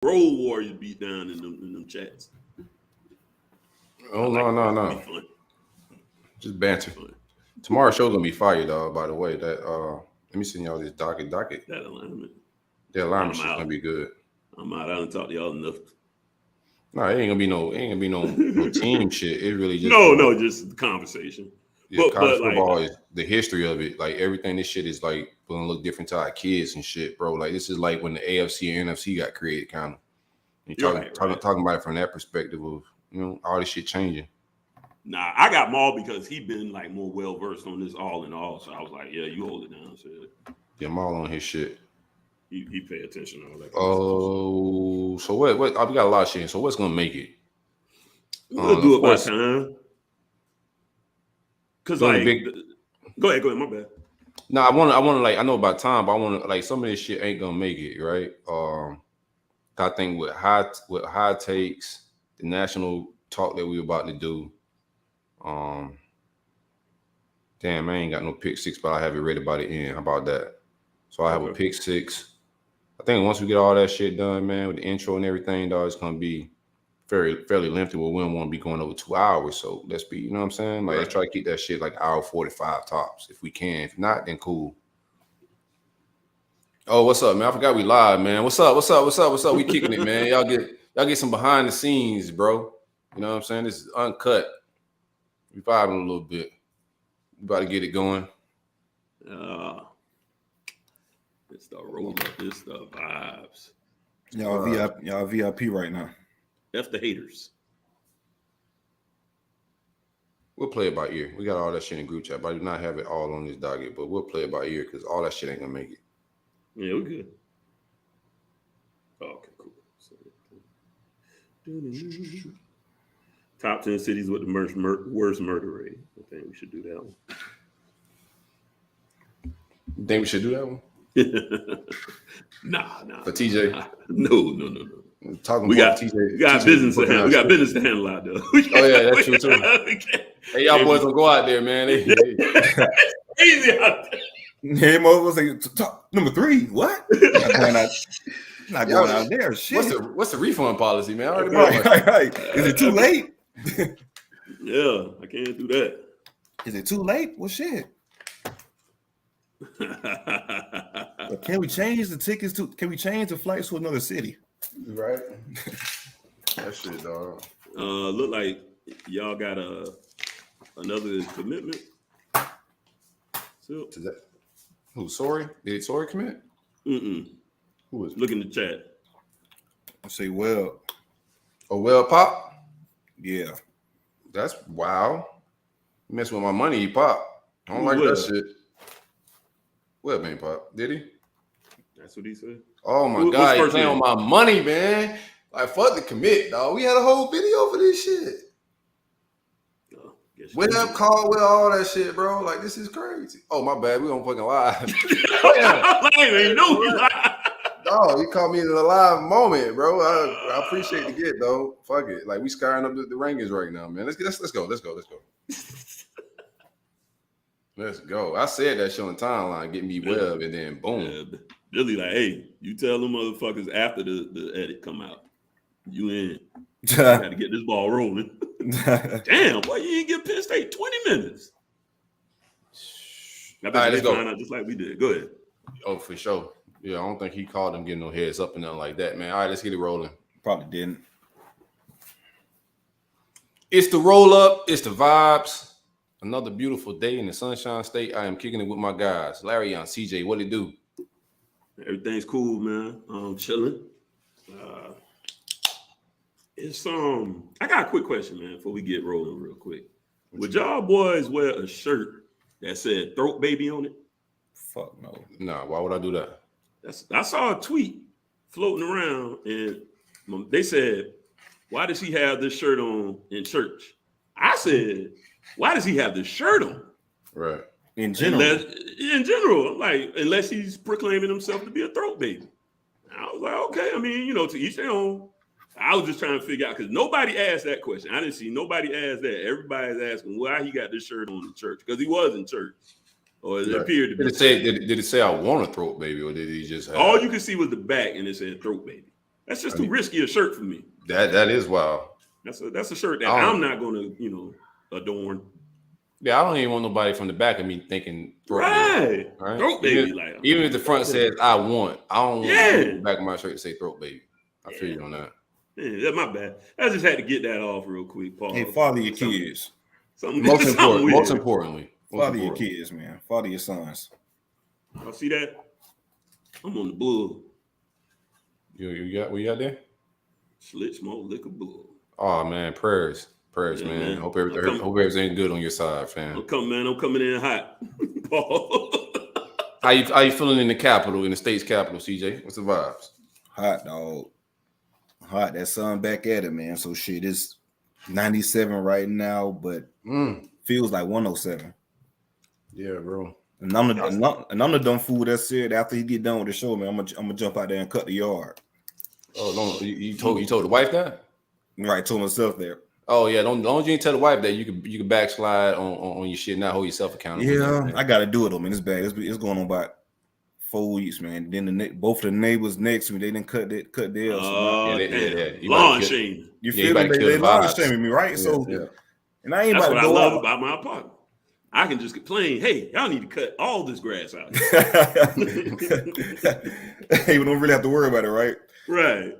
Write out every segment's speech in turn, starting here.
Road Warriors beat down in them chats. Oh no. Just banter. Tomorrow's show gonna be fire, dog. By the way, that let me send y'all this docket. That alignment. The alignment shit's gonna be good. I'm out. I don't talk to y'all enough. No, it ain't gonna be no team shit. It's really just no, just conversation. Yeah, college football is the history of it. Like everything, this shit is like gonna look different to our kids and shit, bro. Like this is like when the AFC and NFC got created, kind of. You talking about it from that perspective of all this shit changing. Nah, I got Maul because he been like more well versed on this all in all. So I was like, yeah, you hold it down. So yeah, Maul on his shit. He pay attention to all that. Oh, so what? We got a lot of shit. So what's gonna make it? We'll do it by time. Cause like, go ahead, my bad. No, I want to like I know about time, but I want to like some of this shit ain't gonna make it, right? I think with high takes, the national talk that we about to do. Damn, I ain't got no pick six, but I have it ready by the end. How about that? So I have a pick six. I think once we get all that shit done, man, with the intro and everything, dog, it's gonna be fairly lengthy. Where we don't want to be going over 2 hours. So let's be, you know what I'm saying? Like let's try to keep that shit like hour 45 tops if we can. If not, then cool. Oh, what's up, man? I forgot we live, man. What's up? We kicking it, man. Y'all get some behind the scenes, bro. You know what I'm saying? This is uncut. We vibing a little bit. We about to get it going. It's the roll up. It's the vibes. Y'all VIP right now. F the haters. We'll play it by ear. We got all that shit in group chat, but I do not have it all on this docket. But we'll play it by ear because all that shit ain't gonna make it. Yeah, we're good. Okay, cool. Top 10 cities with the worst murder rate. I think we should do that one. You think we should do that one? Nah. For TJ? Nah. No. We got business to handle. We got business to handle out there. Oh yeah, that's true too. Hey, y'all boys don't go out there, man. Easy out there. Hey, Mo say top number 3. What? Not going out there. Shit. What's the refund policy, man? Right. Is it too late? Yeah, I can't do that. Is it too late? Well, shit. Can we change the tickets to? Can we change the flights to another city? Right. That shit, dog. Look like y'all got another commitment. So, is that who? Sorry, did Sorry commit? Who is? Look in the chat. I say, well, Pop. Yeah, that's wow. You mess with my money, Pop. I don't like that shit. Well, man, Pop, did he? That's what he said. Oh my God, he playing on my money, man. Like fuck the commit, dog. We had a whole video for this shit. Went up, call with all that shit, bro. Like this is crazy. Oh my bad, we on fucking live. I ain't know you live. Dog, you caught me in a live moment, bro. I appreciate the get though. Fuck it, like we skying up the rankings right now, man. Let's go. Let's go. I said that shit on the timeline, get me web, and then boom. Yeah, really, like, hey, you tell them motherfuckers after the edit come out. You in. You got to get this ball rolling. Damn, boy, you ain't get Penn State 20 minutes. I bet let's go. Out just like we did. Go ahead. Oh, for sure. Yeah, I don't think he called him getting no heads up and nothing like that, man. All right, let's get it rolling. Probably didn't. It's the roll up. It's the vibes. Another beautiful day in the Sunshine State. I am kicking it with my guys. Larry and CJ, what it do? Everything's cool, man. Chilling. I got a quick question, man, before we get rolling real quick. Would y'all boys wear a shirt that said throat baby on it? Fuck no. Nah, why would I do that? I saw a tweet floating around and they said, why does he have this shirt on in church? I said, why does he have this shirt on? Right. In general, like, unless he's proclaiming himself to be a throat baby. I was like, okay, I mean, to each their own. I was just trying to figure out because nobody asked that question. I didn't see nobody ask that. Everybody's asking why he got this shirt on in church because he was in church, or it appeared to be. Did it say I want a throat baby, or did he just? All you could see was the back, and it said throat baby. That's just too risky a shirt for me. That is wild. That's a shirt that I'm not going to, adorn. Yeah, I don't even want nobody from the back of me thinking throat baby. Right? Throat baby. Like, even if the front says I want, I don't want the back of my shirt to say throat baby. I feel you on that. Yeah, that's my bad. I just had to get that off real quick, Paul. Hey, father your kids. Most importantly. Father your kids, man. Father your sons. Y'all see that? I'm on the bull. You got what you got there? Slit, smoke, liquor, bull. Oh man, prayers, man. Hope everything's good on your side, fam. I'm coming in hot. Paul. How you feeling in the state's capital, CJ? What's the vibes? Hot, dog. Hot. That sun back at it, man. So shit, it's 97 right now, but feels like 107. Yeah, bro. And I'm the dumb fool that said after he get done with the show, man, I'm gonna jump out there and cut the yard. Oh no, you told the wife that? Right, told myself that. Oh yeah, don't you tell the wife that you can backslide on your shit, not hold yourself accountable. Yeah, I gotta do it though, man. It's bad. It's going on about 4 weeks, man. Then both of the neighbors next to me, they didn't cut theirs. Lawn shaming. You feel me? They lawn shaming me, right? So, and I ain't That's about what to go I love out. about my apartment. I can just complain, hey, y'all need to cut all this grass out. Hey, we don't really have to worry about it, right? Right.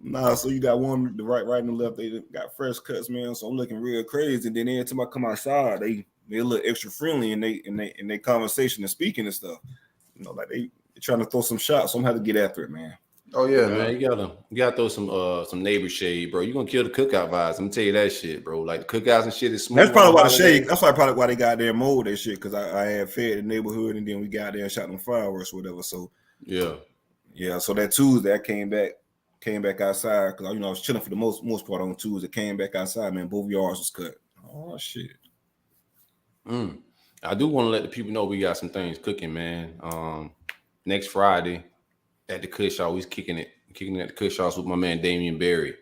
Nah, so you got one, the right and the left, they got fresh cuts, man. So I'm looking real crazy. And then every time I come outside, they a little extra friendly in they conversation and speaking and stuff. Like they trying to throw some shots. So I'm gonna have to get after it, man. Oh yeah, man. You gotta throw some neighbor shade, bro. You're gonna kill the cookout vibes. I'm gonna tell you that shit, bro. Like the cookouts and shit is smooth. That's probably why the shade. That's probably why they got there and mowed that shit. Cause I had fed the neighborhood and then we got there and shot them fireworks or whatever. So yeah. So that Tuesday I came back outside because I was chilling for the most part on Tuesday. Came back outside, man. Both yards was cut. Oh shit. I do want to let the people know we got some things cooking, man. Next Friday at the Cush House, we's kicking it at the Cush House with my man Damian Berry,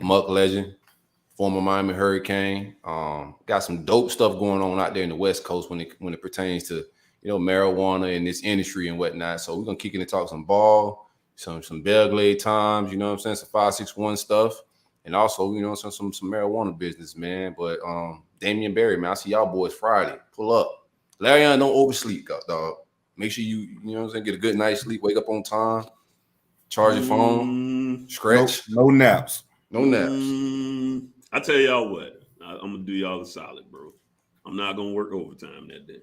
Muck legend, former Miami Hurricane. Got some dope stuff going on out there in the West Coast when it pertains to marijuana and this industry and whatnot. So we're gonna kick in and talk some ball, some Belgrade times, you know what I'm saying, some 561 stuff, and also some marijuana business, man. But Damian Berry, man, I see y'all boys Friday. Pull up. Larry, don't oversleep, dog. Make sure you know what I'm saying, get a good night's sleep, wake up on time, charge your phone, stretch. No naps. No naps. I tell y'all what, I'm gonna do y'all a solid, bro. I'm not gonna work overtime that day.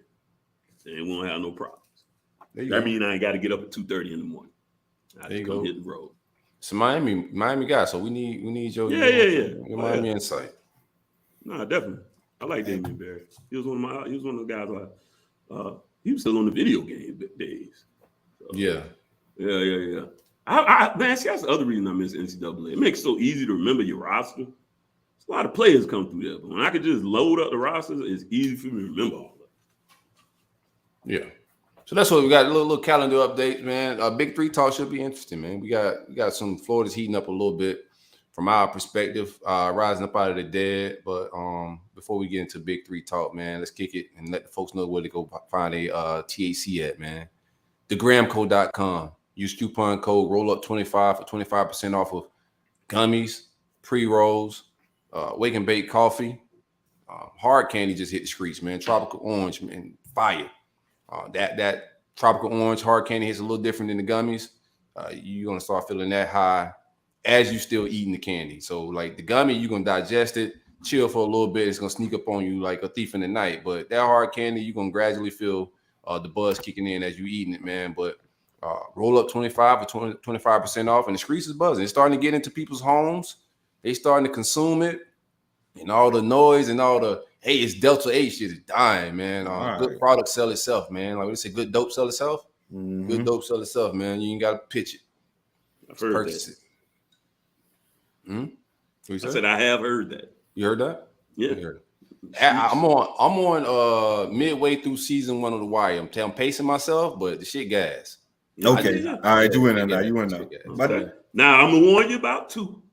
And we won't have no problems. That means I ain't got to get up at 2:30 in the morning. I just come hit the road. It's a Miami guy, so we need your your Miami insight. Nah, definitely. I like Damian Berry. He was one of the guys. He was still on the video game days. So, yeah. Man, see, that's the other reason I miss NCAA. It makes it so easy to remember your roster. There's a lot of players come through there, but when I could just load up the rosters, it's easy for me to remember all of it. Yeah. So that's what we got. A little calendar update, man. Big Three talk should be interesting, man. We got some Florida's heating up a little bit from our perspective, rising up out of the dead. But before we get into Big Three talk, man, let's kick it and let the folks know where to go find a THC at, man. thegramco.com. Use coupon code ROLLUP25 for 25% off of gummies, pre-rolls, wake and bake coffee. Hard candy just hit the streets, man. Tropical orange, man, fire. That tropical orange hard candy hits a little different than the gummies. You're gonna start feeling that high as you still eating the candy. So like the gummy, you're gonna digest it, chill for a little bit. It's gonna sneak up on you like a thief in the night. But that hard candy, you're gonna gradually feel the buzz kicking in as you eating it, man. But roll up 25 or 25% off, and the streets is buzzing. It's starting to get into people's homes. They starting to consume it, and all the noise and all the it's Delta 8 shit is dying, man. Good product sell itself, man. Like we say, good dope sell itself. Mm-hmm. Good dope sell itself, man. You ain't got to pitch it. I've heard purchase that. It. I said I have heard that. You heard that? Yeah. I'm on midway through season 1 of The Wire. I'm pacing myself, but the shit gas. Okay. All right, you in there now. You in there. Okay. Now I'm gonna warn you about 2.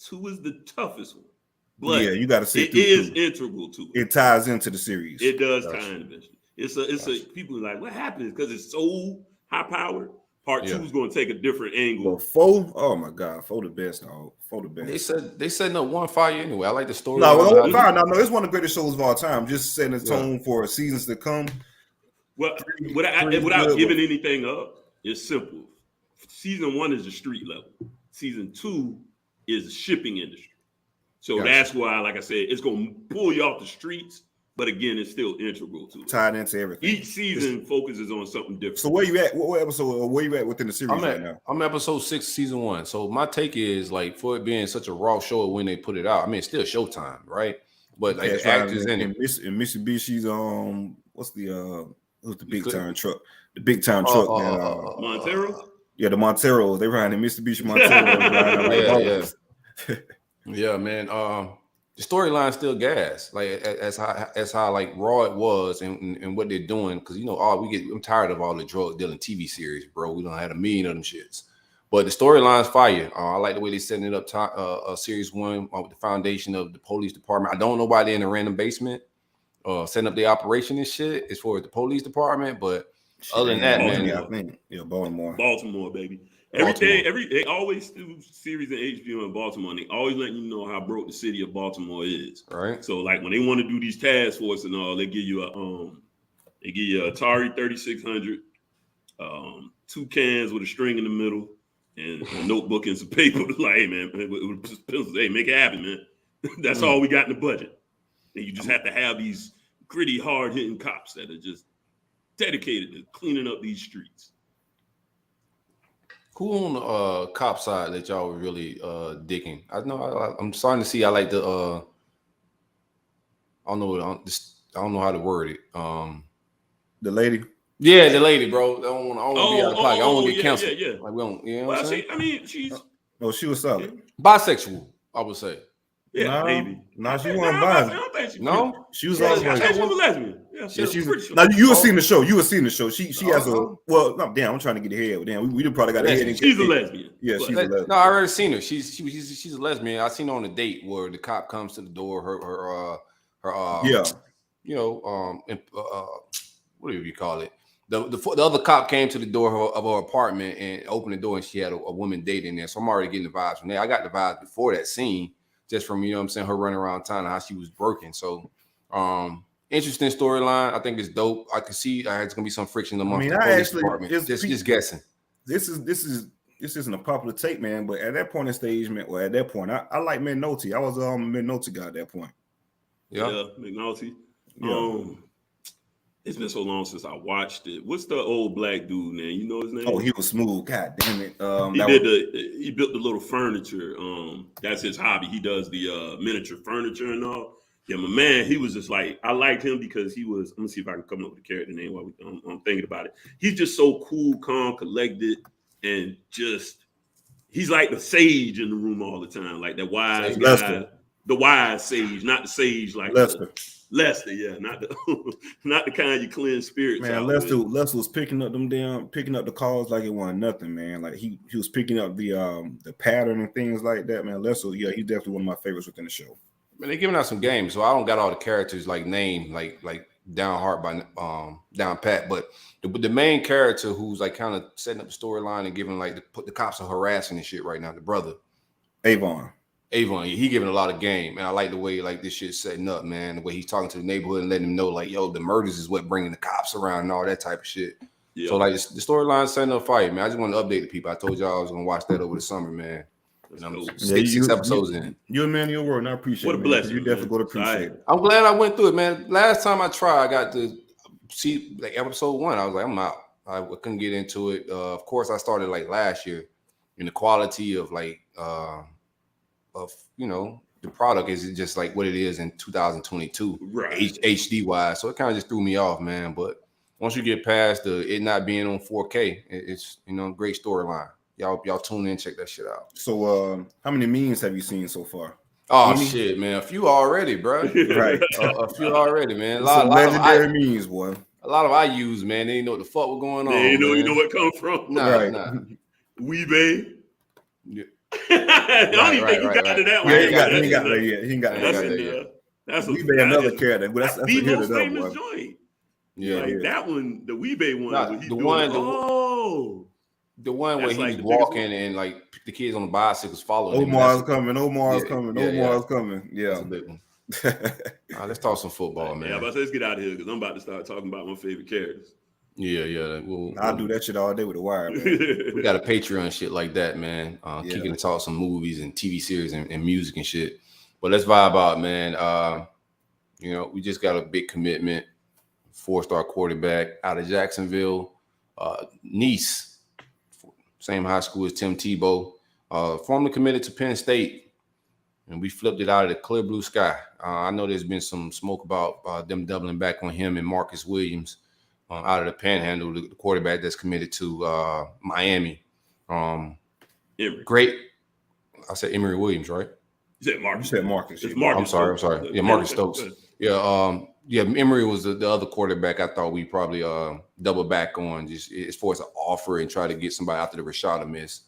2 is the toughest one. But yeah, you got to see it is integral to it. It ties into the series. It does tie in eventually. It's a people are like, what happened? Because it's so high powered. Part 2 is going to take a different angle. But 4, oh my God, 4 the best, dog. 4 the best. They setting up One Fire anyway. I like the story. No, One Fire. No, it's one of the greatest shows of all time. Just setting the tone for seasons to come. Well, without giving anything up, it's simple. Season 1 is the street level. Season 2 is the shipping industry. So that's why, like I said, it's going to pull you off the streets. But again, it's still integral to it. Tied into everything. Each season focuses on something different. So where you at? What episode? Where you at within the series right now? I'm episode 6, season 1. So my take is like for it being such a raw show when they put it out. I mean, it's still Showtime, right? But like the actors in it. In Mitsubishi's what's the big time truck? The big time truck, man. Montero. Yeah, the Monteros. They riding the Mitsubishi Montero. Yeah, man. The storyline still gas, like as how like raw it was and what they're doing, because I'm tired of all the drug dealing TV series, bro. We don't have a million of them shits, but the storyline's fire. I like the way they setting it up. Series 1 with the foundation of the police department. I don't know why they're in a random basement, setting up the operation and shit as far as the police department, but other than that, man, Baltimore, baby. They always do series in HBO in Baltimore, and they always let you know how broke the city of Baltimore is. Right. So, like when they want to do these task force and all, they give you a Atari 3600, 2 cans with a string in the middle, and a notebook and some paper. Like, hey man, with pencils, hey, make it happen, man. That's all we got in the budget. And you just have to have these gritty, hard hitting cops that are just dedicated to cleaning up these streets. Who on the cop side that y'all were really digging? I know I'm starting to see. I like the I don't know how to word it. The lady. Yeah, the lady, bro. I don't want to be out of pocket. I don't want to get canceled. Yeah. Like we don't. You know what I'm saying? I mean, she's. No, she was solid. Bisexual, I would say. Yeah, maybe. No, she wasn't bisexual. I don't think she. No, she was. I think she was a lesbian. Yeah, now you have seen the show. You have seen the show. She has a no. Damn, I'm trying to get ahead. Damn, we probably got ahead. She's a lesbian. Yeah, she's a lesbian. No, I already seen her. She's a lesbian. I seen her on a date where the cop comes to the door. Her what do you call it? The other cop came to the door of her apartment and opened the door, and she had a woman dating there. So I'm already getting the vibes from there. I got the vibes before that scene, just from what I'm saying, her running around town and how she was working. So interesting storyline. I think it's dope. I can see it's gonna be some friction amongst the police department. Just guessing. This isn't a popular take, man. But at that point in stage, man, well, at that point, I like Menotti. I was a Menotti guy at that point. Yeah, McNulty. Yeah. It's been so long since I watched it. What's the old black dude, man? You know his name? Oh, he was smooth. God damn it. He built the little furniture. That's his hobby. He does the miniature furniture and all. Yeah, my man, he was just like, I liked him because he was, let me see if I can come up with a character name while I'm thinking about it. He's just so cool, calm, collected, and just, he's like the sage in the room all the time. Like that wise guy. Lester. The wise sage, not the sage like Lester, yeah, not the kind you cleanse spirits. Man, Lester was picking up the calls like it wasn't nothing, man. Like he was picking up the pattern and things like that, man. Lester, yeah, he's definitely one of my favorites within the show. Man, they're giving out some games, so I don't got all the characters like named like down hard by down pat, but the main character who's like kind of setting up the storyline and giving like the cops are harassing and shit right now. The brother, Avon, he giving a lot of game, and I like the way like this shit's setting up, man. The way he's talking to the neighborhood and letting them know, like, yo, the murders is what bringing the cops around and all that type of shit. Yeah. So like the storyline setting up fire, man. I just want to update the people. I told y'all I was gonna watch that over the summer, man. And I'm six episodes in. You're a man of your word, and I appreciate it. What a blessing. You definitely go to appreciate it. I'm glad I went through it, man. Last time I tried, I got to see like episode 1. I was like, I'm out. I couldn't get into it. Of course, I started like last year, and the quality of like the product is just like what it is in 2022, right? HD wise. So it kind of just threw me off, man. But once you get past it not being on 4K, it's great storyline. Y'all tune in, check that shit out. So how many memes have you seen so far? Oh shit, man, a few already, bro. Right, a few already, man. A lot of legendary memes, boy. A lot of I use, man. They didn't know what the fuck was going on. They didn't know, you know what come from. Nah. Weebay. Yeah. I don't even think you got to that one. Yeah, he ain't got that yet. He ain't got that yet. That's another character. That's the most famous joint. Yeah, that one, the Weebay one. The one. The one where That's he like was the biggest walking one. and like the kids on the bicycles following him. Omar's coming. Omar's Yeah, coming. yeah, yeah. Omar's coming. Yeah. That's a big one. All right, let's talk some football, man. Yeah, but let's get out of here because I'm about to start talking about my favorite characters. Yeah. I'll do that shit all day with the wire, man. We got a Patreon shit like that, man. Kicking to talk some movies and TV series and music and shit. But let's vibe out, man. We just got a big commitment. 4-star quarterback out of Jacksonville, niece, same high school as Tim Tebow, formerly committed to Penn State, and we flipped it out of the clear blue sky. I know there's been some smoke about them doubling back on him and Marcus Williams out of the Panhandle, the quarterback that's committed to Miami. Great. I said Emory Williams, right? You said Marcus. You said Marcus. It's Marcus. I'm sorry. Yeah, Marcus Stokes. Yeah, Emory was the other quarterback I thought we probably double back on just as far as an offer and try to get somebody after the Rashada miss.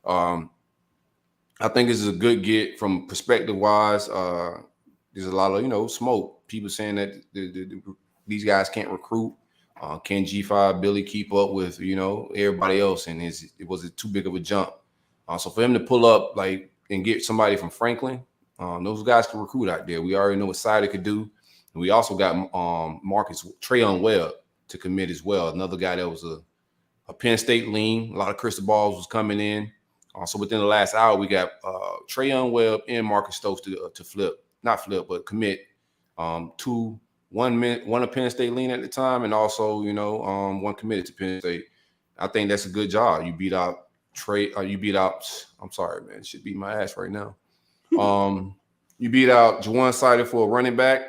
I think this is a good get from perspective wise. There's a lot of smoke. People saying that these guys can't recruit. Can G5 Billy keep up with everybody else? And was it too big of a jump? So for him to pull up and get somebody from Franklin, those guys can recruit out there. We already know what Sider could do. And we also got Marcus Trayon Webb to commit as well. Another guy that was a Penn State lean. A lot of crystal balls was coming in. So within the last hour, we got Trayon Webb and Marcus Stokes to commit one a Penn State lean at the time, and also one committed to Penn State. I think that's a good job. You beat out I'm sorry, man. It should beat my ass right now. You beat out Juwan Sider for a running back.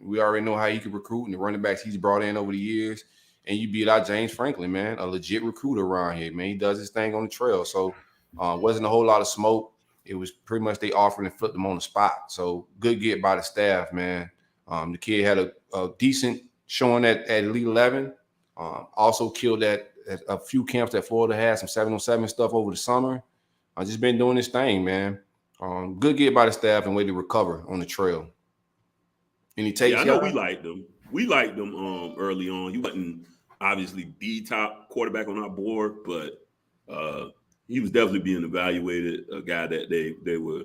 We already know how he could recruit and the running backs he's brought in over the years. And you beat out James Franklin, man, a legit recruiter around here, man. He does his thing on the trail. So wasn't a whole lot of smoke. It was pretty much they offered and flipped him on the spot. So good get by the staff, man. The kid had a decent showing at Elite 11. Also killed at a few camps that Florida had, some 7-on-7 stuff over the summer. I've just been doing this thing, man. Good get by the staff and way to recover on the trail. Any takes? Yeah, I know we liked them. We liked them early on. He wasn't obviously the top quarterback on our board, but he was definitely being evaluated, a guy that they were,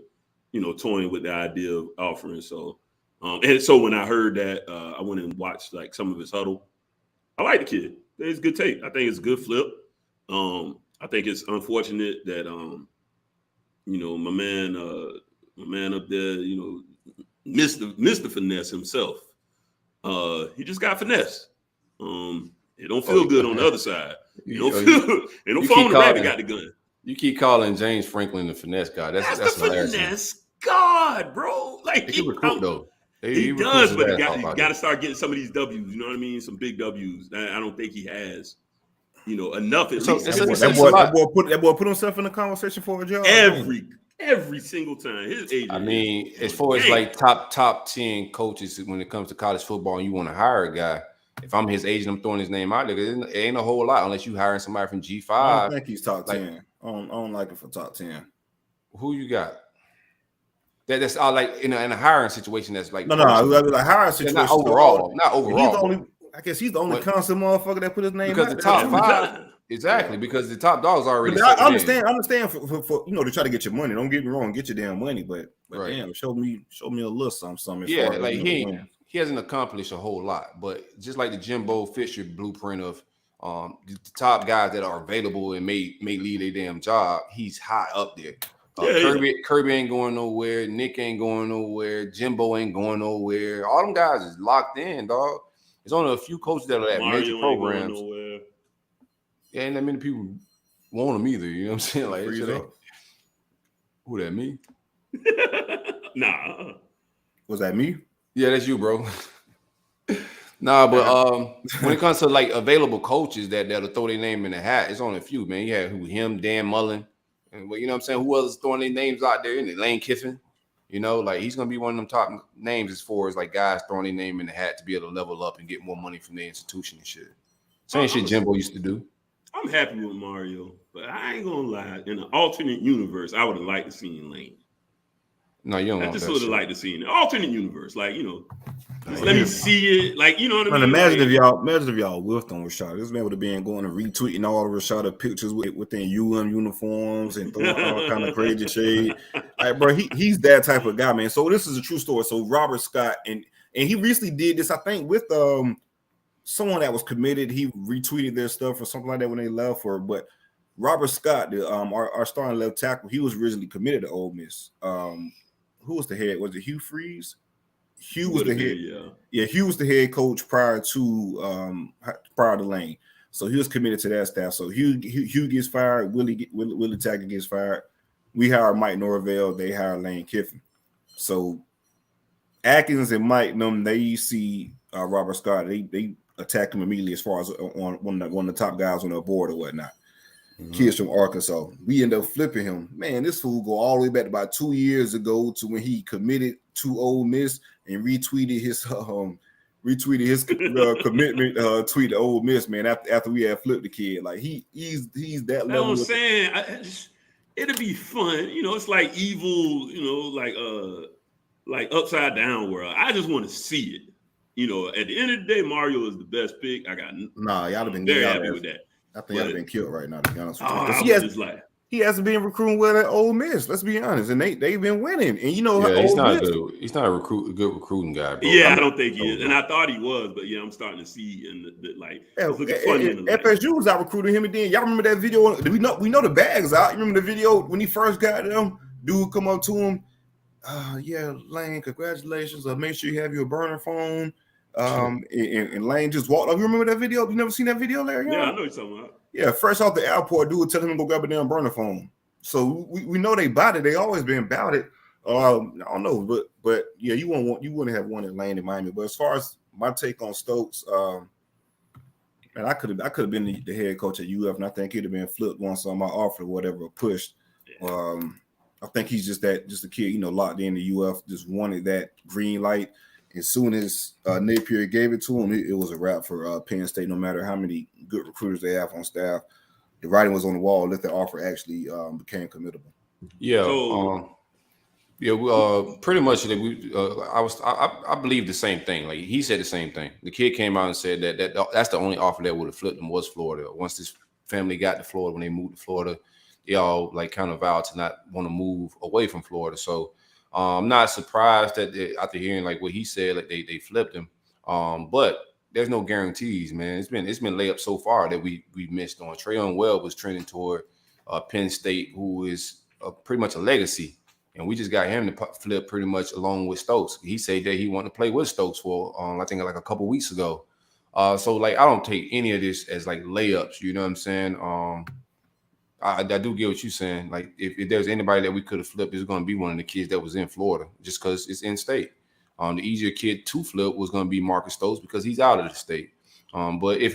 toying with the idea of offering. So, and so when I heard that, I went and watched some of his huddle. I like the kid. It's good tape. I think it's a good flip. I think it's unfortunate that my man up there, missed the finesse himself. He just got finesse. It don't feel good on the other side. It don't feel on the rabbit got the gun. You keep calling James Franklin the finesse guy. That's the hilarious. Finesse God, bro. He recruit though. He does, but he got to start getting some of these W's. You know what I mean? Some big W's. I don't think he has, enough. At least that boy put himself in the conversation for a job every single time. His agent. I mean, as far as top 10 coaches when it comes to college football, and you want to hire a guy. If I'm his agent, I'm throwing his name out there. It ain't a whole lot unless you hiring somebody from G5. I don't think he's top 10. I don't like him for top 10. Who you got? That's all in a hiring situation. That's like no, a hiring situation. Not overall. He's the only constant motherfucker that put his name because the top 5. Exactly, because the top dog's already. I understand for to try to get your money. Don't get me wrong, get your damn money, but right. Damn, show me a little something. Yeah, he hasn't accomplished a whole lot, but just like the Jimbo Fisher blueprint of the top guys that are available and may lead a damn job, he's high up there. Kirby ain't going nowhere. Nick ain't going nowhere. Jimbo ain't going nowhere. All them guys is locked in, dog. There's only a few coaches that are at major programs. Yeah, ain't that many people want them either. You know what I'm saying? Like, who that, me? Nah. Was that me? Yeah, that's you, bro. Nah, but when it comes to available coaches that'll throw their name in the hat, it's only a few, man. You had him, Dan Mullen, and you know what I'm saying? Who else is throwing their names out there? And Lane Kiffin, he's gonna be one of them top names as far as guys throwing their name in the hat to be able to level up and get more money from their institution and shit. Same shit Jimbo used to do. I'm happy with Mario, but I ain't gonna lie. In an alternate universe, I would have liked to see Lane. No, you don't I want just that sort of shit. like to see an alternate universe, like just let me see it, like you know what I mean. Imagine if y'all whiffed on Rashad. This man would have been going and retweeting all of Rashad pictures within uniforms and throwing all kind of crazy shade. Like, bro, he's that type of guy, man. So this is a true story. So Robert Scott and he recently did this, I think, with someone that was committed. He retweeted their stuff or something like that when they left. But Robert Scott, our starting left tackle, he was originally committed to Ole Miss. Who was the head? Was it Hugh Freeze? Hugh was the head. Yeah, Hugh was the head coach prior to Lane. So he was committed to that staff. So Hugh gets fired. Willie Taggart gets fired. We hire Mike Norvell. They hire Lane Kiffin. So Atkins and Mike, they see Robert Scott. They attack him immediately as far as on one of the top guys on their board or whatnot. Mm-hmm. Kids from Arkansas. We end up flipping him. Man, this fool go all the way back to about 2 years ago to when he committed to Ole Miss and retweeted his commitment tweet to Ole Miss, man, after we had flipped the kid. Like he's that level. I'm saying it'll be fun. It's like evil, like upside down world. I just want to see it. At the end of the day, Mario is the best pick. I got y'all have been very happy with that. I think y'all have been killed right now, to be honest with you. He hasn't been recruiting well at Ole Miss. Let's be honest, and they've been winning. And he's not good. He's not a good recruiting guy, bro. Yeah, I don't think he is, and I thought he was, but I'm starting to see it's looking funny. FSU was out recruiting him, and then y'all remember that video? We know the bag's out. You remember the video when he first got them? Dude come up to him, yeah, Lane, congratulations. Make sure you have your burner phone. And Lane just walked. You remember that video? You never seen that video, Larry? Yeah, I know you're talking about. Yeah, fresh off the airport, dude tell him to go grab a damn burner phone. So we know they bought it. They always been about it. I don't know, but yeah, you wouldn't have wanted Lane in Miami. But as far as my take on Stokes, man, I could have been the head coach at UF, and I think he'd have been flipped once on my offer or whatever, pushed. I think he's just a kid, locked into UF, just wanted that green light. As soon as Napier gave it to him, it was a wrap for Penn State. No matter how many good recruiters they have on staff, the writing was on the wall that the offer actually became committable. Yeah, pretty much. I believe the same thing. Like he said the same thing. The kid came out and said that's the only offer that would have flipped him was Florida. Once this family got to Florida, when they moved to Florida, they all kind of vowed to not want to move away from Florida. So. I'm not surprised that after hearing what he said, they flipped him. But there's no guarantees, man. It's been layups so far that we missed on. Trayon Webb was trending toward Penn State, who is pretty much a legacy, and we just got him to flip pretty much along with Stokes. He said that he wanted to play with Stokes for I think a couple weeks ago. So I don't take any of this as layups. You know what I'm saying? I do get what you're saying. If there's anybody that we could have flipped, it's going to be one of the kids that was in Florida, just because it's in state. The easier kid to flip was going to be Marcus Stokes because he's out of the state. But if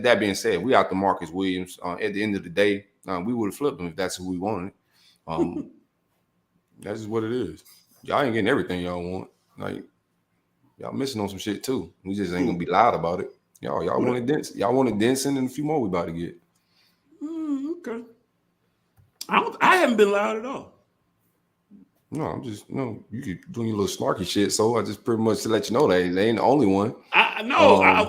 that being said, we out to Marcus Williams. At the end of the day, we would have flipped him if that's who we wanted. That's just what it is. Y'all ain't getting everything y'all want. Y'all missing on some shit too. We just ain't gonna be loud about it. Y'all wanted Denson. Y'all wanted Denson and a few more we about to get. Okay. I haven't been loud at all. No, I'm just you keep doing your little snarky shit. So I just pretty much to let you know that they ain't the only one. I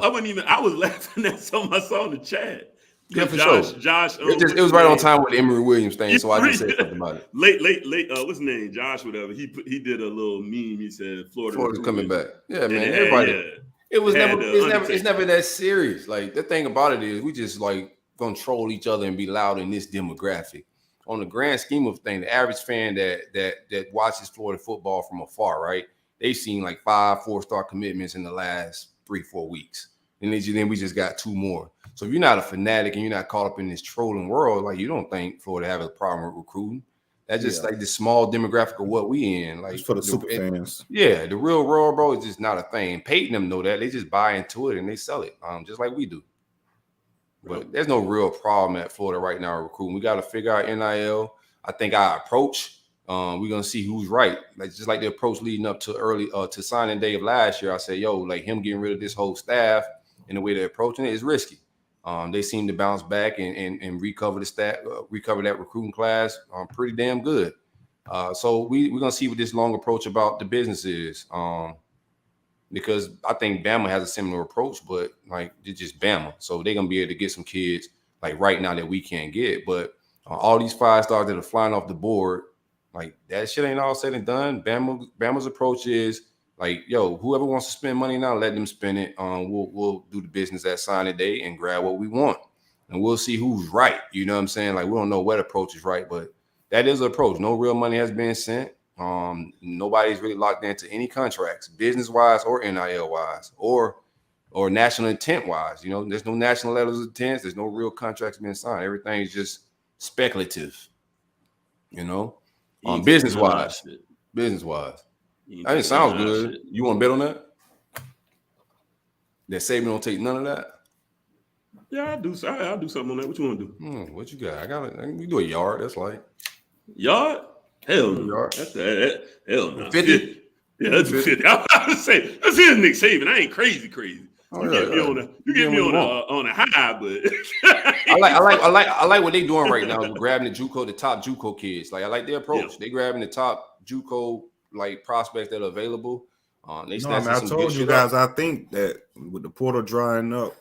wasn't even. I was laughing at something I saw in the chat. Yeah, for Josh. It was right on time with the Emory Williams thing, so I just said something about it. Late. What's his name? Josh, whatever. He did a little meme. He said Florida's coming back. Yeah, man. Everybody. It's never that serious. The thing about it is we just gonna troll each other and be loud in this demographic. On the grand scheme of things, the average fan that watches Florida football from afar, right? They've seen 5 4-star commitments in the last 3-4 weeks, and then we just got 2 more. So if you're not a fanatic and you're not caught up in this trolling world, you don't think Florida have a problem with recruiting. That's just the small demographic of what we in. Just for the super fans. Yeah, the real world, bro, is just not a thing. Peyton them know that. They just buy into it and they sell it, just like we do. But there's no real problem at Florida right now recruiting. We got to figure out NIL. I think our approach, we're gonna see who's right. Just like the approach leading up to early to signing day of last year. I said, him getting rid of this whole staff and the way they're approaching it is risky. They seem to bounce back and recover that recruiting class pretty damn good. So we're gonna see what this long approach about the business is. Because I think Bama has a similar approach, but like it's just Bama, so they're gonna be able to get some kids like right now that we can't get. But all these 5-stars that are flying off the board, like that shit ain't all said and done. Bama's approach is like, yo, whoever wants to spend money now, let them spend it. We'll do the business at signing day and grab what we want, and we'll see who's right. You know what I'm saying? Like we don't know what approach is right, but that is an approach. No real money has been sent. Nobody's really locked into any contracts, business wise or NIL wise, or national intent wise. You know, there's no national letters of intent. There's no real contracts being signed. Everything is just speculative. You know, business wise. That didn't sound good. You want to bet on that? That Saban don't take none of that. Yeah, I do. I'll do something on that. What you want to do? What you got? We do a yard. That's like yard. Hell no. That's that. Hell no. 50? Yeah, that's 50. I was about to say, that's his Nick Saban. I ain't crazy. You get me on a high, but I like what they doing right now. We're grabbing the top JUCO kids. Like I like their approach. Yeah. They grabbing the top JUCO like prospects that are available. I told you guys. I think that with the portal drying up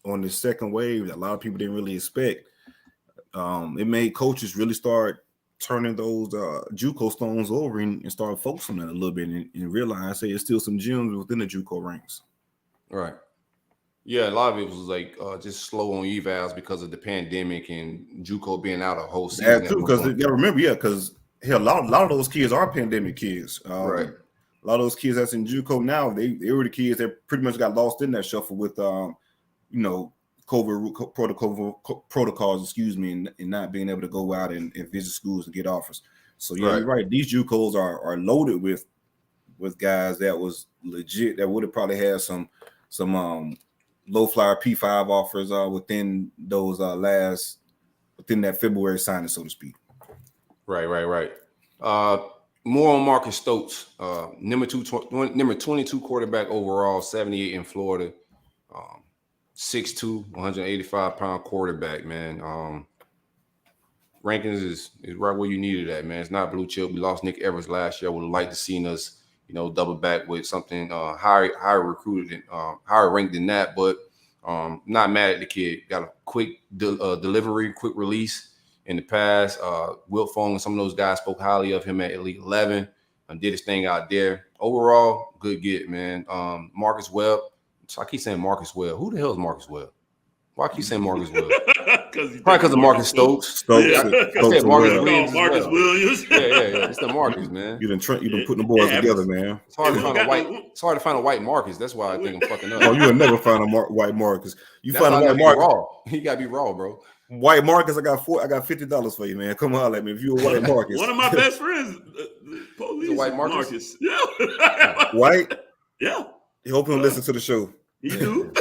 on the second wave, that a lot of people didn't really expect. It made coaches really start turning those JUCO stones over and start focusing on it a little bit and realize, hey, there's still some gems within the JUCO ranks. Right. Yeah, a lot of it was like just slow on evals because of the pandemic and JUCO being out a whole season. That too, because you gotta remember, because a lot of those kids are pandemic kids. Right. A lot of those kids that's in JUCO now, they were the kids that pretty much got lost in that shuffle with COVID protocols, and not being able to go out and visit schools and get offers. So yeah, You're right. These JUCOs are loaded with guys that was legit, that would have probably had some low flyer P5 offers within those within that February signing, so to speak. Right. More on Marcus Stokes, number 22 quarterback overall, 78 in Florida. 6'2", 185-pound quarterback, man. Rankings is right where you needed at, man. It's not blue chip. We lost Nick Evers last year. I would have liked to seen us, double back with something higher recruited and higher ranked than that. But not mad at the kid. Got a quick delivery, quick release in the past. Wilt Fong and some of those guys spoke highly of him at Elite 11 and did his thing out there. Overall, good get, man. Marcus Webb. So I keep saying Marcus Webb. Who the hell is Marcus Webb? Why I keep saying Marcus Webb? Probably because of Marcus Stokes. Yeah. I said Marcus Williams. Marcus Williams. Yeah. It's the Marcus, man. You've been putting the boys together, man. It's hard to find a white Marcus. That's why I think I'm fucking up. Oh, you'll never find a white Marcus. You find a white Marcus. Raw. You gotta be raw, bro. White Marcus, I got $50 for you, man. Come on, let me. If you a white Marcus, one of my best friends, police. White Marcus. Yeah. White. Yeah. You hope you don't listen to the show. He do.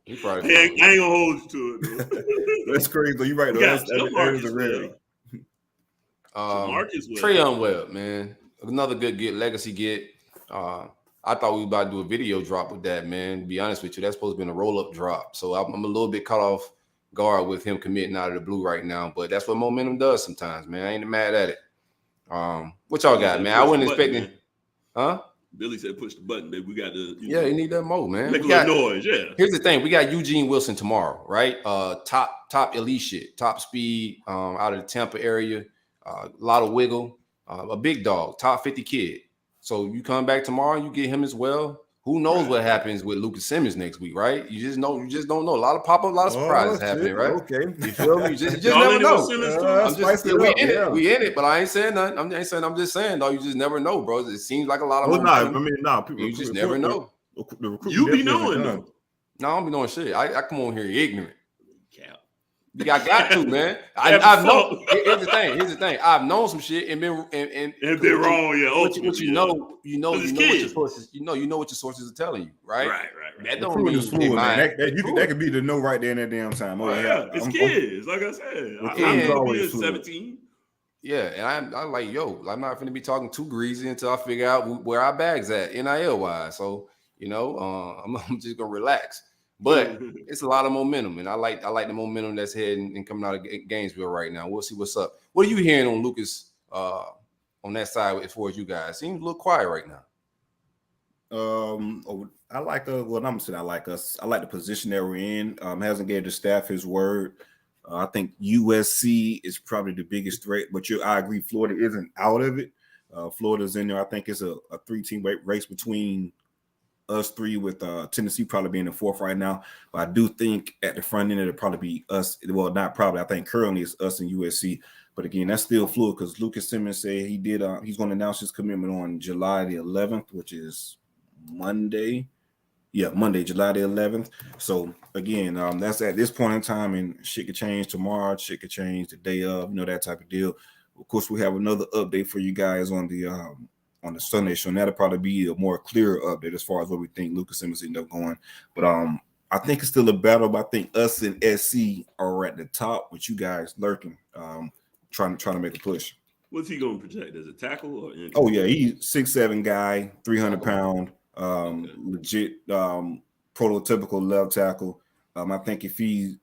He probably I ain't gonna hold you to it, though. That's crazy. You're right, though. That is a rarity. Trayon Webb, man. Another good get, legacy get. I thought we were about to do a video drop with that, man. To be honest with you, that's supposed to be a roll-up drop. So I'm a little bit caught off guard with him committing out of the blue right now. But that's what momentum does sometimes, man. I ain't mad at it. What y'all got, man? I wasn't expecting. Huh? Billy said, "Push the button, baby. We got to." You need that mo, man. Make a little noise. Yeah. Here's the thing: we got Eugene Wilson tomorrow, right? Top elite shit, top speed, out of the Tampa area. A lot of wiggle. A big dog, top 50 kid. So you come back tomorrow, and you get him as well. Who knows what happens with Lucas Simmons next week, right? You just don't know. A lot of pop-up, a lot of surprises happening, right? Okay. You feel me? You just never know. We in it, but I ain't saying nothing. I'm just saying, though, you just never know, bro. It seems like a lot of people, you just never know. You be knowing, though. No, I don't be knowing shit. I come on here ignorant. Yeah. I got to, man. I've known. Here's the thing. I've known some shit and been wrong. Yeah. What you know what your sources. You know what your sources are telling you, right? Right. That don't mean that could be the no right there in that damn time. It's kids, like I said. I'm always 17. Yeah, and I'm like, I'm not going to be talking too greasy until I figure out where our bags at NIL wise. So I'm just gonna relax. But it's a lot of momentum, and I like the momentum that's heading and coming out of Gainesville right now. We'll see what's up. What are you hearing on Lucas on that side as far as you guys? Seems a little quiet right now. I like I'm gonna say I like us. I like the position that we're in. Hasn't gave the staff his word. I think USC is probably the biggest threat, but I agree. Florida isn't out of it. Florida's in there. I think it's a 3-team race between us three, with Tennessee probably being the fourth right now. But I do think at the front end it'll probably be us. Well, not probably. I think currently it's us and USC. But again, that's still fluid because Lucas Simmons said he's going to announce his commitment on July the 11th, which is Monday. Yeah, Monday, July the 11th. So again, that's at this point in time, and shit could change tomorrow. Shit could change the day of, that type of deal. Of course, we have another update for you guys on the Sunday show, and that'll probably be a more clear update as far as what we think Lucas Simmons end up going. But I think it's still a battle. But I think us and SC are at the top, with you guys lurking, trying to make a push. What's he going to project as a tackle? Or oh yeah, he's 6'7" guy, 300-pound. Legit prototypical left tackle. I think if he's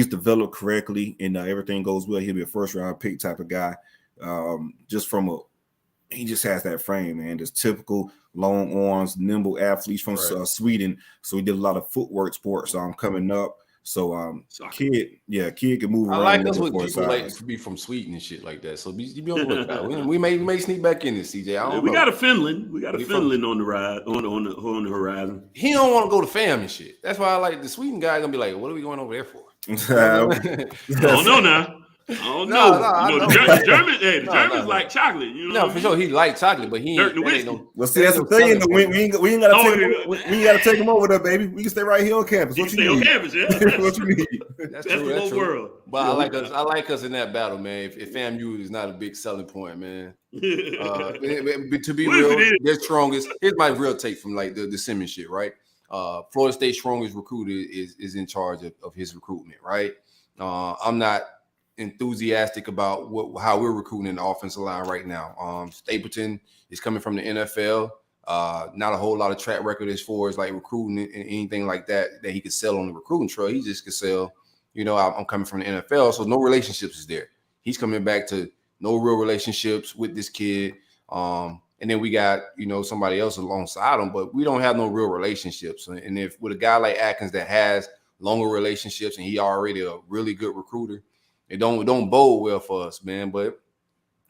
developed correctly and everything goes well, he'll be a first round pick type of guy. He just has that frame, man. Just typical long arms, nimble athletes from Sweden. So he did a lot of footwork sports coming up. So kid can move around. I like us with people like to be from Sweden and shit like that. So be on the lookout. we may sneak back in this, CJ. We got a Finland. We got a Finland on the ride on the horizon. He don't want to go to fam and shit. That's why I like the Sweden guy. Gonna be like, what are we going over there for? I don't know now. I don't know. The Germans like chocolate. For sure, he like chocolate, but he ain't. Well, see, that's the thing. We ain't gotta take him over there, baby. We can stay right here on campus. What you need? What you need? That's the whole world. But I like us in that battle, man. If FAMU is not a big selling point, man. To be real, their strongest. Here's my real take from like the Simmons shit, right? Florida State's strongest recruiter is in charge of his recruitment, right? I'm not enthusiastic about how we're recruiting in the offensive line right now. Stapleton is coming from the NFL. Not a whole lot of track record as far as like recruiting and anything like that he could sell on the recruiting trail. He just could sell, I'm coming from the NFL, so no relationships is there. He's coming back to no real relationships with this kid. And then we got, somebody else alongside him, but we don't have no real relationships. And if with a guy like Atkins that has longer relationships and he already a really good recruiter, it don't bode well for us, man. But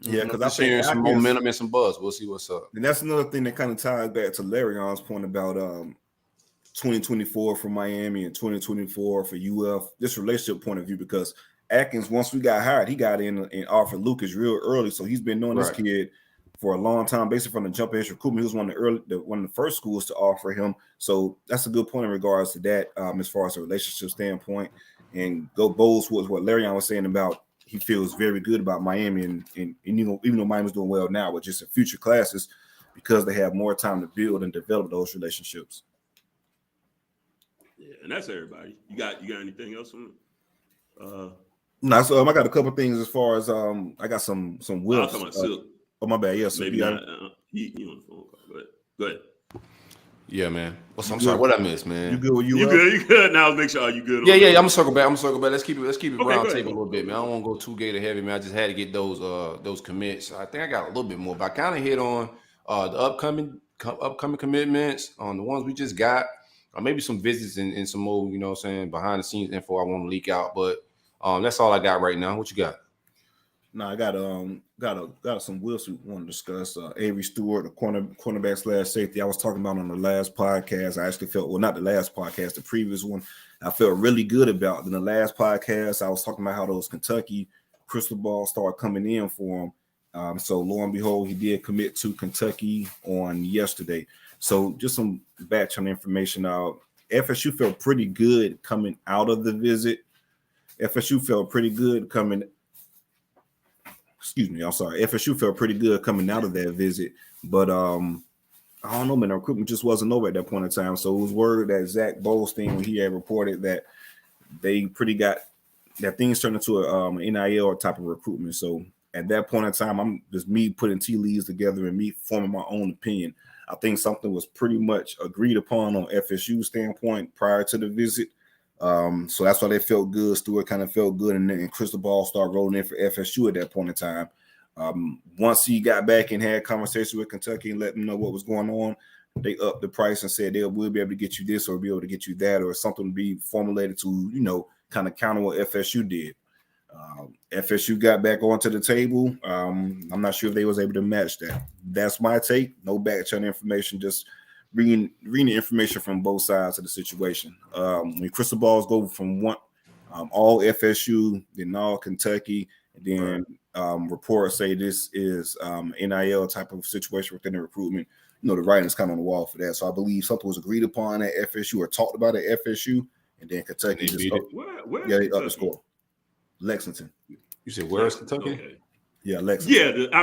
yeah, because I'm sharing some momentum and some buzz. We'll see what's up. And that's another thing that kind of ties back to Larion's point about 2024 for Miami and 2024 for UF. This relationship point of view, because Atkins, once we got hired, he got in and offered Lucas real early, so he's been knowing this kid for a long time, basically from the jump edge recruitment. He was one of the first schools to offer him. So that's a good point in regards to that, as far as a relationship standpoint. And go bold towards what Larion was saying about he feels very good about Miami and even though Miami's doing well now, but just in future classes, because they have more time to build and develop those relationships. Yeah, and that's everybody. You got anything else on it? No, so I got a couple of things as far as I got some whips. Oh, my bad. Yes, maybe not. He on the phone call. Go ahead. Yeah, man. I'm sorry. What I missed, man? You good? You good? Now make sure you good. Yeah. I'm gonna circle back. Let's keep it round table a little bit, man. I don't want to go too gator heavy, man. I just had to get those commits. I think I got a little bit more, but I kind of hit on the upcoming commitments on the ones we just got. Maybe some visits and some more, behind the scenes info I want to leak out. But that's all I got right now. What you got? No, I got some Wills we want to discuss. Avery Stewart, the cornerback / safety. I was talking about on the last podcast. I actually felt, well, not the last podcast, the previous one, I felt really good about. In the last podcast, I was talking about how those Kentucky crystal balls started coming in for him. So lo and behold, he did commit to Kentucky on yesterday. So just some background information. FSU felt pretty good coming out of the visit. FSU felt pretty good coming out of that visit, but I don't know, man. The recruitment just wasn't over at that point in time. So it was word that Zach Bolstein, when he had reported that they pretty got that things turned into an NIL type of recruitment. So at that point in time, I'm just me putting tea leaves together and me forming my own opinion. I think something was pretty much agreed upon on FSU's standpoint prior to the visit. So that's why they felt good. Stewart kind of felt good, and then Crystal Ball started rolling in for FSU at that point in time. Once he got back and had conversations with Kentucky and let them know what was going on, they upped the price and said we'll be able to get you this or be able to get you that, or something to be formulated to, kind of counter what FSU did. FSU got back onto the table. I'm not sure if they was able to match that. That's my take. No back channel information, just reading the information from both sides of the situation. When crystal balls go from one, all FSU, then all Kentucky, and then reports say this is NIL type of situation within the recruitment. The writing's kind of on the wall for that. So I believe something was agreed upon at FSU or talked about at FSU, and then Kentucky just up the score. Lexington. You said where's Kentucky? Okay. Yeah, Lexington. Yeah,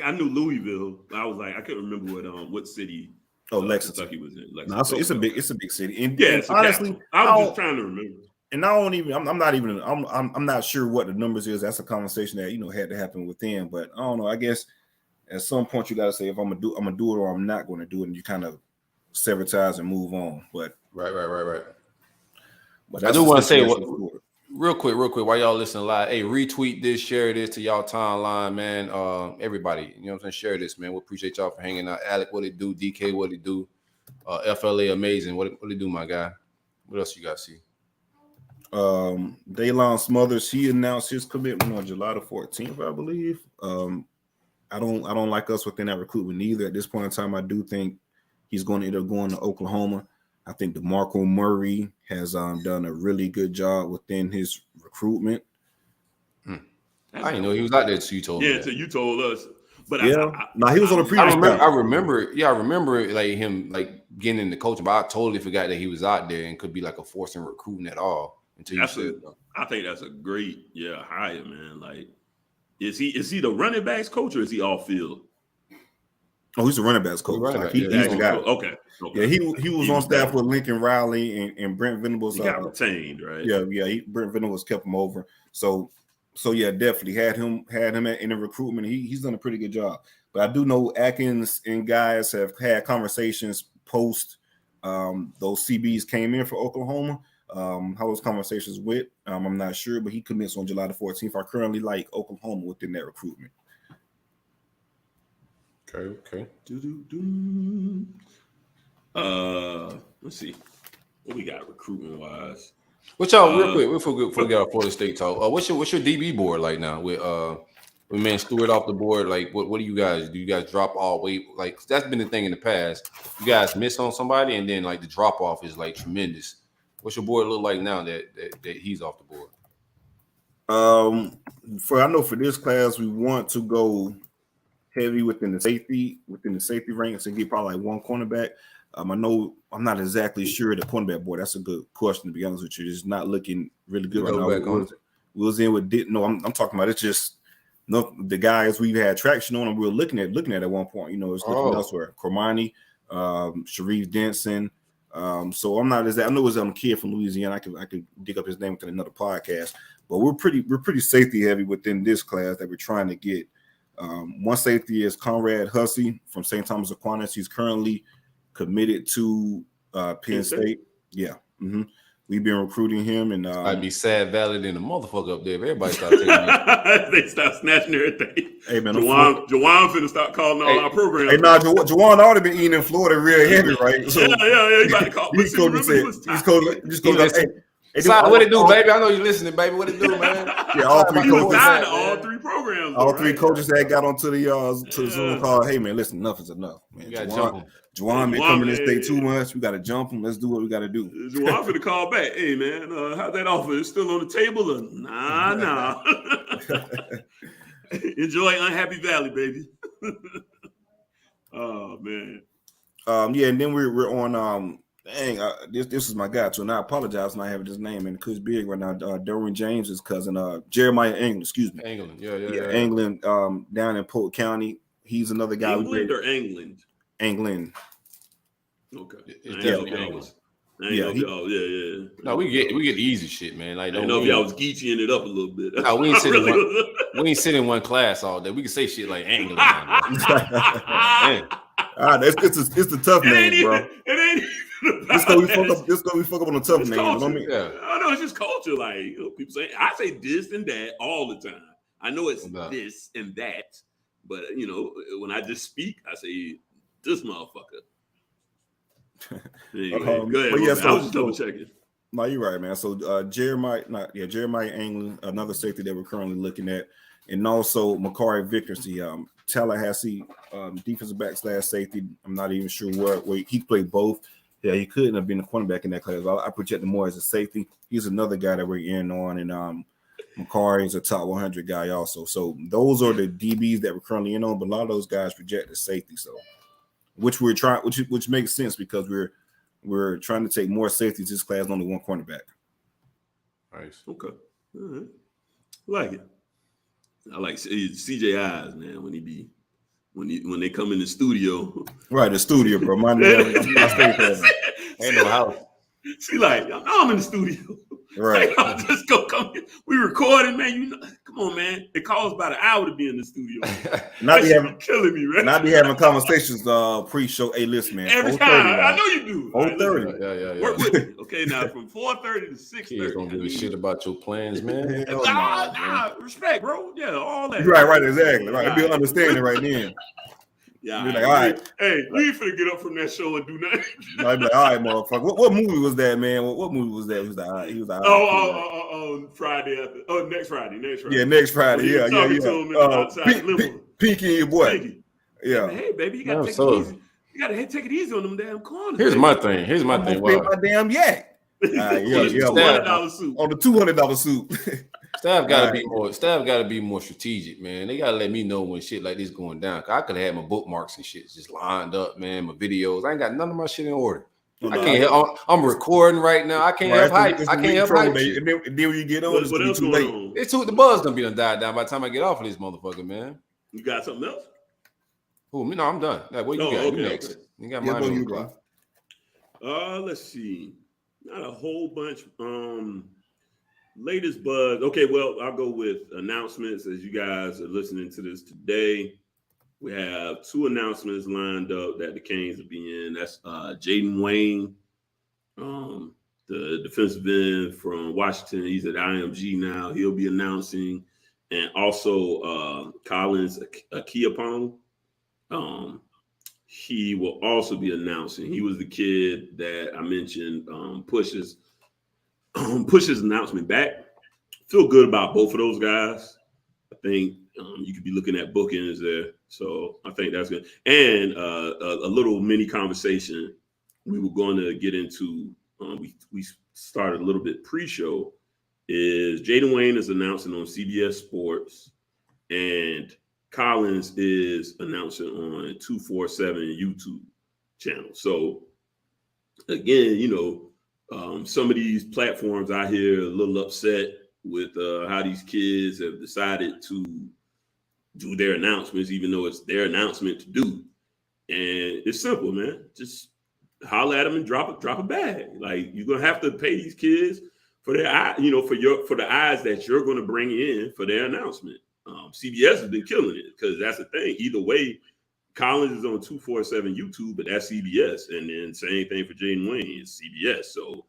I knew Louisville. I was like, I couldn't remember what city. Lexington. Kentucky was in. Lexington. No, so it's a big city. And, yeah, honestly, I was just trying to remember. And I'm not sure what the numbers is. That's a conversation that had to happen within. But I don't know. I guess at some point you got to say if I'm gonna do it or I'm not going to do it, and you kind of sever ties and move on. But right. But I do want to say real quick, while y'all listening live, hey, retweet this, share this to y'all timeline, man. Everybody, you know what I'm saying? Share this, man. We appreciate y'all for hanging out. Alec, what it do? DK, what it do? FLA, amazing. What it do, my guy? What else you guys see? Daylon Smothers, he announced his commitment on July the 14th, I believe. I don't like us within that recruitment either. At this point in time, I do think he's going to end up going to Oklahoma. I think DeMarco Murray has done a really good job within his recruitment. I didn't know he was out there until you told me. Yeah, until you told us. But he was on the previous. I remember like him like getting into coaching, but I totally forgot that he was out there and could be like a force in recruiting at all. Until you said, I think that's a great hire, man. Like, is he the running backs coach or is he off field? Oh, he's a running backs coach. He's the guy. Okay. Yeah, he was on staff with Lincoln Riley and Brent Venables. He got retained, right? Yeah. Brent Venables kept him over. So yeah, definitely had him in the recruitment. He's done a pretty good job. But I do know Atkins and guys have had conversations post those CBs came in for Oklahoma. How those conversations went, I'm not sure, but he commits on July the 14th. I currently like Oklahoma within that recruitment. Okay. Let's see what we got recruitment wise. What y'all real quick before we get our Florida State talk? What's your DB board like now with man Stewart off the board? Like what do you guys do? You guys drop all weight? Like that's been the thing in the past. You guys miss on somebody and then like the drop off is like tremendous. What's your board look like now that he's off the board? I know for this class we want to go heavy within the safety ranks and get probably like one cornerback. I know I'm not exactly sure the cornerback board. That's a good question to be honest with you. It's not looking really good right now. We was in with I'm talking about it's just the guys we've had traction on and we were looking at at one point. It's looking elsewhere. Cormani, Sharif Denson. So I'm not I know it's a kid from Louisiana. I could dig up his name within another podcast. But we're pretty safety heavy within this class that we're trying to get. One safety is Conrad Hussey from St. Thomas Aquinas. He's currently committed to Penn State. Yeah. Mm-hmm. We've been recruiting him, and I'd be sad, valid, and a motherfucker up there. If everybody started taking they start snatching everything. Hey man, Jawan finna start calling all our programs. Hey, Jawan ought to be eating in Florida real heavy, right? So, yeah. He about to call. He's coach. Hey, what it do, baby? I know you're listening, baby. What it do, man? Yeah, all three coaches. All three programs. All three coaches that got onto the Zoom call. Hey man, listen, enough is enough, man. Juwan been coming this day too much. We got to jump him. Let's do what we got to do. Juwan finna call back. Hey man, how's that offer? It's still on the table? Or nah. Enjoy Unhappy Valley, baby. Oh man. Yeah, and then we're on. This is my guy too, and I apologize for not having his name and Coach Big right now. Derwin James's cousin, Jeremiah England. Excuse me. England, yeah. England, down in Polk County. He's another guy. England or England? England. Okay. England. Yeah. No, we get the easy shit, man. Like, I don't know if y'all was geekying it up a little bit. No, we ain't sit in one class all day. We can say shit like England. Man. It's the tough name, bro. It ain't even It's gonna be fuck up on the tough name. I know it's just culture. Like people say, I say this and that all the time. I know it's this and that, but when I just speak, I say this motherfucker. Anyway, go ahead. But yeah, I was just double checking. No, you're right, man. So Jeremiah England, another safety that we're currently looking at, and also Makari Vickersy, Tallahassee defensive back / safety. I'm not even sure where he played both. Yeah, he couldn't have been a cornerback in that class. I project him more as a safety. He's another guy that we're in on, and Makari is a top 100 guy also. So those are the DBs that we're currently in on, but a lot of those guys project as safety. So which makes sense because we're trying to take more safeties this class, only one cornerback. Nice. Okay. All right. Like it. I like CJ Eyes, man, when they come in the studio. Right, the studio, bro. My name, ain't no house. She like, I'm in the studio. Right. Like, I'll just go come in. We recording, man. Come on, man. It calls about an hour to be in the studio. Not be killing me, right? Not be having conversations pre-show. Hey, listen, man. Every time. I know you do. 4:30. Yeah. Work with me. Okay, now from 4:30 to 6:30. Kids don't give a shit about your plans, man. Nah, respect, bro. Yeah, all that. Right, exactly. Right. It'd be understanding right then. Yeah, like, all right. Hey, we ain't finna get up from that show and do nothing. I'd be like, all right, motherfucker. What movie was that, man? What movie was that? He was like, Friday after. Oh, next Friday. Yeah, next Friday. Yeah. Pinky, your boy. Pinky. Yeah. Hey, baby, you gotta take it easy. You gotta take it easy on them damn corners. Here's my thing. My damn yak. $200 suit. On the $200 suit. Staff gotta be more strategic, man. They gotta let me know when shit like this going down. Cause I could have had my bookmarks and shit just lined up, man. My videos. I ain't got none of my shit in order. I can't help. I'm recording right now. I can't help hype. I can't help hype shit. And then when you get on, it's gonna be too late. It's the buzz gonna be died down by the time I get off of this motherfucker, man. You got something else? Oh, no, I'm done. Like, what you got? Okay, you next? Okay. You got mine on the clock. Let's see. Not a whole bunch. Latest buzz. Okay, well, I'll go with announcements as you guys are listening to this today. We have 2 announcements lined up that the Canes will be in. That's Jaden Wayne, the defensive end from Washington. He's at IMG now. He'll be announcing. And also Collins Akiapong. He will also be announcing. He was the kid that I mentioned pushes announcement back. Feel good about both of those guys. I think you could be looking at bookends there. So I think that's good. And a little mini conversation we were going to get into. We started a little bit pre-show. Is Jaden Wayne is announcing on CBS Sports, and Collins is announcing on 247 YouTube channel. So again, some of these platforms out here are a little upset with how these kids have decided to do their announcements, even though it's their announcement to do. And it's simple, man. Just holler at them and drop a bag. Like, you're gonna have to pay these kids for their eye, for the eyes that you're gonna bring in for their announcement. CBS has been killing it because that's the thing. Either way, Collins is on 247 YouTube, but that's CBS, and then same thing for Jaden Wayne, it's CBS. So,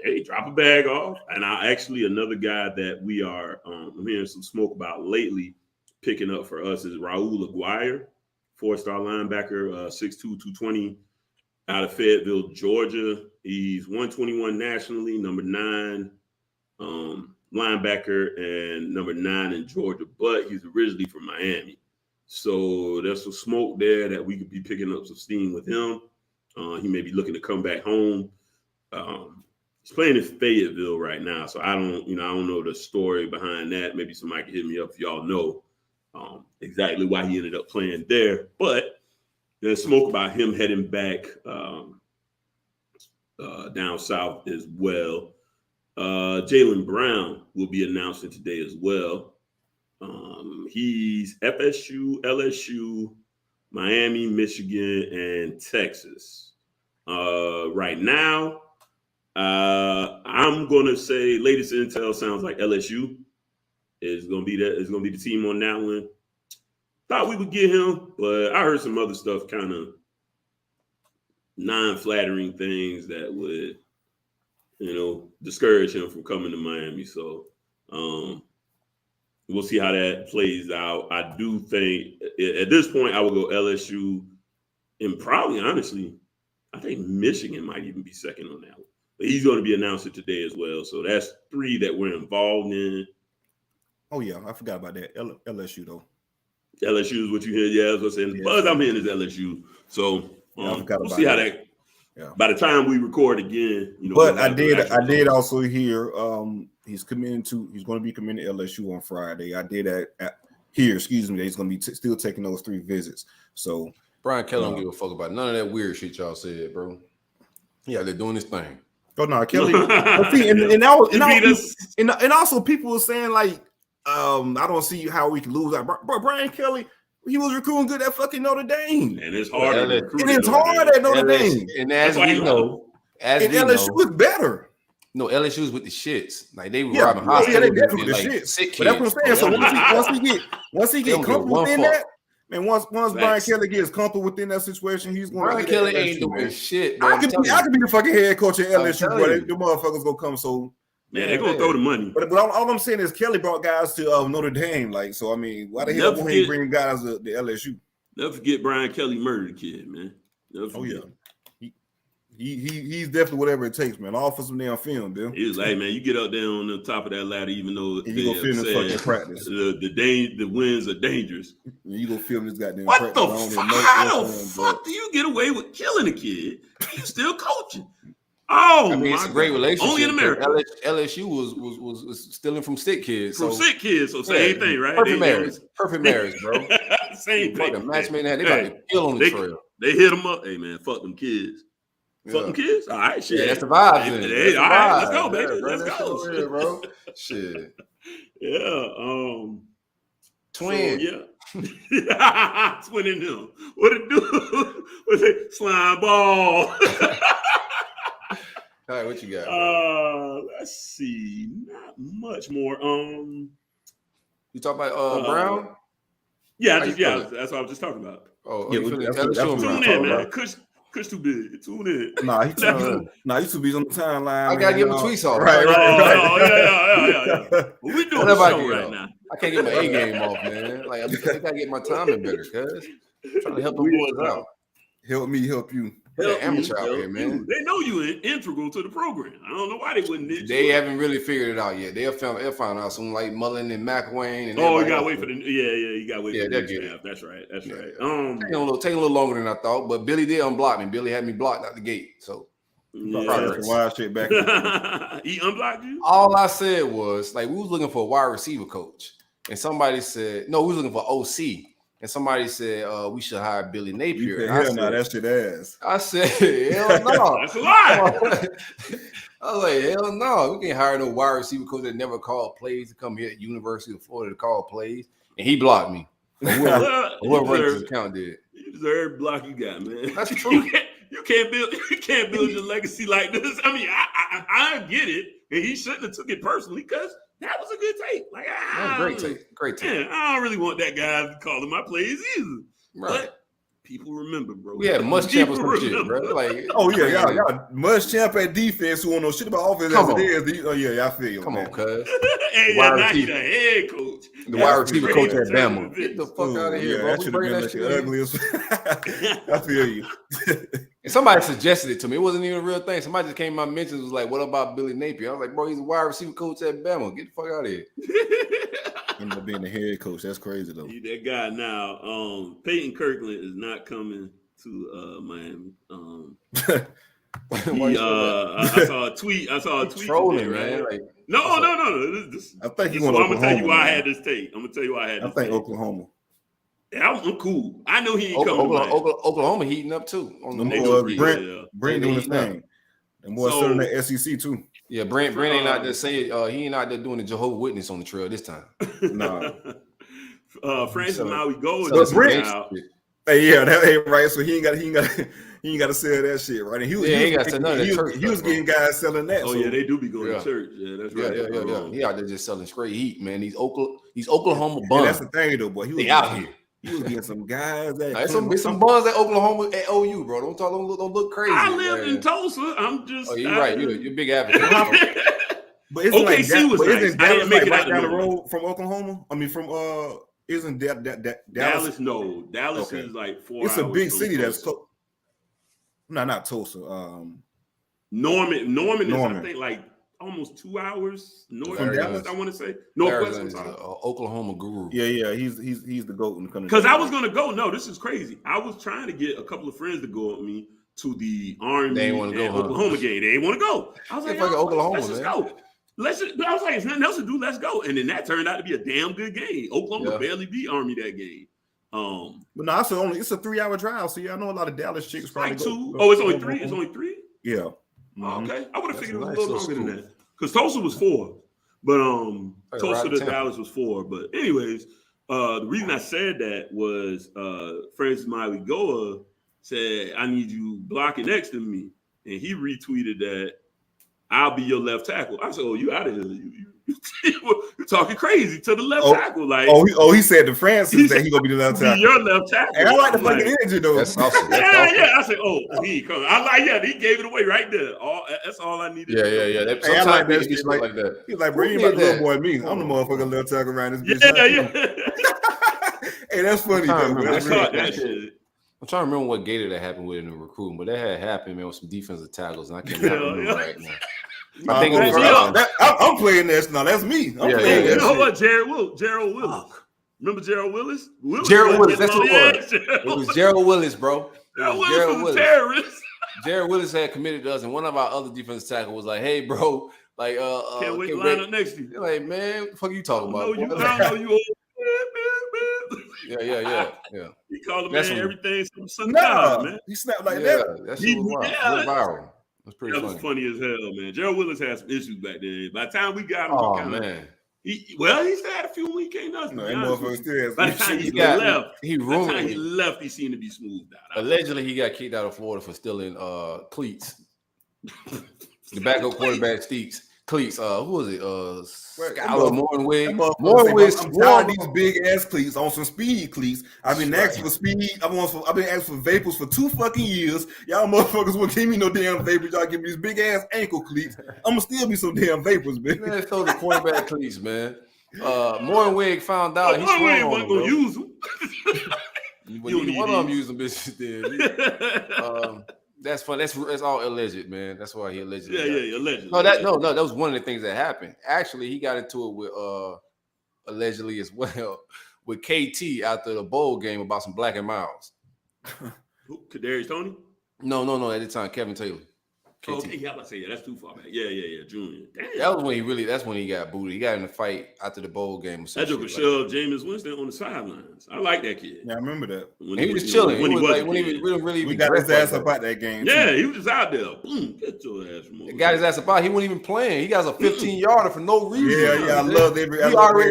hey, drop a bag off. And another guy that we are I'm hearing some smoke about lately picking up for us is Raul Aguirre, 4-star linebacker, 6'2", 220, out of Fayetteville, Georgia. He's 121 nationally, number 9 linebacker, and number 9 in Georgia, but he's originally from Miami. So there's some smoke there that we could be picking up some steam with him. He may be looking to come back home. He's playing in Fayetteville right now, so I don't know the story behind that. Maybe somebody can hit me up if y'all know exactly why he ended up playing there. But there's smoke about him heading back down south as well. Jaylen Brown will be announcing today as well. He's FSU, LSU, Miami, Michigan, and Texas. Right now, I'm gonna say latest intel sounds like LSU is gonna be the team on that one. thought we would get him, but I heard some other stuff, kind of non-flattering things that would, discourage him from coming to Miami. So we'll see how that plays out. I do think at this point I will go LSU, and probably, honestly, I think Michigan might even be second on that one. But he's going to be announcing today as well. So that's 3 that we're involved in. Oh, yeah. I forgot about that. LSU, though. LSU is what you hear. Yeah, I was going to say. The buzz I'm hearing is LSU. So we'll see how that. Yeah. By the time we record again, But I did also hear he's going to be committing to LSU on Friday. I did hear that he's going to be still taking those 3 visits. So Brian Kelly don't give a fuck about none of that weird shit y'all said, bro. Yeah, they're doing this thing. Oh no, Kelly. and also people were saying like, I don't see how we can lose. Like, bro, Brian Kelly, he was recruiting good at fucking Notre Dame, and it's hard. At Notre Dame, and as we know, LSU is better. No, LSU is with the shits. Like they were robbing hospitals. Yeah, they definitely with the shits. But that's what I'm saying. So once he get comfortable within that. And once Brian Kelly gets comfortable within that situation, he's going. Brian Kelly ain't doing shit. I could be the fucking head coach at LSU, but the motherfuckers gonna come. So yeah, they're gonna throw the money. But all I'm saying is Kelly brought guys to Notre Dame. Like, so I mean, why the hell won't he bring guys to the LSU? Never forget Brian Kelly murdered a kid, man. Oh yeah. He's definitely whatever it takes, man. All for some damn film, Bill. He was like, man, you get up there on the top of that ladder, even though you gonna film this fucking practice. The winds are dangerous. You gonna film this goddamn practice. What the fuck? How the fuck do you get away with killing a kid? You still coaching? Oh, I mean, it's a great relationship. Only in America. LSU was stealing from sick kids. So same thing, right? Perfect marriage, bro. Same thing. Fucking match made that. They about to kill on the trail. They hit them up. Hey man, fuck them kids. Fuck them kids. All right, shit. Yeah, that's the vibes. All right, let's go, baby. Let's go, shit, bro. Shit. Yeah. Twin. So, yeah. Twinning them. What it do? What's it? Slime ball. All right, what you got? Let's see. Not much more. You talk about Brown? Yeah, that's what I was just talking about. Oh, yeah, tune in, man. Kush too big. Tune in. Nah, he too busy on the timeline. I gotta give him tweets off. Right. Yeah. We doing a show right now. I can't get my A game off, man. Like I gotta get my timing better, cuz. Trying to help the boys out. Help me, help you. Amateur out here, man. They know you integral to the program. I don't know why they wouldn't. They haven't really figured it out yet. They'll find out soon, like Mullen and McWayne. And you gotta wait for the you gotta wait for the staff. That's right. Taking a little longer than I thought, but Billy did unblock me. Billy had me blocked out the gate. So wild shit back. He unblocked you? All I said was like we was looking for a wide receiver coach, and somebody said no, we was looking for OC. And somebody said, we should hire Billy Napier. Hell no, that shit ass. I said, hell no. That's a lie. I was like, hell no. We can't hire no wide receiver coach that never called plays to come here at University of Florida to call plays. And he blocked me. Whoever his account did. You deserve every block you got, man. That's true. You can't build your legacy like this. I mean, I get it. And he shouldn't have took it personally because that was a good take. Like, great take. Man, I don't really want that guy calling my plays either. Right. But people remember, bro. We had Muschamp or some shit, bro. Like, oh yeah, y'all Muschamp at defense who don't know shit about offense as it is. Oh yeah, I feel you. Come on, cuz. Hey, now he's the head coach. The wide receiver coach at Bama. Get the fuck out of here, bro. That should have been like the ugliest. I feel you. And somebody suggested it to me. It wasn't even a real thing. Somebody just came in my mentions was like, what about Billy Napier? I was like, bro, he's a wide receiver coach at Bama. Get the fuck out of here. Ended up being the head coach. That's crazy though. He that guy now. Peyton Kirkland is not coming to Miami. I saw a tweet. Trolling, today, right? Like, no. I think I'm gonna tell you why I had this take. I'm gonna tell you why I had this. I think take. Oklahoma. Yeah, I'm cool. I know he ain't coming. Oklahoma heating up too. On the Brent doing his thing. And boy, serving the SEC too. Yeah, Brent ain't out there saying he ain't out there doing the Jehovah's Witness on the trail this time. No. Francis Maui Gold. Hey, yeah, that ain't right. So he ain't got to sell that shit, right? And he was getting guys selling that. Oh, so. Yeah, they do be going to church. Yeah, that's right. Yeah. He out there just selling straight heat, man. These Oklahoma bums. That's the thing, though, boy. They out here. He was getting some guys. There's some buzz at Oklahoma at OU, bro. Don't look crazy. I live in Tulsa. I'm just. Oh, you're right. You're a big advocate. But it's OKC was nice. Isn't Dallas like right down the road from Oklahoma? I mean, from isn't that Dallas? No, Dallas is like 4 hours. It's a big city that's not Tulsa. Norman is I think like almost 2 hours north of Dallas. I want to say northwest. Oklahoma guru. Yeah. He's the GOAT in the country. Because I was gonna go. No, this is crazy. I was trying to get a couple of friends to go with me to the Army Oklahoma game. They didn't want to go. I was like, Oklahoma, let's just go. I was like, there's nothing else to do. Let's go. And then that turned out to be a damn good game. Oklahoma barely beat Army that game. But no, it's a 3-hour drive. So yeah, I know a lot of Dallas chicks probably like 2. It's only 3. It's only 3. Yeah. Mm-hmm. Oh, okay. I would have figured it was a little longer than that. Because Tulsa was 4. But Tulsa to Dallas was 4. But anyways, the reason I said that was Francis Miley Goa said, I need you blocking next to me. And he retweeted that I'll be your left tackle. I said, oh, you out of here. You're talking crazy to the left tackle. Like, he said to Francis that he gonna be the left tackle. Your left tackle. And I like the fucking energy though. That's awesome. Yeah. I said, he coming. I like, he gave it away right there. That's all I needed. Yeah. I like that shit like that. He's like, bring my little boy me. I'm the motherfucking left tackle around this bitch. Yeah. Hey, that's funny though. I'm trying to remember what Gator that happened with in the recruiting, but that had happened, man, with some defensive tackles, and I can't remember right now. I think I'm playing this now. That's me. I'm playing this. You know what? Gerald Willis. Remember Gerald Willis? Gerald Willis. That's what it was. It was Gerald Willis, bro. Gerald Willis was a terrorist. Gerald Willis had committed to us, and one of our other defensive tackles was like, "Hey, bro, like, can't wait to line up next to you." They're like, man, what the fuck are you talking about? I know you old. Yeah. He called the man everything some man. He snapped like that. That shit was wild. Viral. That's pretty funny. That was funny as hell, man. Gerald Willis had some issues back then. By the time we got him, he still had a few when he came to us. No, that motherfucker still has. By the time he left, he seemed to be smoothed out. Allegedly, he got kicked out of Florida for stealing cleats. The backup quarterback cleats. Who was it? Skylar Mornwig. I'm tired of these big ass cleats on some speed cleats. I've been asking for speed. I've been asking for vapors for 2 fucking years. Y'all motherfuckers won't give me no damn vapors. Y'all give me these big ass ankle cleats. I'm gonna still be some damn vapors, man. Man, throw the quarterback cleats, man. Mornwig found out he Mornwig wasn't gonna use them. One of them used them bitches then. That's fun. That's all alleged, man. That's why he allegedly. Yeah, allegedly. No, that was one of the things that happened. Actually, he got into it with allegedly as well with KT after the bowl game about some Black and Miles. Who? Kadarius Toney? No. At the time, Kevin Taylor. KT. Okay, yeah, I say that's too far back. Yeah, Junior. Damn. That was when that's when he got booted. He got in a fight after the bowl game. That joke shoved Jameis Winston on the sidelines. I like that kid. Yeah, I remember that. He was chilling. We got his ass up out that game. Yeah, he was just out there. Boom, get your ass from over. He got his ass up out. He wasn't even playing. He got a 15-yarder for no reason. Yeah. I love every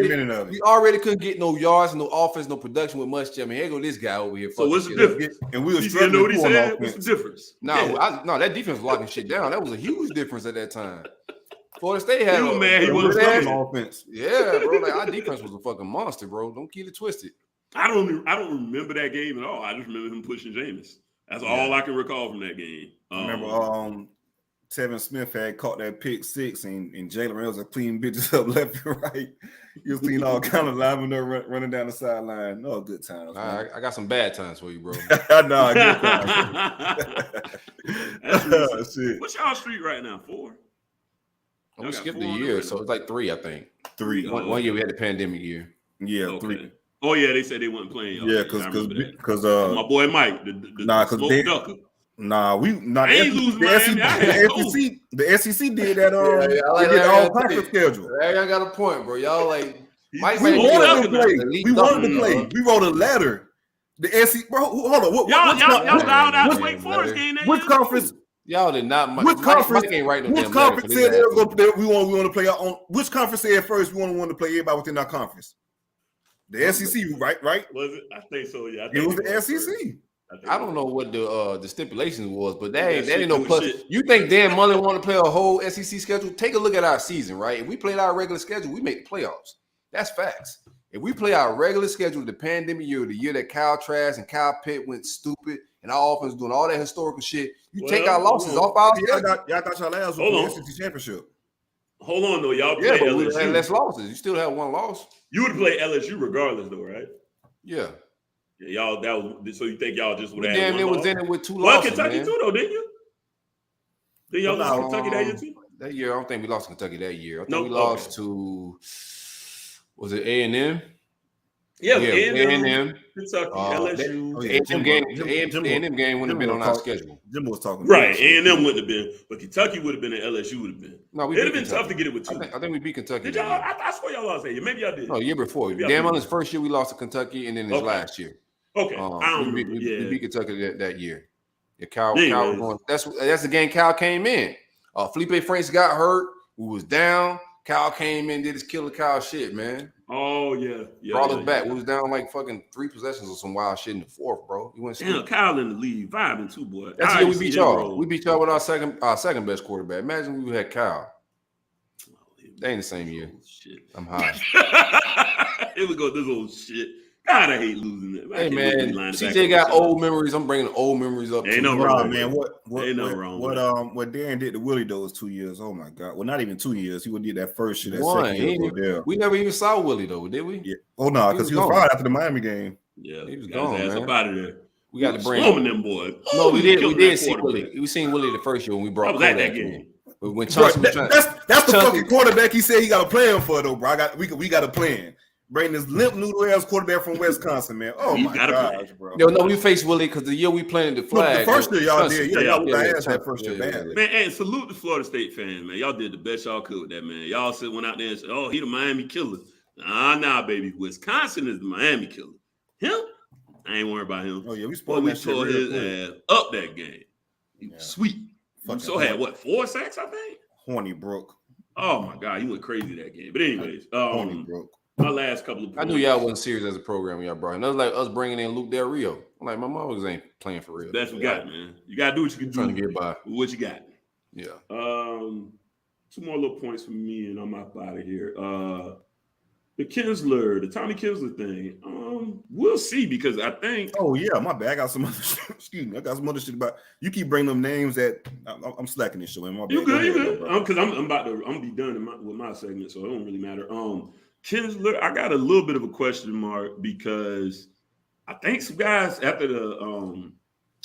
minute of it. We already couldn't get no yards, no offense, no production with much. I mean, here go this guy over here. So what's the difference? And we were struggling. What he said? What's the difference? No, that defense was locking shit down. That was a huge difference at that time. Florida State had he was offense. Yeah, bro. Like, our defense was a fucking monster, bro. Don't get it twisted. I don't remember that game at all. I just remember him pushing Jameis. That's all I can recall from that game. I remember Tevin Smith had caught that pick 6 and Jalen Reynolds was cleaning bitches up left and right. He was cleaning all kind of linemen up running down the sideline. No, good times. I got some bad times for you, bro. No, good times. Shit. What's y'all streak right now? 4? We skipped a year, so it's like 3, I think. 3. One year we had the pandemic year. Yeah, okay. 3. Oh yeah, they said they weren't playing. Yeah, because my boy Mike, the the SEC did that. They did all conference schedule. I got a point, bro. Y'all like Mike. We wanted to play. We wanted to play. We wrote a letter. The SEC, bro. Hold on. Y'all dialed out Wake Forest game. Which conference? Y'all did not. Which conference? Which conference said we want to play our own? Which conference said first we want to play everybody within our conference? The SEC, right? Was it? I think so. Yeah, it was the SEC. I don't know what the stipulations was, but that ain't no plus. You think Dan Mullen want to play a whole SEC schedule? Take a look at our season, right? If we played our regular schedule, we make the playoffs. That's facts. If we play our regular schedule, the pandemic year, the year that Kyle Trask and Kyle Pitt went stupid, and our offense doing all that historical shit, take our losses off our schedule. Y'all got y'all last one for the SEC championship. Hold on, though. Y'all play but LSU. we had less losses. You still have one loss. You would play LSU regardless, though, right? Yeah. Yeah, y'all. That was so. You think y'all just would have? Damn, it was in it with 2 losses. Well, Kentucky too, though, didn't you? Did y'all lose Kentucky that year too? That year, I don't think we lost Kentucky that year. I think we lost to. Was it A&M? Yeah, A&M. Kentucky, LSU. A&M game wouldn't have been on our schedule. Jim was talking. Right, A&M wouldn't have been, but Kentucky would have been, and LSU would have been. No, it'd have been tough to get it with 2. I think we beat Kentucky. Did y'all? I swear y'all lost that year. Maybe y'all did. No, year before. Damn, on his first year, we lost to Kentucky, and then his last year. Okay, I don't remember. We beat Kentucky that year. Yeah, Cal was going. That's the game Cal came in. Felipe Franks got hurt. We was down. Cal came in, did his killer Cal shit, man. Oh yeah. Brought us back. We was down like fucking 3 possessions or some wild shit in the 4th, bro. You went. Damn, Kyle in the lead, vibing too, boy. That's the year we beat y'all. We beat y'all with our second best quarterback. Imagine we had Kyle. They ain't the same year. Shit. I'm high. Here we go. This old shit. God, I hate losing it. Hey man, CJ got old memories. I'm bringing old memories up. Ain't no wrong, man. What Darren did to Willie those 2 years? Oh my God! Well, not even 2 years. He would did that first shit. We never even saw Willie though, did we? Yeah. Oh no, because he was fired after the Miami game. Yeah, he was gone. Man. Up out of there. We got to bring them boys. No, we did see Willie. We seen Willie the first year when we brought. I was at that game. But when Chauncey that's the fucking quarterback he said he got a plan for though, bro. We got a plan. Bring this limp noodle ass quarterback from Wisconsin, man. Oh my gosh, bro. Yo, no, we faced Willie because the year we planted the flag. The first year y'all did, y'all asked that first year badly. Man, and salute the Florida State fans, man. Y'all did the best y'all could with that, man. Y'all went out there and said, "Oh, he the Miami killer." Nah, baby. Wisconsin is the Miami killer. Him? I ain't worried about him. Oh yeah, we tore his ass up that game. He was sweet. So had what 4 sacks, I think. Horny broke. Oh my God, he went crazy that game. But anyways, Horny broke. My last couple of points. I knew y'all wasn't serious as a program when y'all brought in. That was like us bringing in Luke Del Rio. I'm like, my mom ain't playing for real. That's what we got, man. You got to do what you can do. Trying to get by. What you got. Yeah. 2 more little points from me, and I'm out of here. The Tommy Kinsler thing. We'll see because I think. Oh yeah, my bad. I got some other shit. Excuse me. I got some other shit about. You keep bringing them names that I'm slacking this show. Man. My bad. You good? Because I'm be done with my segment, so it don't really matter. Kinsler, I got a little bit of a question mark because I think some guys after the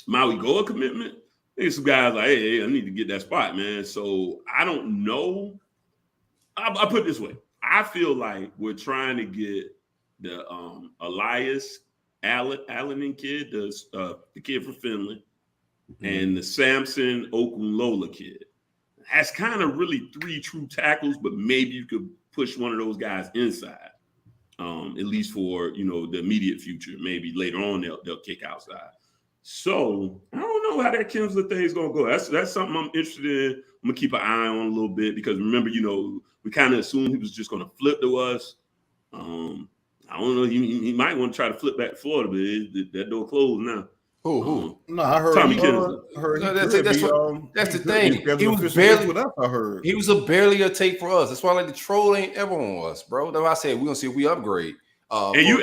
Maui Goa commitment, I think some guys like, hey, I need to get that spot, man. So I don't know. I put it this way. I feel like we're trying to get the Elias Allen kid, the kid from Finland, and the Samson Okunlola kid. That's kind of really 3 true tackles, but maybe you could push one of those guys inside, at least for the immediate future. Maybe later on they'll kick outside. So I don't know how that Kinsler thing is gonna go. That's something I'm interested in. I'm gonna keep an eye on a little bit because remember, we kind of assumed he was just gonna flip to us. I don't know. He might want to try to flip back to Florida, but that door closed now. Who? No, I heard Tommy Kinsler. That's the thing. He was barely with us. I heard he was barely a take for us. That's why the troll ain't ever on us, bro. That's why I said we're gonna see if we upgrade. You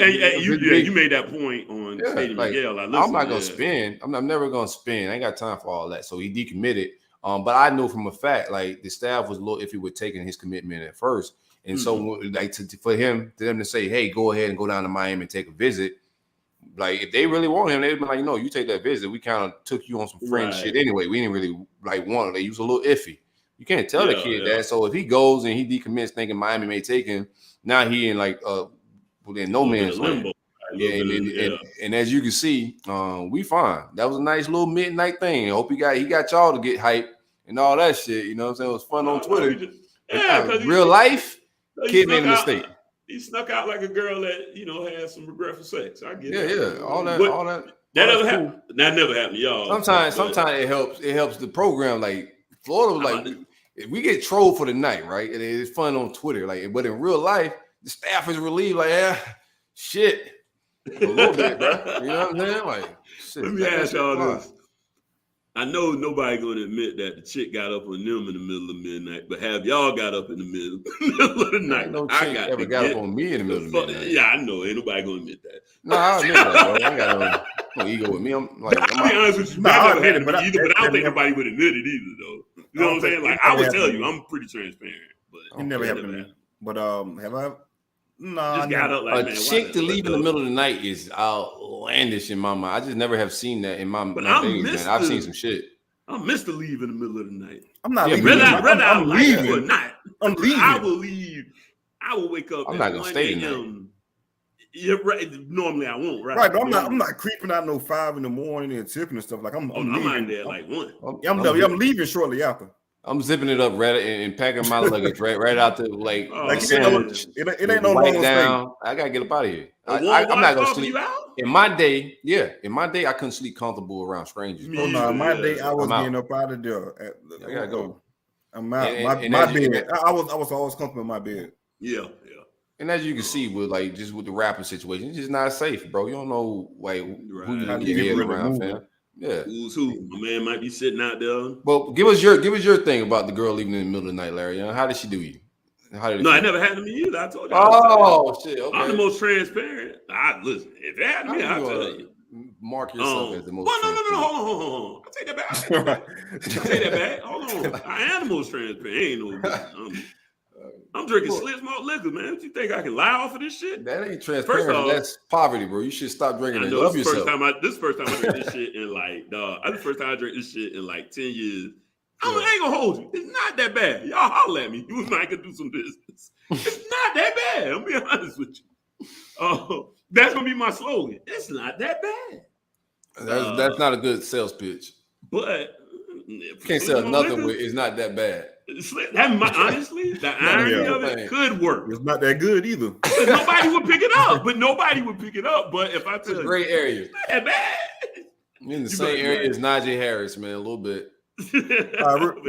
made that point on Stadium Miguel. I'm not gonna spin. I'm never gonna spin. I ain't got time for all that. So he decommitted. But I know from a fact, like the staff was a little iffy with taking his commitment at first, and so like for them to say, hey, go ahead and go down to Miami and take a visit. Like if they really want him, they'd be like, no, you take that visit. We kind of took you on some friend shit anyway. We didn't really want it. He was a little iffy. You can't tell the kid that. So if he goes and he decommits thinking Miami may take him, now he in in no man's land. And as you can see, we fine. That was a nice little midnight thing. I hope he got y'all to get hype and all that shit. You know what I'm saying? It was fun on Twitter. Real life, kid made a mistake. He snuck out like a girl that had some regretful sex. I get it. All that. That never happened. That never happened, y'all. Sometimes it helps. It helps the program. Like Florida was like, if we get trolled for the night, right? And it's fun on Twitter. Like, but in real life, the staff is relieved. Like, shit, a little bit, bro. You know what I'm saying? Like, shit. Let me ask y'all this. I know nobody gonna admit that the chick got up on them in the middle of midnight, but have y'all got up in the middle of the night? Ain't no chick ever got up on me in the middle of midnight. Yeah, I know. Ain't nobody gonna admit that. No, I admit that, bro. I ain't got no ego with me. I'm like, I'll be honest with you. I never had it either, but I don't think nobody would admit it either, though. You know what I'm saying? Like, I would tell you, I'm pretty transparent, but it never happened to me. But have I? No, just got up like, a chick to leave in the middle of the night is outlandish in my mind. I just never have seen that in my days, man. I've seen some shit. I miss to leave in the middle of the night. I'm not leaving. Whether I like it or not, I'm leaving. I will leave. I will wake up. I'm not gonna stay tonight. You're right. Normally I won't. Right. Right. I'm not creeping out no 5 in the morning and tipping and stuff. Like I'm leaving. I'm there like 1. I'm leaving shortly after. I'm zipping it up right and packing my luggage right out the like sandwich. It ain't no long down. I gotta get up out of here. I'm not gonna sleep. In my day, I couldn't sleep comfortable around strangers. Oh no, my day I was getting up out of there. I gotta go. I'm out. My bed. I was always comfortable in my bed. Yeah. And as you can see with the rapper situation, it's just not safe, bro. You don't know like who you can get head around, fam. Yeah. Who's who? My man might be sitting out there. Well, give us your thing about the girl leaving in the middle of the night, Larry. How did she do you? It never happened to me either. I told you. Oh shit! Okay. I'm the most transparent. Listen. If it happened to me, I'll tell you. Mark yourself as the most. No. Hold on. I take that back. Hold on. I am the most transparent. Ain't no. I'm drinking slit malt liquor, man. What you think I can lie off of this shit? That ain't transparent. That's poverty, bro. You should stop drinking and love yourself. This is the first time I drink this shit in like, that's the first time I drink this shit in like 10 years. I ain't gonna hold you. It's not that bad. Y'all holler at me. You and I could do some business. It's not that bad. I'm being honest with you. That's gonna be my slogan. It's not that bad. That's not a good sales pitch. But you can't sell nothing with it's not that bad. Honestly, the irony of it could work. It's not that good either. Nobody would pick it up. But if I tell you, great area. It's not that bad. In the same area as Najee Harris, man, a little bit.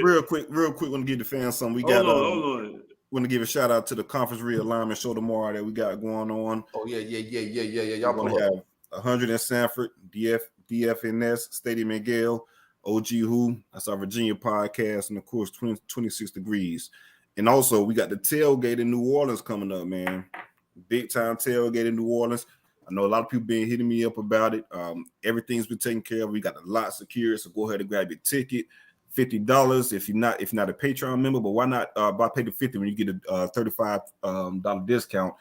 Real quick, want to give the fans something. We got. Hold on. Want to give a shout out to the conference realignment show tomorrow that we got going on. Oh yeah. Y'all gonna have 100 in Sanford, DFNS, Stadium in Gale. OG Who, that's our Virginia podcast, and of course 26 Degrees. And also we got the tailgate in New Orleans coming up, man. Big time tailgate in New Orleans. I know a lot of people been hitting me up about it. Everything's been taken care of. We got a lot secured, so go ahead and grab your ticket. $50 if you're not a Patreon member, but why not pay the $50 when you get a $35 discount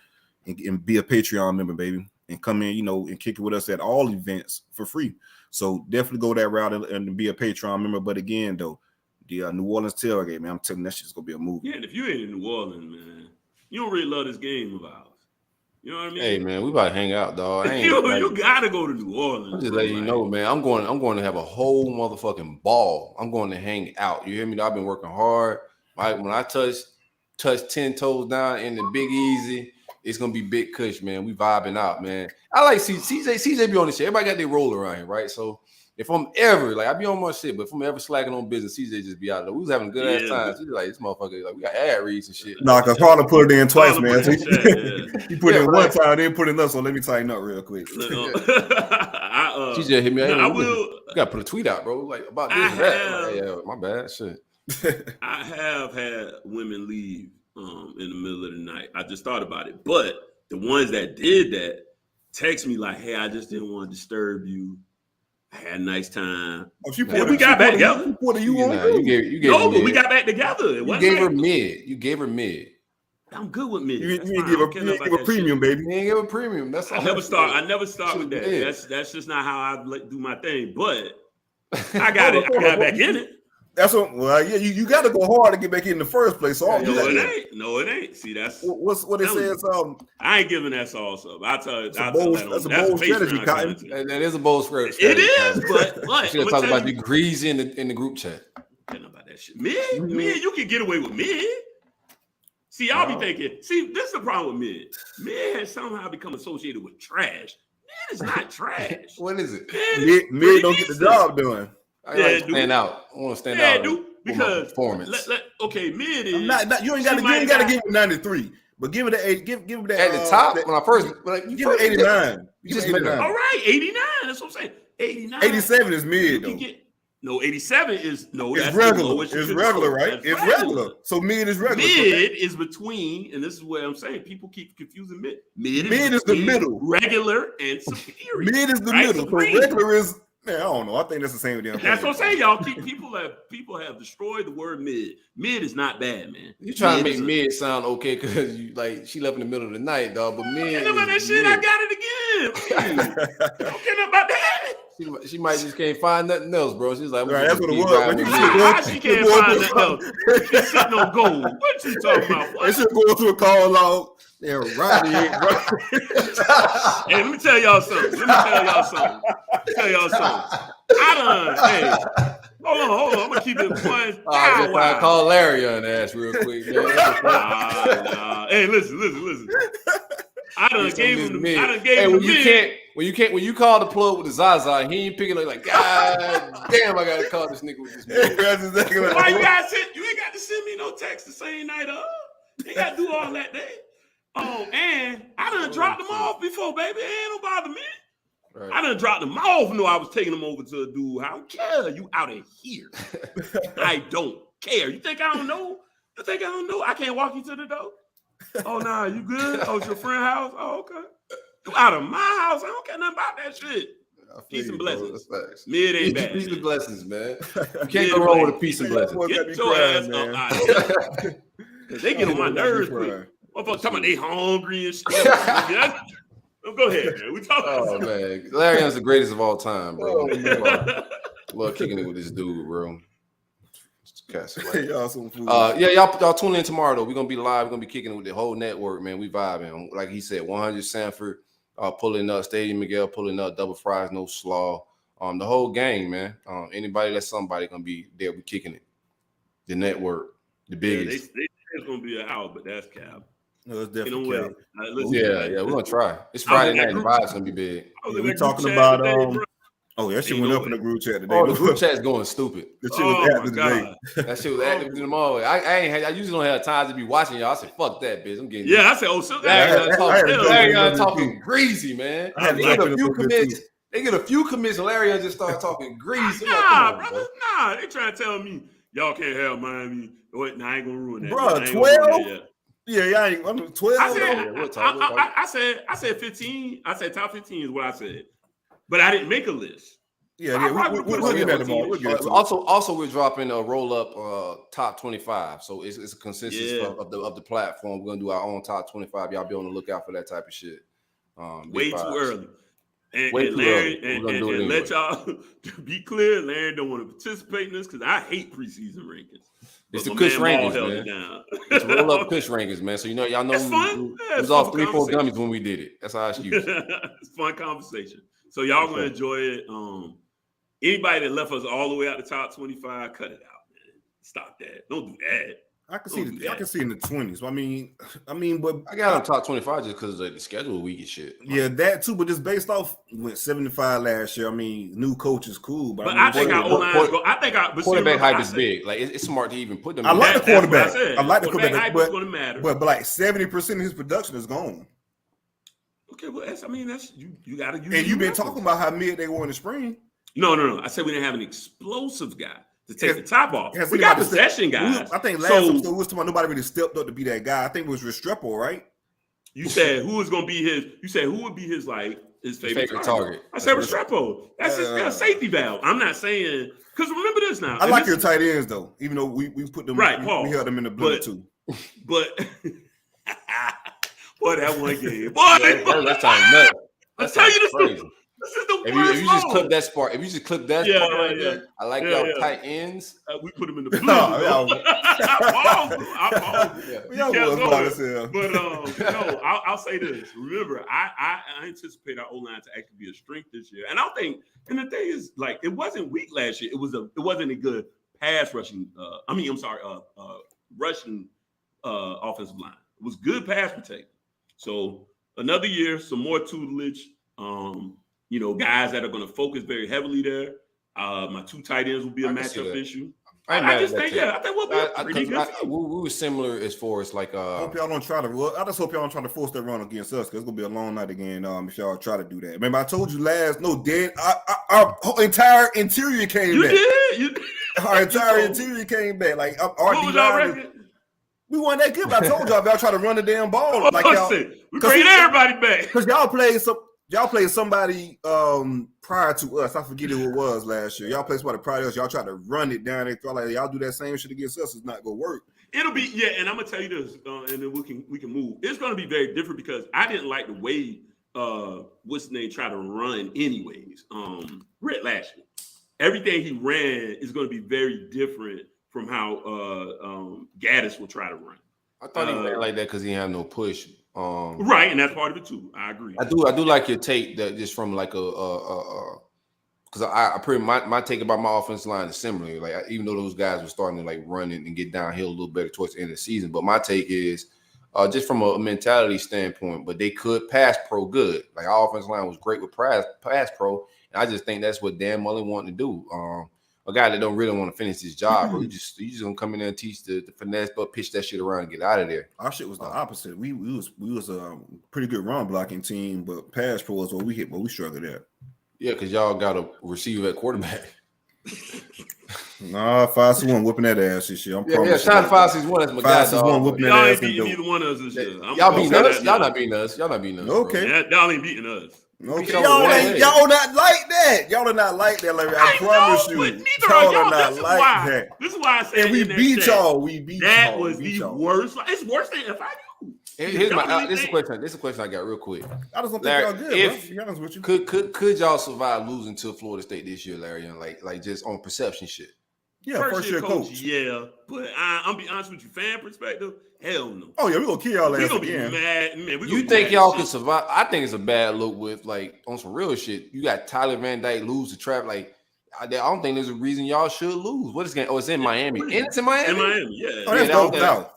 and be a Patreon member, baby, and come in, and kick it with us at all events for free. So definitely go that route and be a Patreon member. But again, though, the New Orleans tailgate, man, I'm telling you, that shit's gonna be a movie. Yeah, and if you ain't in New Orleans, man, you don't really love this game of ours. You know what I mean? Hey, man, we about to hang out, dog. You gotta go to New Orleans. I'm just letting you know, man. I'm going to have a whole motherfucking ball. I'm going to hang out. You hear me? I've been working hard. When I touch 10 toes down in the Big Easy, it's gonna be big kush, man. We vibing out, man. I like CJ be on this shit. Everybody got their role around here, right? So if I'm ever I be on my shit, but if I'm ever slacking on business, CJ just be out there. We was having good ass times. He's like, this motherfucker, like we got ad reads and shit. No, because Carter put it in twice, man. So he put it in one time, then put it in us. So let me tighten up real quick. CJ hit me. I will. You gotta put a tweet out, bro. Like about this and that. Yeah, my bad. Shit. I have had women leave in the middle of the night. I just thought about it. But the ones that did that text me like, hey, I just didn't want to disturb you. I had a nice time. And we got back together. What are you on? You gave but we got back together. You gave her mid. You gave her mid. I'm good with mid. You didn't give a premium, baby. You didn't give a premium. That's all. I never start with that. That's just not how I do my thing. But I got it. I got back in it. That's what. Well, yeah, you got to go hard to get back in the first place. So no, it ain't. See, that's what it says. I ain't giving that sauce up. I tell you, that's a bold strategy, Cotton. That is a bold strategy. It is, but should have talked about the greasy in the group chat. I know about that shit. Mid, you can get away with mid. See, y'all be thinking. See, this is the problem with mid. Mid has somehow become associated with trash. Mid is not trash. What is it? Mid don't get the job done. I stand out. I want to stand out. Dude, because performance. Mid is you ain't got to give it 93, but give it an 8. Give it that at the top when I first. Give it 89. All right, 89. That's what I'm saying. 89. 87 is mid though. No, 87 is no. It's that's regular. It's regular, right? It's regular. So mid is regular. Mid is between, and this is what I'm saying. People keep confusing mid. Mid is the middle. Regular and superior. Mid is the middle. Supreme. So regular is. Man, I don't know. I think that's the same damn thing. That's what I'm saying, y'all. People have destroyed the word mid. Mid is not bad, man. You trying to make mid sound okay because you like she left in the middle of the night, dog. But mid. Ain't about that shit. I got it again. I don't care about that. She might just can't find nothing else, bro. She's like, right, that's what it was. How she can't find nothing else? She's sitting on gold. What you talking about? They should go through a call log. They're right. Hey, let me tell y'all something. Hey, hold on. I'm gonna keep it one. I call Larry on ass real quick, man. Nah. Hey, listen. I done gave him the. I done gave him the. When you call the plug with the Zaza, he ain't picking up like, God damn, I gotta call this nigga with this. Why you guys you ain't got to send me no text the same night up. You ain't got to do all that day. Oh, and I done dropped them off before, baby. It ain't no bother me. Right. I done dropped them off. No, I was taking them over to a dude. I don't care. You out of here. I don't care. You think I don't know? I can't walk you to the door. Oh, nah, you good? Oh, it's your friend's house? Oh, okay. You out of my house. I don't care nothing about that shit. Peace and blessings. Mid ain't bad. Peace and blessings, man. You can't go wrong with a peace and blessings. Get your ass up. They get on my nerves quick. Motherfuckers talking about they hungry and shit. Go ahead, man. We talking. Oh man, Larion's the greatest of all time, bro. Love kicking it with this dude, bro. Y'all tune in tomorrow though. We're gonna be live. We're gonna be kicking it with the whole network, man. We vibing. Like he said, 100 Sanford pulling up, Stadium Miguel pulling up, double fries, no slaw. The whole gang, man. Anybody that's somebody gonna be there. We kicking it. The network, the biggest. It's gonna be an hour, but that's cap. No, it's definitely cap. We're gonna try. It's Friday night. The vibe's gonna be big. We talking about oh, that shit went up in the group chat today. Oh, the group chat's going stupid. The shit was active today. That shit was active in the morning. I usually don't have time to be watching y'all. I said, fuck that, bitch. I'm getting I said, so Larry talking greasy, man. They get a few commits, and Larry just start talking greasy. Brother. Nah, they trying to tell me y'all can't have Miami. Wait, I ain't gonna ruin that. Bro, 12? Yeah, I'm 12. I said 15. I said top 15 is what I said. But I didn't make a list. Yeah, we'll get that tomorrow. Also, we're dropping a roll-up top 25. So it's a consensus of the platform. We're gonna do our own top 25. Y'all be on the lookout for that type of shit. Way too early. And Larry, and let y'all be clear, Larry don't want to participate in this because I hate preseason rankings. It's the Kush rankings, man. It's roll up Kush rankings, man. So y'all know it's fun. It was off 3-4 gummies when we did it. That's our excuse. It's fun conversation. So y'all gonna enjoy it. Anybody that left us all the way out the top 25, cut it out, man. Stop that. Don't do that. I can see in the 20s. But I got on top 25 just because of the schedule week and shit. Yeah, that too. But just based off went 75 last year. I mean, new coach is cool, but I think our O-line go. I think our quarterback hype is big. Like it's smart to even put them. I like the quarterback. I like the quarterback, but it's going to matter. But like 70% of his production is gone. Okay, well that's you got to use. And you've been talking about how mid they were in the spring. No. I said we didn't have an explosive guy to take the top off. We got possession guys. I think last episode was talking about nobody really stepped up to be that guy. I think it was Restrepo, right? You said who was going to be his? You said who would be his favorite target? I said Restrepo. That's his safety valve. I'm not saying because remember this now. I like your tight ends though, even though we put them right. We held them in the blender too. But boy, that one game, boy, that's time nuts. I tell you this. This is the worst. If you just clip that part, right there, I like y'all tight ends. We put them in the blue. I'll say this. Remember, I anticipate our O-line to actually be a strength this year, and I think. And the thing is, like, it wasn't weak last year. It wasn't a good pass rushing. Rushing offensive line. It was good pass protecting. So another year, some more tutelage. Guys that are going to focus very heavily there. My two tight ends will be a matchup issue. I just think I think we'll be a pretty good team. We were similar as far as like. Hope y'all don't try to. Well, I just hope y'all don't try to force that run against us because it's gonna be a long night again. If y'all try to do that, remember I told you last. No, Dan, our entire interior came back. You did. Our entire interior came back. Like our D-line. We weren't that good. But I told y'all if y'all try to run the damn ball, like y'all, we bring everybody back because y'all played somebody prior to us. I forget who it was last year. Y'all played somebody prior to us. Y'all tried to run it down. They thought like y'all do that same shit against us. It's not gonna work. It'll be and I'm gonna tell you this, and then we can move. It's gonna be very different because I didn't like the way what's his name tried to run anyways. Red last year, everything he ran is gonna be very different from how Gaddis will try to run. I thought he ran like that because he had no push. Right, and that's part of it too. I agree. I do like your take that just from like because I pretty my take about my offensive line is similar. Like even though those guys were starting to like run and get downhill a little better towards the end of the season, but my take is just from a mentality standpoint. But they could pass pro good. Like our offensive line was great with pass pro, and I just think that's what Dan Mullen wanted to do. A guy that don't really want to finish his job, bro. You just gonna come in there and teach the finesse, but pitch that shit around and get out of there. Our shit was the opposite. We was a pretty good run blocking team, but pass pro was what we hit, but we struggled at. Yeah, because y'all got a receiver at quarterback. Nah, 5-1 whooping that ass this year. Yeah, shout out to 5-6-1. That's my guy. 5-6-1 whooping that y'all ass. Ain't beating neither one of us this year. Y'all beating us? Y'all not beating us. Y'all not beating us. Okay. Y'all ain't beating us. Okay. Y'all not like that. Y'all are not like that, Larry. I promise you. Y'all are not like that. This is why I said and we beat y'all. We beat y'all. That was the worst. It's worse than FIU. Here's this is a question. This is a question I got real quick. I just don't think y'all good, bro. To be honest with you. Could y'all survive losing to Florida State this year, Larry? And like just on perception shit. Yeah, first year coach. Yeah, but I'm be honest with you, fan perspective, hell no. Oh yeah, we gonna kill y'all ass again. Be mad, man. You think y'all can survive? I think it's a bad look with like on some real shit. You got Tyler Van Dyke lose the trap. Like I don't think there's a reason y'all should lose. What is game? Oh, it's in Miami. And it's in Miami. In Miami, yeah. Oh, that's dope South.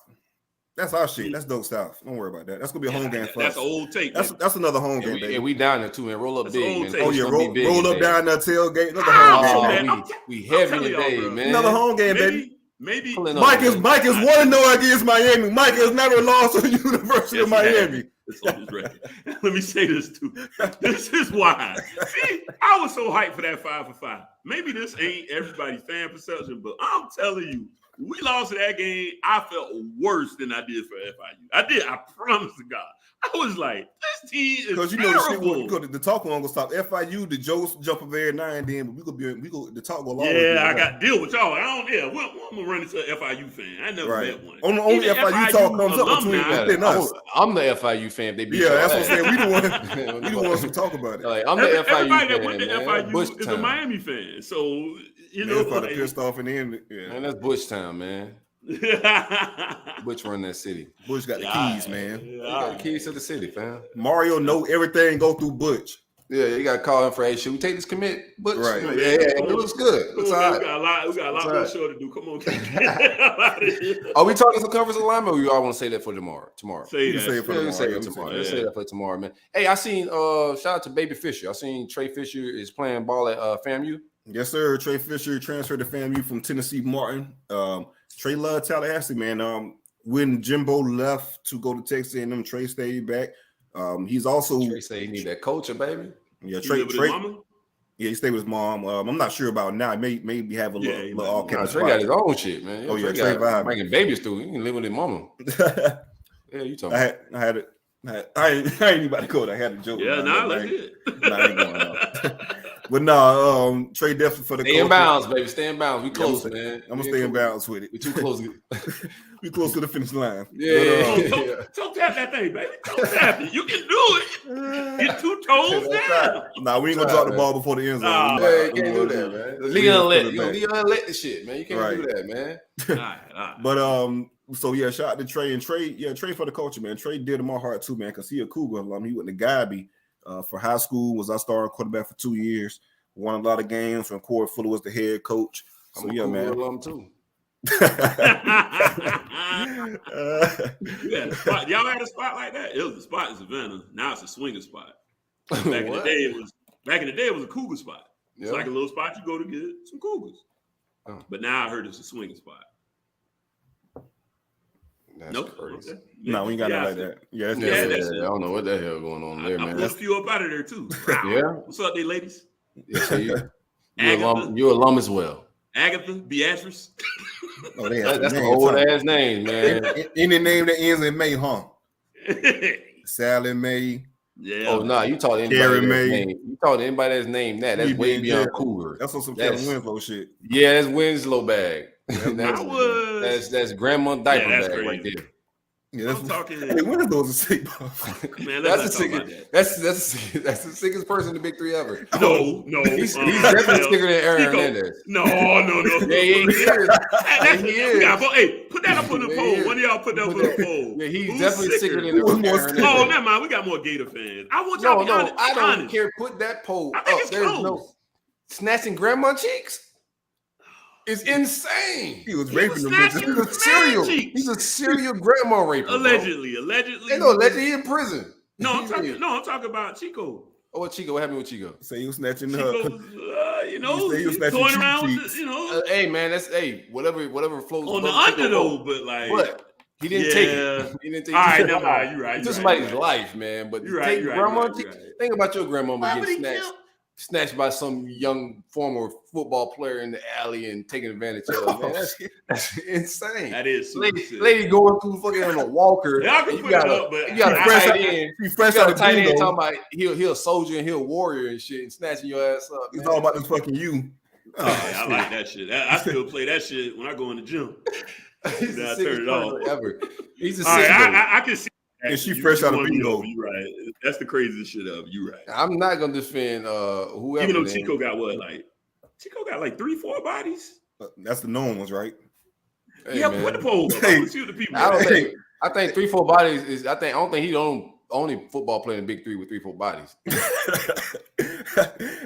That's our shit. That's dope South. Don't worry about that. That's gonna be a home game for us. That's an old take. That's another home game. And we down there too, man. Roll up that's big, man. Oh yeah, roll up down that tailgate. Another home game. We heavy today, man. Another home game, baby. Maybe Mike is 1-0 against Miami. Mike has never lost to the University of Miami. It's on his record. Let me say this too. This is why. See, I was so hyped for that 5 for 5. Maybe this ain't everybody's fan perception, but I'm telling you, we lost that game. I felt worse than I did for FIU. I did. I promise to God. I was like, this team is because you know the talk won't go stop. FIU, the Joes jump over there now and then, but we go the talk will always. Yeah, I got to deal with y'all. I don't. Yeah, I'm gonna run into an FIU fan. I never met one. Only FIU talk comes up between us. I'm the FIU fan. They beat that's what I'm saying. We the ones who talk about it. Like, I'm the FIU fan. Everybody that went to FIU is a Miami fan. So you know, probably pissed off in the end. Yeah, man, that's Bush town, man. Butch run that city. Butch got the keys, man. He got the keys to the city, fam. Mario know everything go through Butch. Yeah, you got to call him for, hey, should we take this commit? Butch? Right. Yeah, it looks good. Looks all right. We got a lot more show to do. Come on, are we talking some conference alignment, or you all want to say that for tomorrow? Say that for tomorrow. Let's say that for tomorrow, man. Hey, I seen shout out to Baby Fisher. I seen Trey Fisher is playing ball at FAMU. Yes, sir. Trey Fisher transferred to FAMU from Tennessee Martin. Trey loved Tallahassee, man. When Jimbo left to go to Texas A&M, Trey stayed back. He's also Trey said he need that culture, baby. Yeah, Trey. Yeah, he stayed with his mom. I'm not sure about now. Maybe have a little all campus. Trey got his own shit, man. Oh yeah, Trey vibe. Making babies through. He can live with his mama. Yeah, you talking? I had it. I ain't anybody code. I had a joke. Yeah, let's hit. I ain't going out. But no, Trey definitely for the stay in bounds, baby. Stay in bounds. We close, man. I'm gonna stay in bounds with it. We too close. We close to the finish line. Yeah. Don't tap that thing, baby. Don't tap it. You can do it. Get 2 toes down. Nah, we ain't gonna drop the ball before the end zone. You can't do that, man. Leon let the shit, man. You can't do that, man. All right. But so yeah, shout out to Trey and Trey. Yeah, Trey for the culture, man. Trey did in my heart too, man, because he a Cougar. He went to Gabby. For high school, was our starting quarterback for 2 years. Won a lot of games when Corey Fuller was the head coach. So I'm yeah, man. Too. Y'all had a spot like that. It was a spot in Savannah. Now it's a swinger spot. Back in the day, it was a Cougar spot. It's like a little spot you go to get some Cougars. But now I heard it's a swinging spot. That's Nope. crazy. Okay. No, we ain't got nothing like that. Yeah, that's I don't know what the hell going on there, man. I pulled a few up out of there too. Yeah. What's up, there, ladies? Yeah, so you're alum as well. Agatha, Beatrice. Oh, they have That's an old ass name, man. Any name that ends in May, huh? Sally May. Yeah. Oh, nah, you talk to anybody that's named. You talk to anybody that's named that. That's way beyond Cougar. That's on some Kevin Winslow shit. Yeah, that's Winslow bag. That's grandma diaper bag crazy. right there. Yeah, I'm talking. Hey, Winslows a sick Man, that's the sickest person in the Big Three ever. No. He's definitely sicker than Aaron Hernandez. No. Yeah, he is. Hey, put that up on the poll. One of y'all put that up on the poll. Yeah, he's definitely sicker than Aaron Hernandez. Oh, never mind. We got more Gator fans. I want y'all to be honest. I don't care. Put that poll I think up. it's There's close. no snatching grandma cheeks. It's insane. He was raping them bitches. He's a serial grandma raper. Allegedly. Ain't no allegedly. He in prison. I'm talking about Chico. Oh, what Chico? What happened with Chico? Say he was snatching her. Chico was, he was snatching toying around cheeks. with, Hey man, that's whatever floats on the under though, but like. But he didn't take it. He didn't take it. All right, never mind. You're right. It's just somebody's life, man. But you're take right. grandma. Think about your grandmama getting snatched by some young former football player in the alley and taking advantage of. Man, that's insane. That is lady going through fucking on a walker. Yeah, I can put it up, but you got a tight end. He's fresh out of tight end bingo. talking about he'll a soldier and he'll a warrior and shit and snatching your ass up. It's all about this fucking you. I like that shit. I still play that shit when I go in the gym. He's the turn it off. Ever. He's a all right, I can see. And she fresh out of bingo. You right. That's the craziest shit of you right. I'm not gonna defend whoever. Even though Chico got like 3-4 bodies. That's the known ones, right? Hey, yeah, man. put the poll. Hey, Let's see what the people. I think 3-4 bodies is. I don't think he's the only football player in the Big Three with 3-4 bodies.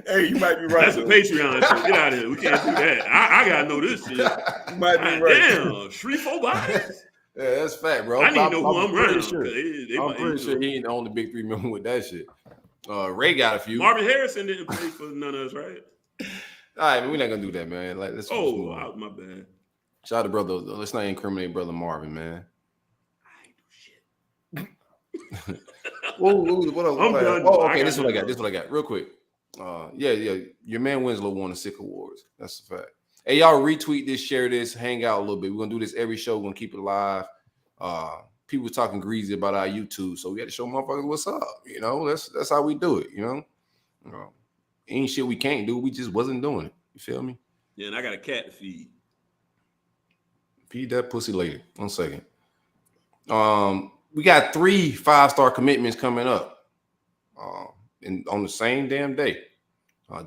Hey, you might be right. That's a Patreon show. Get out of here. We can't do that. I gotta know this shit. You might be right. Damn, 3-4 bodies. Yeah, that's fact, bro. I need to know who I'm running. Sure. I'm pretty sure he ain't the only Big Three member with that shit. Ray got a few. Marvin Harrison didn't play for none of us, right? All right, man, we're not gonna do that, man. Like, let's. My bad. Shout out to brother. Let's not incriminate brother Marvin, man. I ain't do shit. What else? I'm done. Oh, okay. This is what I got. Real quick. Yeah. Your man Winslow won the SICK Awards. That's a fact. Hey, y'all retweet this, share this, hang out a little bit. We're gonna do this every show. We're gonna keep it live. People talking greasy about our YouTube, so we got to show motherfuckers what's up. You know, that's how we do it. You know, ain't shit we can't do. We just wasn't doing it. You feel me? Yeah, and I got a cat to feed. Feed that pussy later. 1 second. We got 3 5-star commitments coming up, on the same damn day.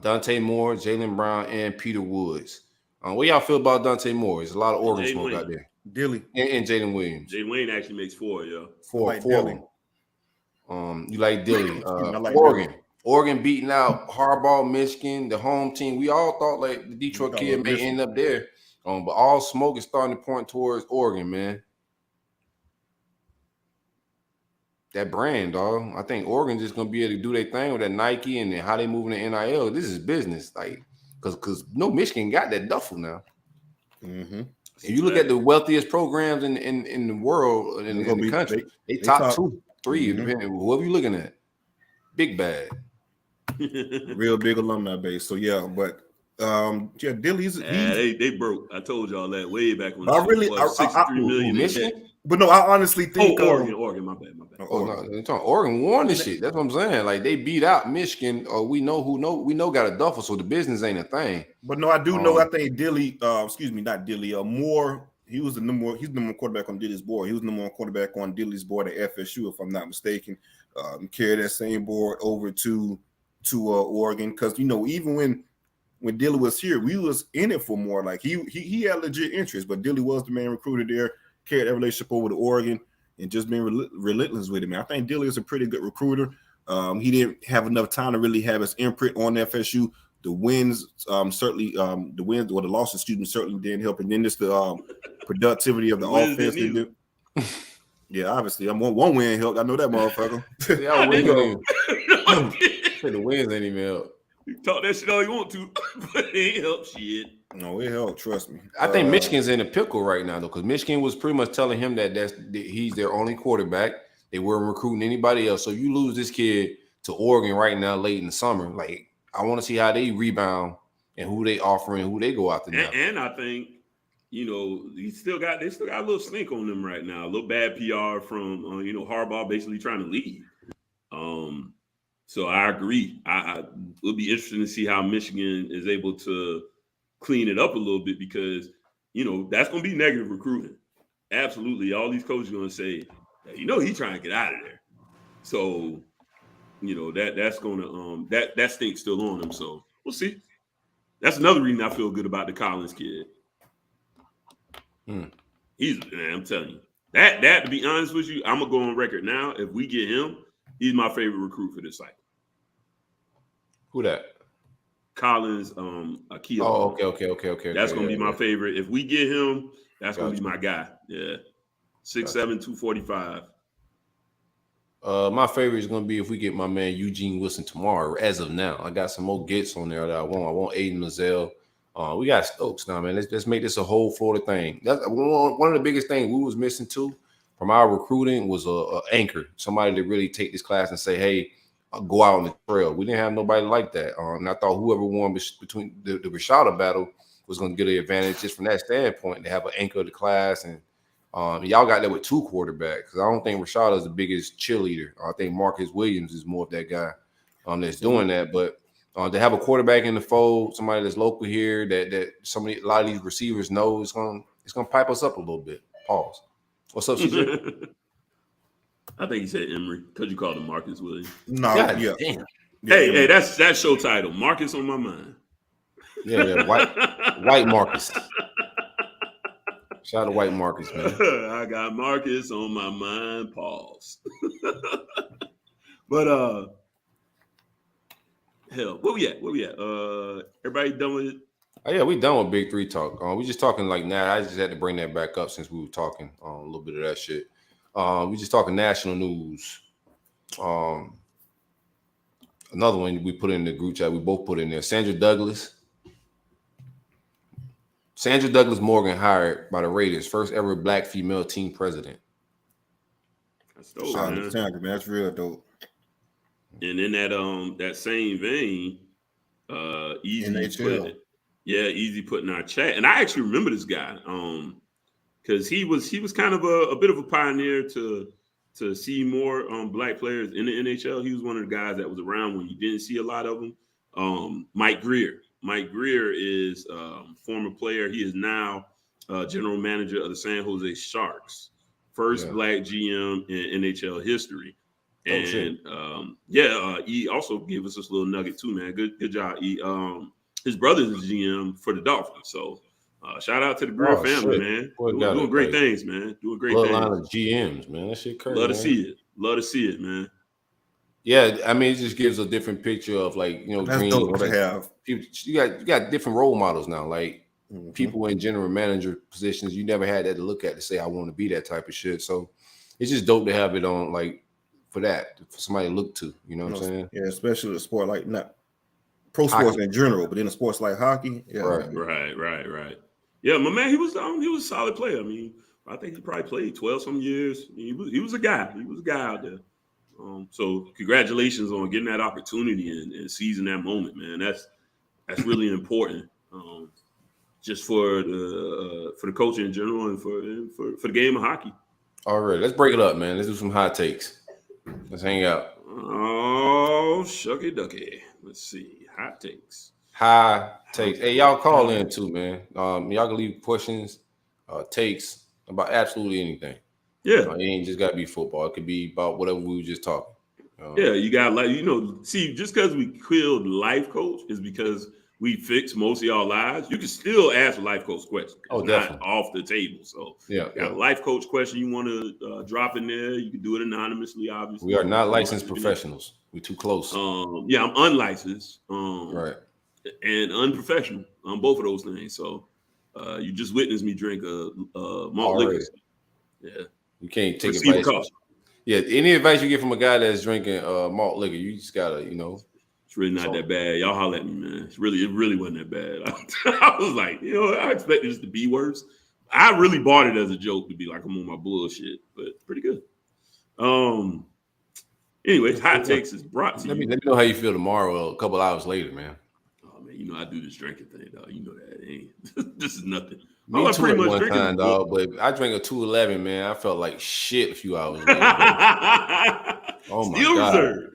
Dante Moore, Jalen Brown, and Peter Woods. What y'all feel about Dante Moore? There's a lot of Oregon smoke out there. Dilly and Jaden Williams. Jaden Wayne actually makes 4, yo. 4 like of them. You like Dilly? like Oregon. Oregon beating out Harbaugh, Michigan, the home team. We all thought like the Detroit kid may end up there. But all smoke is starting to point towards Oregon, man. That brand, dog. I think Oregon just gonna be able to do their thing with that Nike and then how they moving the NIL. This is business, like, because no Michigan got that duffel now. Mm-hmm. If you look at the wealthiest programs in the world, in the country, they top 2, 3, depending on whoever you're looking at. Big bad. Real big alumni base. So yeah, but Dilly's they broke. I told y'all that way back when. I really, 63 million. Michigan. But no, I honestly think Oregon. My bad. Oregon won this shit. That's what I'm saying. Like, they beat out Michigan, or we know got a duffel, so the business ain't a thing. But no, I do know. I think Dilly, not Dilly, Moore. He's the number 1 quarterback on Dilly's board. He was the number 1 quarterback on Dilly's board at FSU, if I'm not mistaken. Carried that same board over to Oregon, because even when Dilly was here, we was in it for more. Like he had legit interest, but Dilly was the main recruiter there. Carried that relationship over to Oregon and just been relentless with him. I think Dilly is a pretty good recruiter. He didn't have enough time to really have his imprint on FSU. The wins certainly, the wins or the losses, certainly didn't help. And then just the productivity of the offense. Yeah, obviously, one win helped. I know that motherfucker. The wins ain't even help. You talk that shit all you want to, but it ain't help shit. No, it helped. Trust me. I think Michigan's in a pickle right now though, because Michigan was pretty much telling him that he's their only quarterback. They weren't recruiting anybody else. So if you lose this kid to Oregon right now, late in the summer, like I want to see how they rebound and who they offering, who they go after now. And I think, they still got a little stink on them right now. A little bad PR from Harbaugh basically trying to leave. So I agree. I it'll be interesting to see how Michigan is able to clean it up a little bit because that's going to be negative recruiting. Absolutely, all these coaches are going to say, he's trying to get out of there. So that's going to that stink's still on him. So we'll see. That's another reason I feel good about the Collins kid. He's man, I'm telling you that to be honest with you, I'm gonna go on record now. If we get him, he's my favorite recruit for this cycle. Who that? Collins, Akil. Oh, okay. That's gonna be my favorite. If we get him, that's gonna be my guy. Yeah, 6'7", 245. My favorite is gonna be if we get my man Eugene Wilson tomorrow. As of now, I got some more gets on there that I want. I want Aiden Mazzell. We got Stokes now, man. Let's make this a whole Florida thing. That's one of the biggest things we was missing too from our recruiting was a anchor, somebody to really take this class and say, hey, I'll go out on the trail. We didn't have nobody like that. And I thought whoever won between the Rashada battle was going to get an advantage just from that standpoint to have an anchor of the class. And y'all got that with two quarterbacks. I don't think Rashada is the biggest cheerleader. I think Marcus Williams is more of that guy that's doing that. But to have a quarterback in the fold, somebody that's local here, that a lot of these receivers know it's gonna pipe us up a little bit. Pause. What's up, CJ? I think he said Emory because you called him Marcus Williams. No, God, yeah. Damn. Hey, that's show title. Marcus on my mind. Yeah, white Marcus. Shout out to white Marcus, man. I got Marcus on my mind. Pause. But hell, where we at? Everybody done with it? Oh, yeah, we done with Big Three talk. We just talking like now. I just had to bring that back up since we were talking a little bit of that shit. We just talking national news. Another one we put in the group chat. We both put in there. Sandra Douglas Morgan hired by the Raiders, first ever Black female team president. That's dope, man. That's real dope. And in that same vein, Easy put in our chat, and I actually remember this guy, because he was kind of a bit of a pioneer to see more Black players in the NHL. He was one of the guys that was around when you didn't see a lot of them. Mike Greer. Mike Greer is a former player. He is now general manager of the San Jose Sharks, first Black GM in NHL history. And he also gave us this little nugget too, man. Good job. His brother's a GM for the Dolphins. So shout out to the Greer family, man. Doing great things, man. Doing great things. Bloodline of GMs, man. That shit crazy. Love to see it, man. Yeah, I mean, it just gives a different picture of like, that's Green. dope to have. You got different role models now, like people in general manager positions. You never had that to look at to say I want to be that type of shit. So it's just dope to have it on like for somebody to look to. You know what I'm saying? Yeah, especially the sport like not pro sports in general, but in the sports like hockey. Yeah, right. Yeah, my man, he was a solid player. I mean, I think he probably played 12 some years. He was a guy. He was a guy out there. So congratulations on getting that opportunity and seizing that moment, man. That's really important. Just for the coach in general and for the game of hockey. All right, let's break it up, man. Let's do some hot takes. Let's hang out. Oh, shucky ducky. Let's see. Hot takes. Hey, y'all call in too, man. Y'all can leave questions, takes about absolutely anything. Yeah. It ain't just got to be football. It could be about whatever we were just talking. You got see, just because we killed life coach is because we fixed most of y'all lives. You can still ask a life coach question. It's not off the table. So got a life coach question you want to drop in there. You can do it anonymously, obviously. We are not licensed professionals. We're too close. I'm unlicensed. Right. And unprofessional on both of those things. So you just witnessed me drink a malt liquor. Yeah. You can't take advice. Yeah, any advice you get from a guy that's drinking malt liquor, you just gotta, It's really not that bad. Y'all holler at me, man. It really wasn't that bad. I was like, I expected this to be worse. I really bought it as a joke to be like, I'm on my bullshit, but pretty good. Anyways, Hot Takes is brought to you. Let me know how you feel tomorrow, a couple hours later, man. Oh man, I do this drinking thing, dog. You know that ain't. This is nothing. Me too at one time, dog. But I drank a 211, man. I felt like shit a few hours later. Oh my god. Reserved.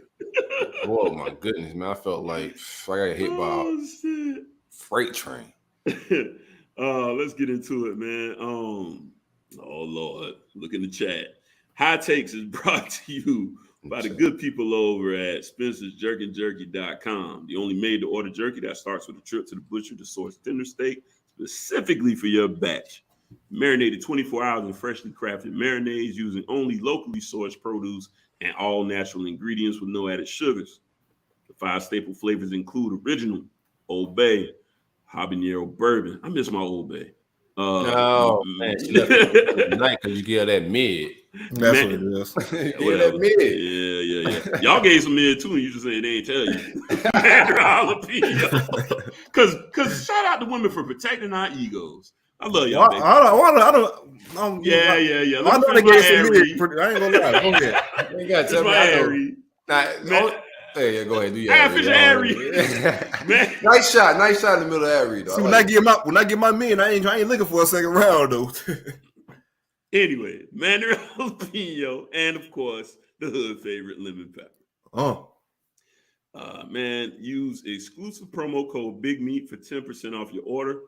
Oh my goodness, man. I felt like I got hit by a freight train. Let's get into it, man. Oh Lord. Look in the chat. Hot Takes is brought to you by the good people over at SpencersJerkyJerky.com. The only made-to-order jerky that starts with a trip to the butcher to source tender steak specifically for your batch. Marinated 24 hours in freshly crafted marinades using only locally sourced produce and all natural ingredients with no added sugars. The 5 staple flavors include original, Old Bay, habanero bourbon. I miss my Old Bay. Man, she left it tonight because you get that mid. That's what it is. That mid. Yeah. Y'all gave some mid too, and you just saying they ain't tell you. Jalapeno. Because shout out to women for protecting our egos. I love y'all. I know they gave some mid. I ain't gonna lie. Go ahead. You gotta tell me. Hey, go ahead. Do your Harry. Man. Nice shot in the middle of Harry. See, when I get my mid, I ain't looking for a second round though. Anyway, Mandarin jalapeno, and of course, the hood favorite lemon pepper. Man, use exclusive promo code Big Meat for 10% off your order.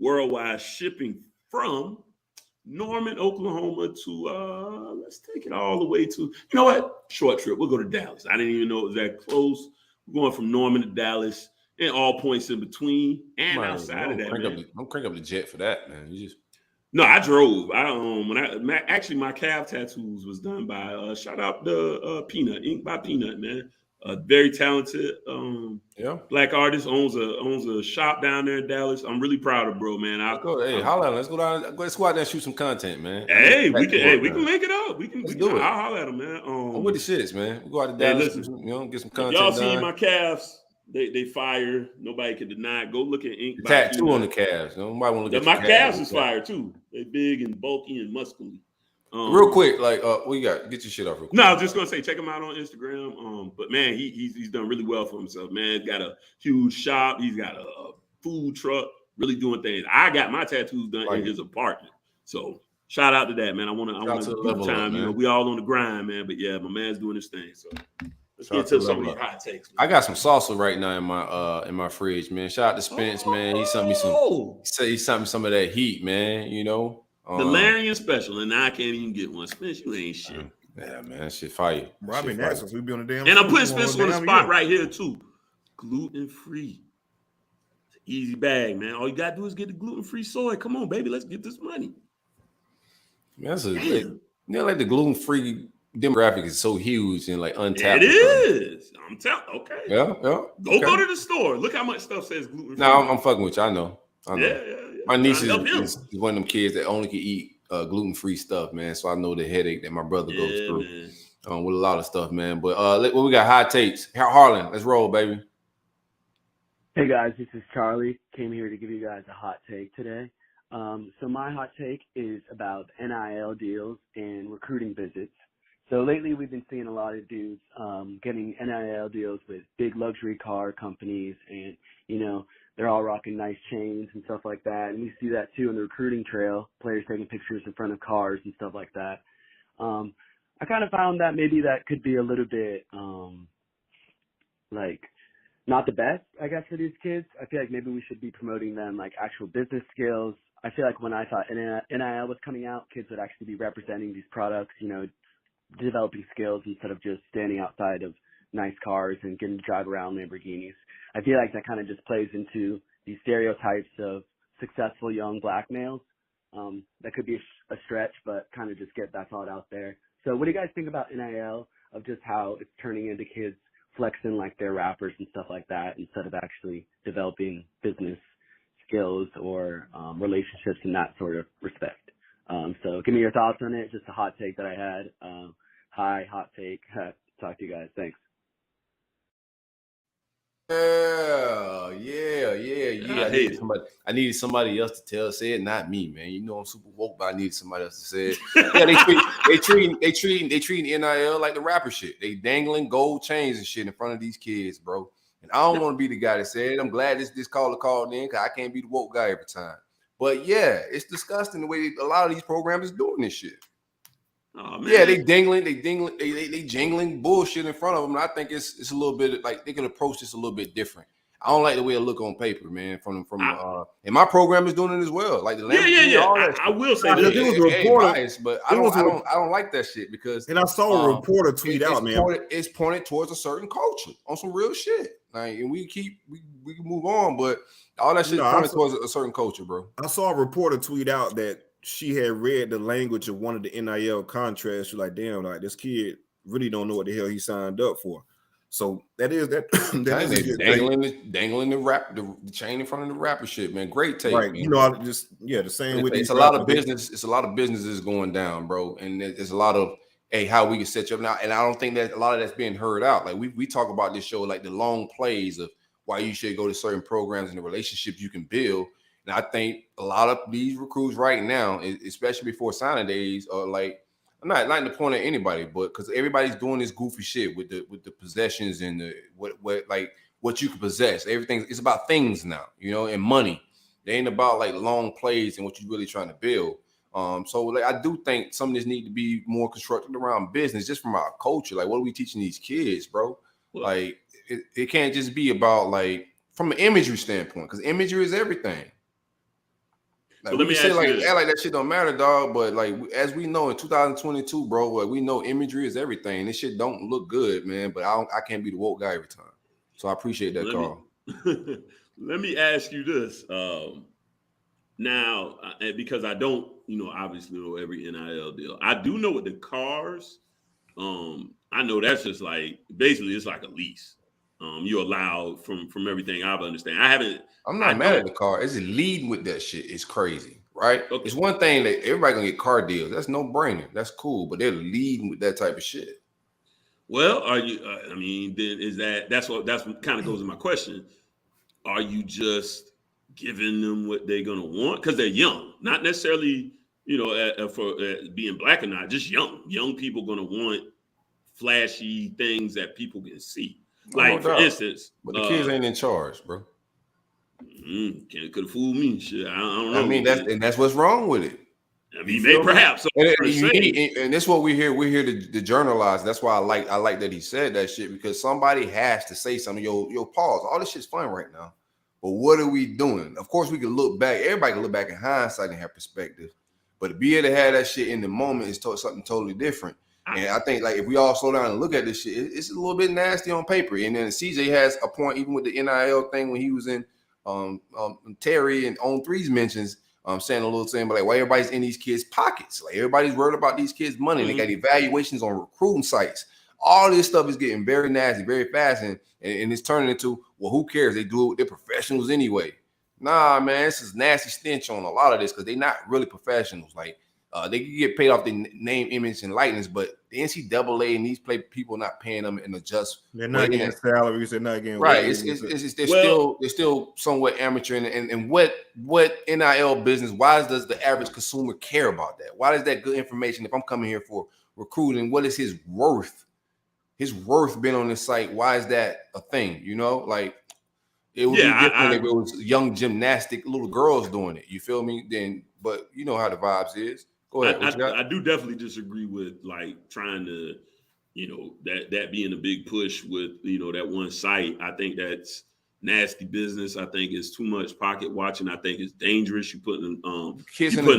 Worldwide shipping from Norman, Oklahoma to let's take it all the way to, you know what? Short trip. We'll go to Dallas. I didn't even know it was that close. We're going from Norman to Dallas and all points in between and outside of that. Don't crank up the jet for that, man. You just No, I drove. Actually my calf tattoos was done by shout out the Peanut, Ink by Peanut, man. A very talented black artist owns a shop down there in Dallas. I'm really proud of bro, man. Let's go out there and shoot some content, man. Hey, we can make it up. We can do it. I'll holler at him, man. I'm with the shits, man. We go out to Dallas, get some content. Y'all seen my calves? They fire. Nobody can deny it. Go look at Ink. The tattoo on the calves. Nobody want to look at my calves is fire too. They big and bulky and muscly. Real quick, what you got? Get your shit off real quick. No, I was just gonna say, check him out on Instagram. But man, he's done really well for himself. Man, he's got a huge shop. He's got a food truck. Really doing things. I got my tattoos done in his apartment. So shout out to that, man. I want to good time. You know, we all on the grind, man. But yeah, my man's doing his thing. So let's get to some of these hot takes. Man. I got some salsa right now in my fridge, man. Shout out to Spence, man. He sent me some of that heat, man. You know. The Larian special, and now I can't even get one. Spence, you ain't shit. Yeah, man, that shit fire. Bro, I've been asking, so we be on the damn. And I'm putting Spence on the spot right here too. Gluten free, easy bag, man. All you gotta do is get the gluten free soy. Come on, baby, let's get this money. Man, like the gluten free demographic is so huge and like untapped. It is. I'm telling. Okay. Yeah. Go to the store. Look how much stuff says gluten free. No, I'm fucking with you. I know. Yeah. My niece is one of them kids that only can eat gluten-free stuff, man. So I know the headache that my brother goes through with a lot of stuff, man. But we got hot takes. Harlan, let's roll, baby. Hey, guys. This is Charlie. Came here to give you guys a hot take today. So my hot take is about NIL deals and recruiting visits. So lately we've been seeing a lot of dudes getting NIL deals with big luxury car companies and, they're all rocking nice chains and stuff like that. And we see that too on the recruiting trail, players taking pictures in front of cars and stuff like that. I kind of found that maybe that could be a little bit not the best, I guess, for these kids. I feel like maybe we should be promoting them like actual business skills. I feel like when I thought NIL was coming out, kids would actually be representing these products, developing skills instead of just standing outside of nice cars and getting to drive around Lamborghinis. I feel like that kind of just plays into these stereotypes of successful young black males. That could be a stretch, but kind of just get that thought out there. So what do you guys think about NIL, of just how it's turning into kids flexing like they're rappers and stuff like that instead of actually developing business skills or relationships in that sort of respect? So give me your thoughts on it. Just a hot take that I had. Hot take. Talk to you guys. Thanks. I needed somebody else to say it, not me, man. You know I'm super woke, but I needed somebody else to say it. Yeah, they treat NIL like the rapper shit. They dangling gold chains and shit in front of these kids, bro. And I don't want to be the guy that said it. I'm glad this caller called in because I can't be the woke guy every time. But yeah, it's disgusting the way a lot of these programs is doing this shit. Oh, yeah, they jingling bullshit in front of them. And I think it's a little bit like they can approach this a little bit different. I don't like the way it look on paper, man. And my program is doing it as well. Like the all that I will say that. It was a reporter, biased, but I don't like that shit because. And I saw a reporter tweet out, man. It's pointed towards a certain culture on some real shit. Like, and we can move on, but all that shit pointed towards a certain culture, bro. I saw a reporter tweet out that she had read the language of one of the NIL contracts. She's like, damn, like this kid really don't know what the hell he signed up for. So that is dangling the chain in front of the rapper shit, man. Great take, right? Man. You know, the same way. It's a lot of business. It's a lot of businesses going down, bro, and there's a lot of how we can set you up now. And I don't think that a lot of that's being heard out. Like we talk about this show, like the long plays of why you should go to certain programs and the relationships you can build. And I think a lot of these recruits right now, especially before signing days, are like. I'm not to point at anybody, but because everybody's doing this goofy shit with the possessions and the what you can possess. Everything it's about things now, you know, and money. They ain't about like long plays and what you're really trying to build. So like I do think some of this need to be more constructed around business, just from our culture. Like, what are we teaching these kids, bro? Well, like it can't just be about like from an imagery standpoint, because imagery is everything. Like, let me say like that shit don't matter, dog. But like as we know in 2022, bro, like we know imagery is everything. This shit don't look good, man. But I can't be the woke guy every time. So I appreciate that call. Let me ask you this. Now, because I don't, obviously know every NIL deal. I do know with the cars. I know that's just like basically it's like a lease. You're allowed from everything I've understand. I'm not mad at the car. It's leading with that shit. It's crazy, right? Okay. It's one thing that everybody gonna get car deals. That's no brainer. That's cool, but they're leading with that type of shit. Well, are you? Then that's what kind of goes to my question. Are you just giving them what they're gonna want because they're young, not necessarily for being black or not, just young. Young people gonna want flashy things that people can see. Like for instance, but the kids ain't in charge, bro. Could have fooled me. Shit, I don't know. I mean, that's what's wrong with it. I mean, maybe perhaps. And that's what we're here. We're here to journalize. That's why I like that he said that shit, because somebody has to say something. Yo, pause. All this shit's fun right now, but what are we doing? Of course, we can look back. Everybody can look back in hindsight and have perspective, but to be able to have that shit in the moment is something totally different. And I think like if we all slow down and look at this shit, it's a little bit nasty on paper. And then CJ has a point, even with the NIL thing when he was in Terry and On Three's mentions, saying a little thing, but like why everybody's in these kids' pockets? Like everybody's worried about these kids' money. Mm-hmm. They got evaluations on recruiting sites. All this stuff is getting very nasty, very fast, and it's turning into, well, who cares? They do it with their professionals anyway. Nah, man, this is nasty stench on a lot of this because they're not really professionals. Like they can get paid off their name, image, and likeness, but the NCAA and these people not paying them and adjust. They're not getting salaries. They're not getting right. They're still somewhat amateur. And what NIL business? Why does the average consumer care about that? Why is that good information? If I'm coming here for recruiting, what is his worth? His worth being on this site. Why is that a thing? Like it would be different if it was young gymnastic little girls doing it. You feel me? Then, but you know how the vibes is. Go ahead. I do definitely disagree with like trying to, that being a big push with, that one site. I think that's nasty business. I think it's too much pocket watching. I think it's dangerous. You're putting a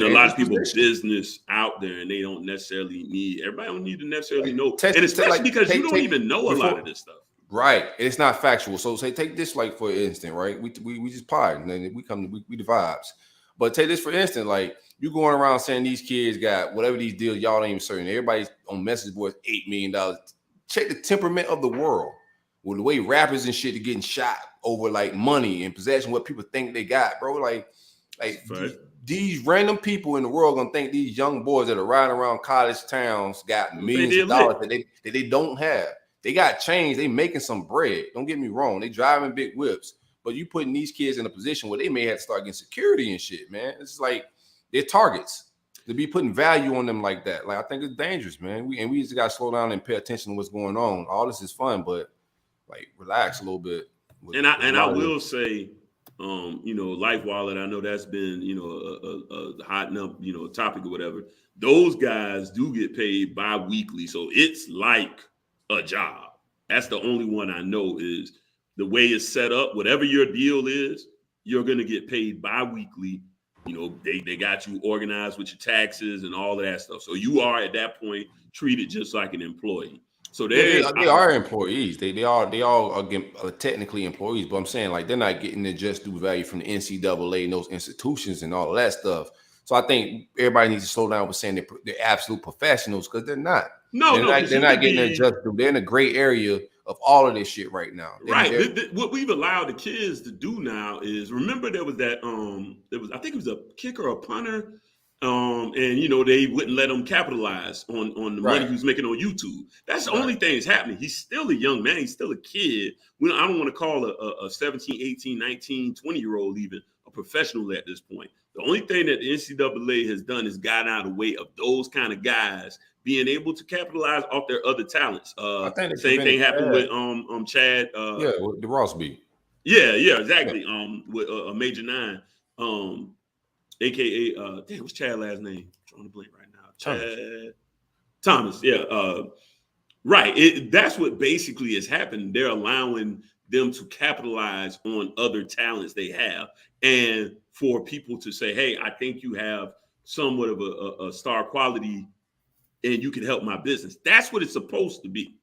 lot of people's business out there, and they don't necessarily need. Everybody don't need to necessarily know, and especially because you don't even know a lot of this stuff. Right, it's not factual. So say take this like for instance, right? We just pod, and then we the vibes. But take this for instance, like you going around saying these kids got whatever these deals, y'all ain't even certain. Everybody's on message boards, $8 million. Check the temperament of the world. With the way rappers and shit are getting shot over like money and possession, what people think they got, bro. Like these random people in the world gonna think these young boys that are riding around college towns got millions of dollars that they don't have. They got chains. They making some bread. Don't get me wrong. They driving big whips. But you putting these kids in a position where they may have to start getting security and shit, man. It's like they're targets. To be putting value on them like that, like I think it's dangerous, man. We just gotta slow down and pay attention to what's going on. All this is fun, but like relax a little bit. I will say, Life Wallet. I know that's been a hot enough topic or whatever. Those guys do get paid bi-weekly, so it's like a job. That's the only one I know is the way it's set up. Whatever your deal is, you're gonna get paid bi-weekly. They got you organized with your taxes and all of that stuff. So you are at that point treated just like an employee. So they are employees. They all are technically employees, but I'm saying like they're not getting the just due value from the NCAA and those institutions and all of that stuff. So I think everybody needs to slow down with saying they're absolute professionals because they're not. They're not getting their just due. They're in a gray area of all of this shit right now. What we've allowed the kids to do now is remember there was that I think it was a kicker or a punter, and they wouldn't let him capitalize on the money he was making on YouTube. That's the only thing that's happening. He's still a young man. He's still a kid. I don't want to call a 17, 18, 19, 20-year-old even a professional at this point. The only thing that the NCAA has done is gotten out of the way of those kind of guys being able to capitalize off their other talents. I think the same thing happened with Chad. With the Ross beat. Yeah, exactly. With Major 9, aka what's Chad's last name? I'm trying to blink right now. Chad Thomas. Yeah. Right. That's what basically has happened. They're allowing them to capitalize on other talents they have, and for people to say, "Hey, I think you have somewhat of a star quality." And you can help my business. That's what it's supposed to be.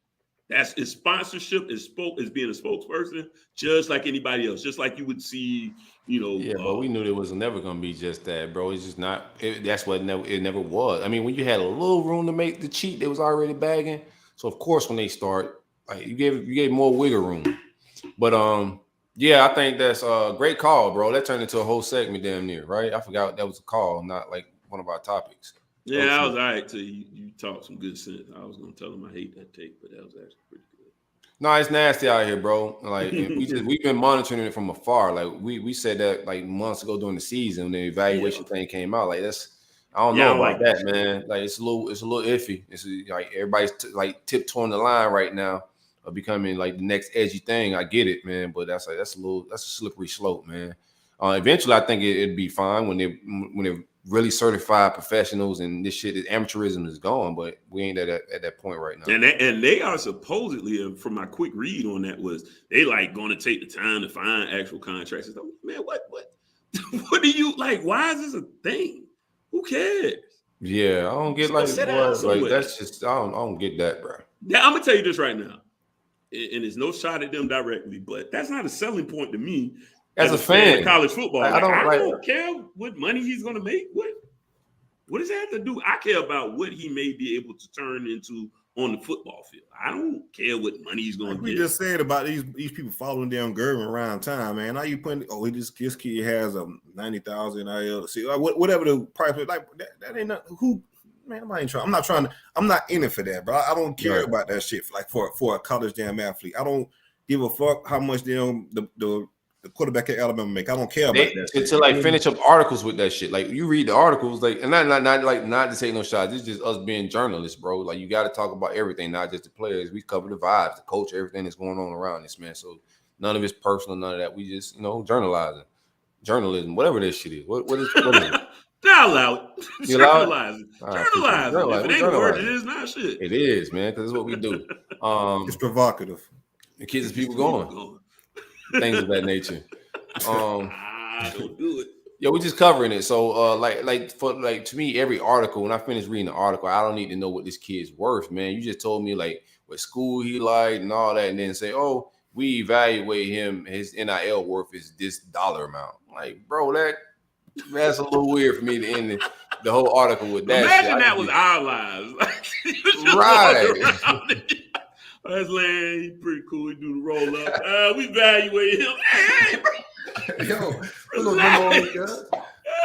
That's its sponsorship is being a spokesperson, just like anybody else. Just like you would see, but we knew it was never going to be just that, bro. It's just not. That's what it never was. I mean, when you had a little room to make the cheat, they was already bagging. So of course, when they start, like, you gave more wiggle room. But I think that's a great call, bro. That turned into a whole segment, damn near, right? I forgot that was a call, not like one of our topics. Yeah, I was all right till you talked some good sense. I was gonna tell him I hate that tape, but that was actually pretty good. No, it's nasty out here, bro. Like we've been monitoring it from afar. Like we said that like months ago during the season when the evaluation thing came out. Like I don't know about that, man. Like it's a little iffy. It's like everybody's tiptoeing the line right now of becoming like the next edgy thing. I get it, man, but that's a slippery slope, man. Eventually, I think it'd be fine when they're really certified professionals and this shit, amateurism is gone, but we ain't at that point right now. And they are supposedly, from my quick read on that, was they like going to take the time to find actual contracts. So, man, what do you like? Why is this a thing? Who cares? Yeah, I don't get like that's just I don't get that, bro. Yeah, I'm gonna tell you this right now, and it's no shot at them directly, but that's not a selling point to me. As a fan of college football, I don't care what money he's going to make. What does that have to do? I care about what he may be able to turn into on the football field. I don't care what money he's going to get. We just said about these people following down Gervin around town, man. Now you putting this kid has a 90,000 IL. See, whatever the price, like that ain't not who. Man, I'm not in it for that, bro. I don't care about that shit. Like for a college damn athlete, I don't give a fuck how much the quarterback at Alabama make. I don't care about that. To like finish up articles with that shit. Like you read the articles, like, and not to take no shots. It's just us being journalists, bro. Like you got to talk about everything, not just the players. We cover the vibes, the coach, everything that's going on around this, man. So none of it's personal, none of that. We just journalism, whatever this shit is. What is it? Not allowed. Journalizing. Journalizing. If it ain't a word, it is not shit. It is, man, because it's what we do. It's provocative. It keeps people going. Things of that nature. Don't do it. Yeah, we're just covering it. So to me, every article, when I finish reading the article, I don't need to know what this kid's worth, man. You just told me like what school he liked and all that, and then say, oh, we evaluate him, his NIL worth is this dollar amount. Like, bro, that's a little weird for me to end the whole article with that. Imagine shit. that was our lives. Right. That's lame. He's pretty cool. He do the roll up. We evaluate him. Hey, bro. Yo, relax.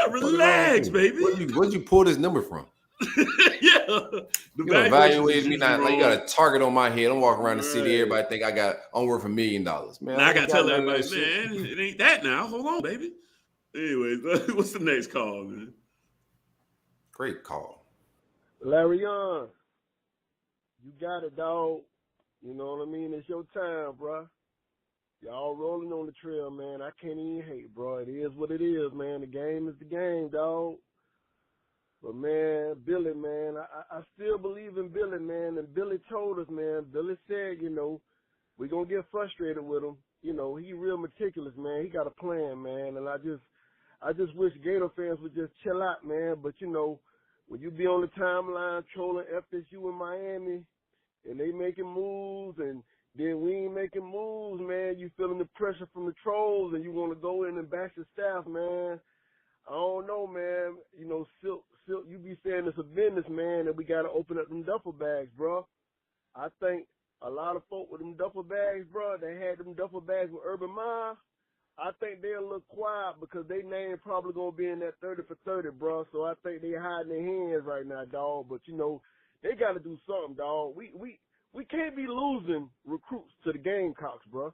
Relax, baby. Where'd you pull this number from? Yeah. You evaluate me now. Wrong. Like you got a target on my head. I'm walking around the city. Everybody think I'm worth $1 million. Man, now I gotta tell everybody, man, it ain't that now. Hold on, baby. Anyways, what's the next call, man? Great call. Larry Young, you got it, dog. You know what I mean? It's your time, bro. Y'all rolling on the trail, man. I can't even hate, bro. It is what it is, man. The game is the game, dog. But, man, Billy, man, I still believe in Billy, man. And Billy told us, man, Billy said, you know, we're going to get frustrated with him. You know, he real meticulous, man. He got a plan, man. And I just wish Gator fans would just chill out, man. But, you know, when you be on the timeline trolling FSU in Miami and they making moves and then we ain't making moves, man, you feeling the pressure from the trolls and you want to go in and bash the staff, man. I don't know, man. You know, Silk, you be saying it's a business, man, and we got to open up them duffel bags, bro. I think a lot of folk with them duffel bags, bro, they had them duffel bags with Urban Meyer. I think they'll look quiet because they name probably going to be in that 30 for 30, bro. So I think they hiding their hands right now, dog. But, you know, they got to do something, dog. We can't be losing recruits to the Gamecocks, bro.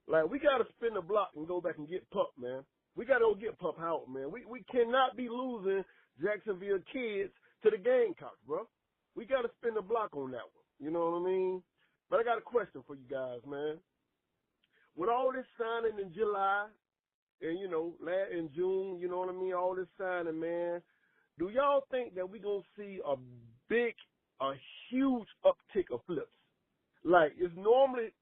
Like, we got to spin the block and go back and get Pup, man. We got to go get Pup out, man. We cannot be losing Jacksonville kids to the Gamecocks, bro. We got to spin the block on that one. You know what I mean? But I got a question for you guys, man. With all this signing in July and, you know, in June, you know what I mean, all this signing, man, do y'all think that we're going to see a huge uptick of flips? Like, it's normally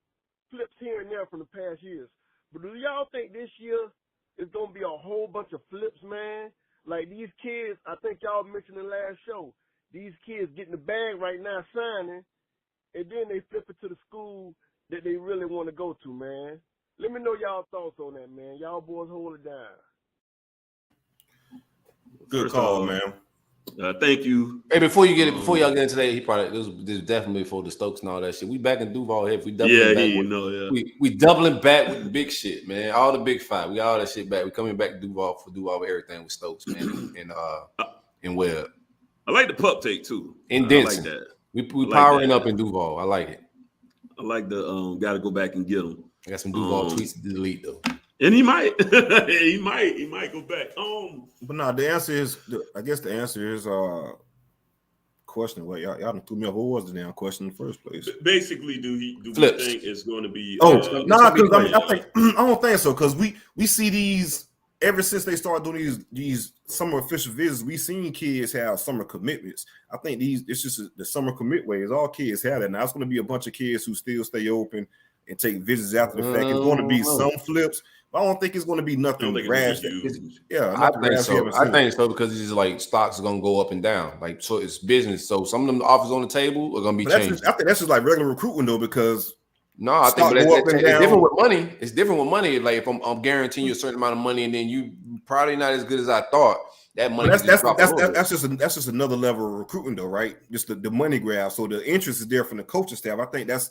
flips here and there from the past years. But do y'all think this year it's going to be a whole bunch of flips, man? Like, these kids, I think y'all mentioned in the last show, these kids getting the bag right now signing, and then they flip it to the school that they really want to go to, man. Let me know y'all thoughts on that, man. Y'all boys hold it down. Good First call, all, man. Thank you. Hey, before y'all get into that, he probably this is definitely before the Stokes and all that shit. We back in Duval here. We doubling back with the big shit, man. All the big five. We got all that shit back. We coming back to Duval for Duval with everything with Stokes, man, and Webb. I like the Pup take too. And Denson. I like that. We powering up in Duval. I like it. I like the got to go back and get him. I got some Duval tweets to delete though. And he might, he might go back. But no, the answer is, I guess the answer is question. Well, y'all threw me off. What was the damn question in the first place? Basically, do we think it's going to be? Because I don't think so. Because we see these ever since they started doing these summer official visits. We seen kids have summer commitments. I think it's just the summer commit way. Is all kids have that. Now it's going to be a bunch of kids who still stay open and take visits after the fact. It's going to be some flips. I don't think it's going to be nothing rash. I think so because it's just like stocks are going to go up and down. Like, so it's business. So some of them offers on the table are going to be changed. I think that's just like regular recruiting though, because I think it's different with money. It's different with money. Like if I'm guaranteeing you a certain amount of money and then you probably not as good as I thought, that money that's just another level of recruiting though, right? Just the money grab. So the interest is there from the coaching staff. I think that's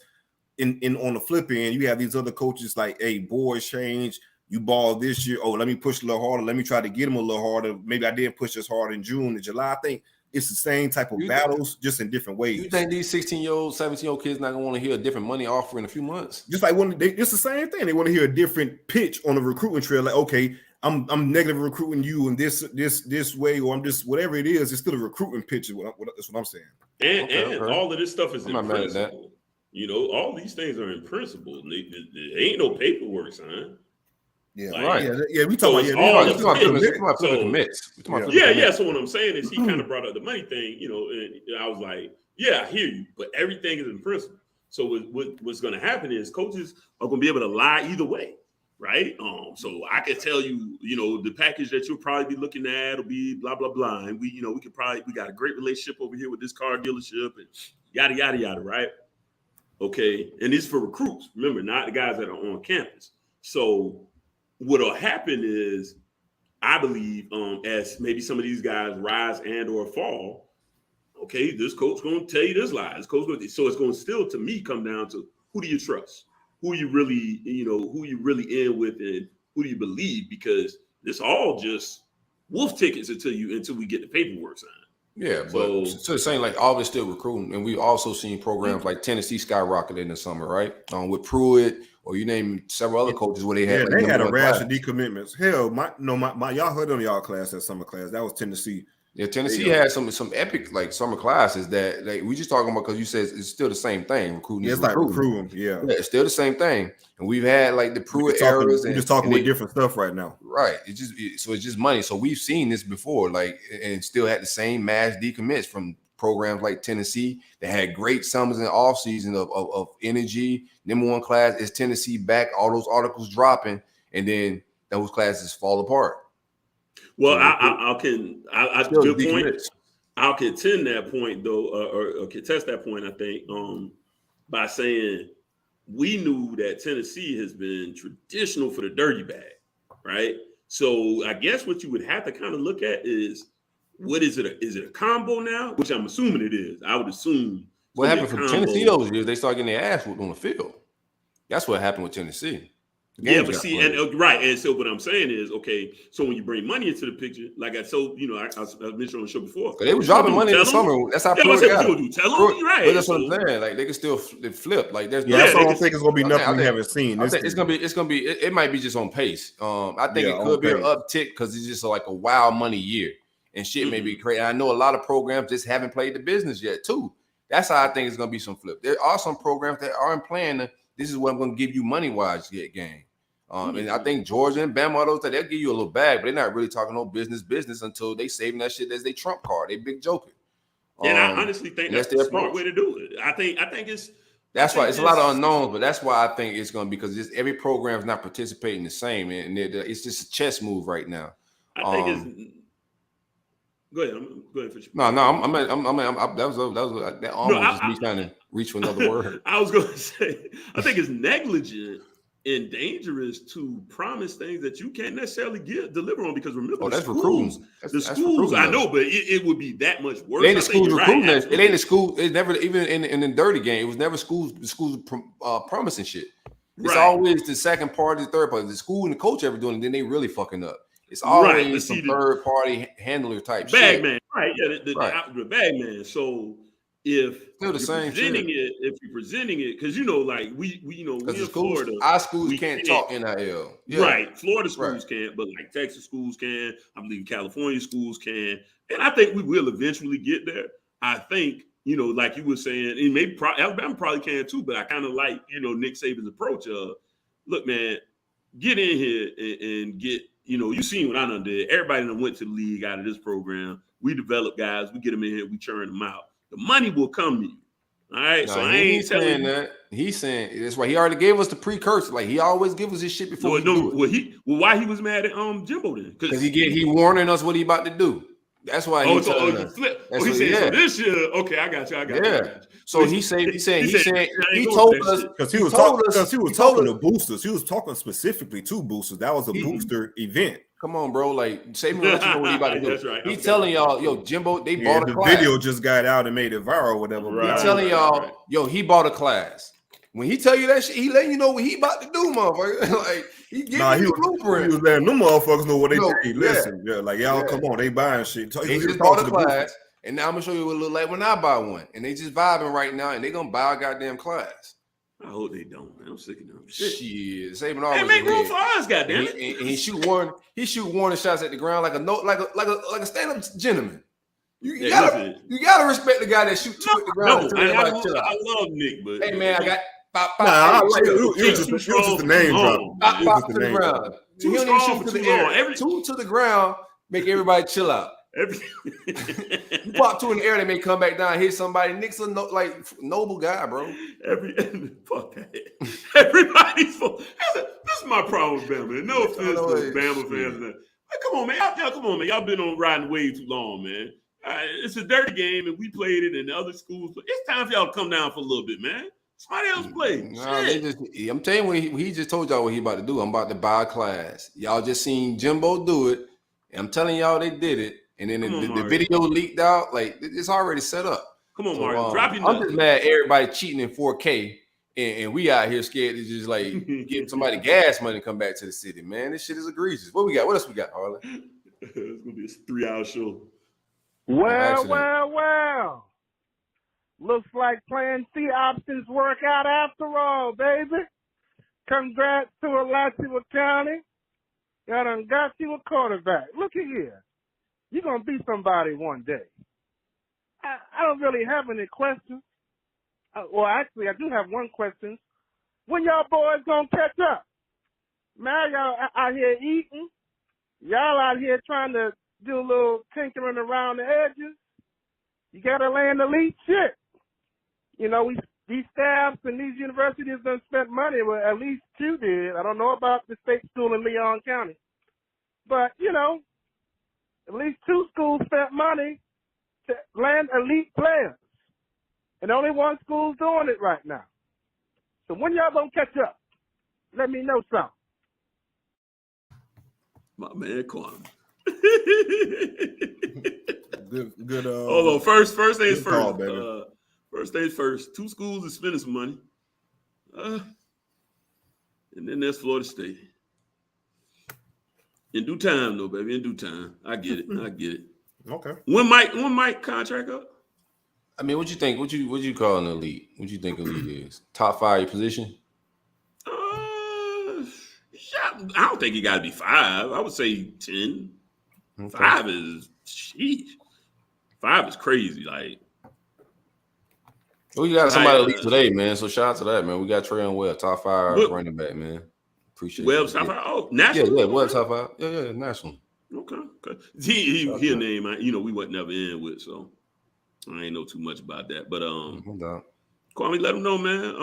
in on the flip end, you have these other coaches like, hey, boys change. You ball this year. Oh, let me push a little harder. Let me try to get them a little harder. Maybe I didn't push as hard in June and July. I think it's the same type of battles, just in different ways. You think these 16-year-old, 17-year-old kids not gonna want to hear a different money offer in a few months? Just like it's the same thing. They want to hear a different pitch on the recruiting trail. Like, okay, I'm negative recruiting you in this way, or I'm just whatever it is. It's still a recruiting pitch. That's what I'm saying. And all of this stuff is in principle. You know, all these things are in principle. There ain't no paperwork signed. Yeah, like, right. Yeah, we talking about commits. Yeah. So what I'm saying is, he kind of brought up the money thing, you know, and I was like, yeah, I hear you, but everything is in principle. So what's going to happen is coaches are going to be able to lie either way, right? So I could tell you, you know, the package that you'll probably be looking at will be blah blah blah, and we got a great relationship over here with this car dealership and yada yada yada, right? Okay, and this is for recruits. Remember, not the guys that are on campus. So what'll happen is, I believe, as maybe some of these guys rise and or fall, okay, this coach going to tell you this lie. So it's going to still, to me, come down to who do you trust? Who you really in with, and who do you believe? Because it's all just wolf tickets until we get the paperwork signed. Yeah, but so the same, like Auburn's still recruiting, and we've also seen programs like Tennessee skyrocket in the summer, right? With Pruitt, or you name several other coaches where they had they had a rash of decommitments. Hell, my y'all heard on y'all class that summer class. That was Tennessee. Yeah, Tennessee had some epic like summer classes that like we just talking about because you said it's still the same thing. Recruiting, yeah, it's like recruiting. Yeah, it's still the same thing. And we've had like the Pruitt eras. We're just talking with different stuff right now. Right. It's just money. So we've seen this before, like, and still had the same mass decommits from programs like Tennessee that had great summers and off season of energy. Number one class is Tennessee back. All those articles dropping, and then those classes fall apart. Well, so good point. I'll contend that point though, or contest that point. I think by saying we knew that Tennessee has been traditional for the dirty bag, right? So I guess what you would have to kind of look at is what is it? Is it a combo now? Which I'm assuming it is. I would assume. What happened for Tennessee those years? They started getting their ass whooped on the field. That's what happened with Tennessee. Yeah, but see, and so what I'm saying is, okay, so when you bring money into the picture, like I told, I mentioned on the show before, they were dropping money in the summer. That's how Pruitt got it. Tell them, right? But that's what I'm saying. Like they can still flip. Like there's that's what I think it's gonna be nothing we haven't seen. I think it's gonna be. It might be just on pace. I think it could be an uptick because it's just like a wild money year and shit may be crazy. I know a lot of programs just haven't played the business yet too. That's how I think it's gonna be some flip. There are some programs that aren't playing. This is what I'm gonna give you money wise game. And I think Georgia and Bama, those they'll give you a little bag, but they're not really talking no business until they saving that shit as they trump card. They big joking. And I honestly think that's the smart way to do it. I think that's why it's a lot of unknowns, but that's why I think it's going to be because just every program is not participating the same, and it's just a chess move right now. I think it's. Go ahead. Go ahead. That almost just me trying to reach for another word. I was going to say, I think it's negligent and dangerous to promise things that you can't necessarily deliver on because remember, that's schools, recruiting. The schools, I know, but it would be that much worse. It ain't the schools recruiting. It ain't the school. It's never even in the dirty game. It was never schools promising shit. It's always the second party, the third party. The school and the coach ever doing it, then they really fucking up. It's always some third party handler type bag man, right? Yeah, the bag man. So if you're presenting it, because like we in Florida, our schools can't talk NIL, right? Florida schools can't, but like Texas schools can. I believe California schools can, and I think we will eventually get there. I think like you were saying, and maybe Alabama probably can too. But I kind of like Nick Saban's approach of, look, man, get in here and get. You seen what I done did. Everybody done went to the league out of this program. We develop guys. We get them in here. We churn them out. The money will come to you. All right. No, so I ain't telling that. He's saying that's why he already gave us the precursor. Like he always gives us his shit before we do it. Why he was mad at Jimbo then? Because he warning us what he about to do. That's why he telling us. He said this year. Okay, I got you. So he told us because he was talking to boosters. He was talking specifically to boosters. That was a booster event. Come on, bro. Like, Saban will let you know what he about to do. That's right. He's telling y'all, yo, Jimbo, they bought a class. The video just got out and made it viral or whatever. Right. He's telling y'all, yo, he bought a class. When he tell you that shit, he letting you know what he about to do, motherfucker. Like, he giving you a blueprint. He was letting them motherfuckers know what they paid. Listen, like, y'all, come on, they buying shit. He just bought a class, and now I'm going to show you what it look like when I buy one. And they just vibing right now, and they going to buy a goddamn class. I hope they don't, man. I'm sick of them. Shit. Saban always make room for us, goddamn it. And he shoot warning shots at the ground like a stand-up gentleman. You gotta respect the guy that shoots at the ground. I love Nick, but hey man, I got it was just the name drop. Pop to the ground. He don't even shoot to the air. Two to the ground, make everybody chill out. You pop two in the air, they may come back down, hit somebody. Nick's a noble guy, bro. Fuck that. Everybody's full. This is my problem with Bama. No offense to Bama fans. Man. Come on, man. Y'all been on riding way too long, man. It's a dirty game, and we played it, and the other schools. It's time for y'all to come down for a little bit, man. Somebody else play. I'm telling you, he just told y'all what he about to do. I'm about to buy a class. Y'all just seen Jimbo do it. And I'm telling y'all they did it. And then the video leaked out. Like, it's already set up. Come on, Mario. Drop your I'm just mad everybody cheating in 4K. And we out here scared to just like give somebody gas money to come back to the city, man. This shit is egregious. What we got? What else we got, Harlan? It's going to be a 3-hour show. Well. Looks like plan C options work out after all, baby. Congrats to Alachua County. I done got you a quarterback. Look at here. You're going to be somebody one day. I don't really have any questions. Well, actually, I do have one question. When y'all boys going to catch up? Man, y'all out here eating. Y'all out here trying to do a little tinkering around the edges. You got to land elite shit. You know, these staffs and these universities done spent money. Well, at least two did. I don't know about the state school in Leon County. But, you know, at least two schools spent money to land elite players. And only one school's doing it right now. So when y'all gonna catch up? Let me know something. My man, Kwame. Good. Hold on. First things call, first. baby. First things first. Two schools are spending some money. And then there's Florida State. In due time, though, baby. In due time. I get it. Okay. When Mike contract up? I mean, what you think? What you call an elite? What you think elite is? Top 5 position? I don't think it got to be 5. I would say 10. Okay. 5 is sheesh. 5 is crazy. Like, well, you got somebody elite today, man. So shout out to that, man. We got Trayon Webb, top 5 running back, man. Appreciate it. Webb's top 5. Oh, national. Yeah, Webb's top 5. Yeah, national. Okay. He a name we wasn't never in with, so I ain't know too much about that. But Kwame, let him know, man.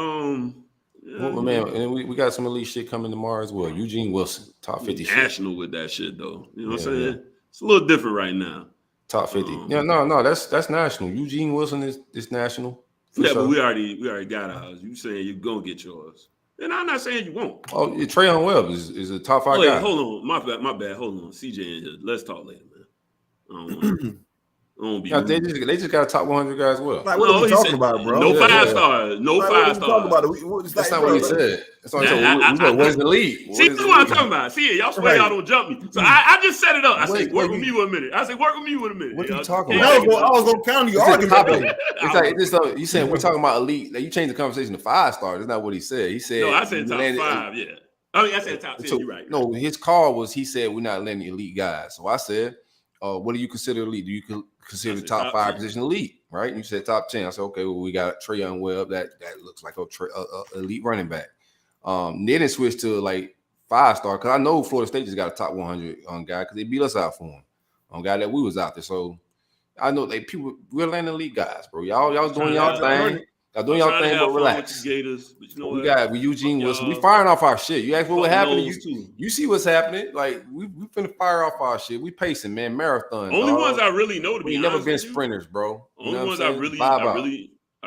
Well, man, and we got some elite shit coming tomorrow as well. Eugene Wilson, top 50. National shit. With that shit though. You know what I'm saying? Yeah. It's a little different right now. Top 50. No, that's national. Eugene Wilson is national. Yeah, sure. But we already got ours. You saying you're gonna get yours. And I'm not saying you won't. Oh, Trayon Webb is a top 5 guy. Hold on. My bad. Hold on. CJ in here. Let's talk later, man. They just got a top 100 guys. Well, like, what are we talking about, bro? No 5 stars. No like, 5 stars. That's not what he said. That's not what he said. Where's the lead? See, that's what I'm talking about. See, y'all swear y'all don't jump me. So I just set it up. I said, work with me with a minute. What are you talking about? I was going to counter your argument. It's like, you saying we're talking about elite. Like, you changed the conversation to 5 stars. That's not what he said. He said, no, I said top 5, yeah. I mean, I said top 10. You're right. No, his call was he said we're not letting elite guys. So I said, what do you consider elite? Do you consider the top 5 position elite? Right? And you said top 10. I said, okay, well, we got Trayon Webb. That looks like a elite running back. Then it switched to like 5-star because I know Florida State just got a top 100 guy because they beat us out for him on guy that we was out there. So I know we're landing elite guys, bro. Y'all doing y'all thing. Y'all doing y'all thing, but relax. Gators, but you know we Eugene Wilson. We firing off our shit. You ask what happened. You see what's happening. Like we finna fire off our shit. We pacing, man. Marathon. Only ones I really know to be honest. We never been sprinters, bro. Only ones I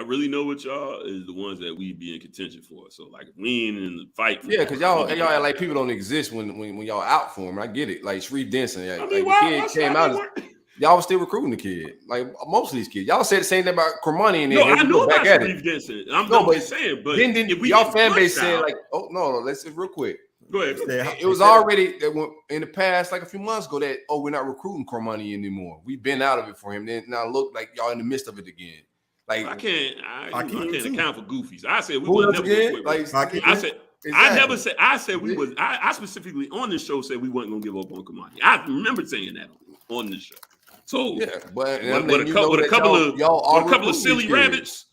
really know with y'all is the ones that we be in contention for. So like if we ain't in the fight. Yeah, because y'all like people don't exist when y'all out for them. I get it. Like Sharif Denson. I mean, why came out. Y'all was still recruiting the kid, like most of these kids. Y'all said the same thing about Cormani, and then I know about Sharif Denson. I'm just saying, but then y'all fan base said like, oh no, let's just real quick. Go ahead. It was already that in the past, like a few months ago, that we're not recruiting Cormani anymore. We've been out of it for him. Then now look like y'all in the midst of it again. Like I can't account for goofies. I said we would never quit. I said. Exactly. I never said. I said we was. I specifically on this show said we wasn't gonna give up on Cormani. I remember saying that on this show. So yeah, but with a couple of silly rabbits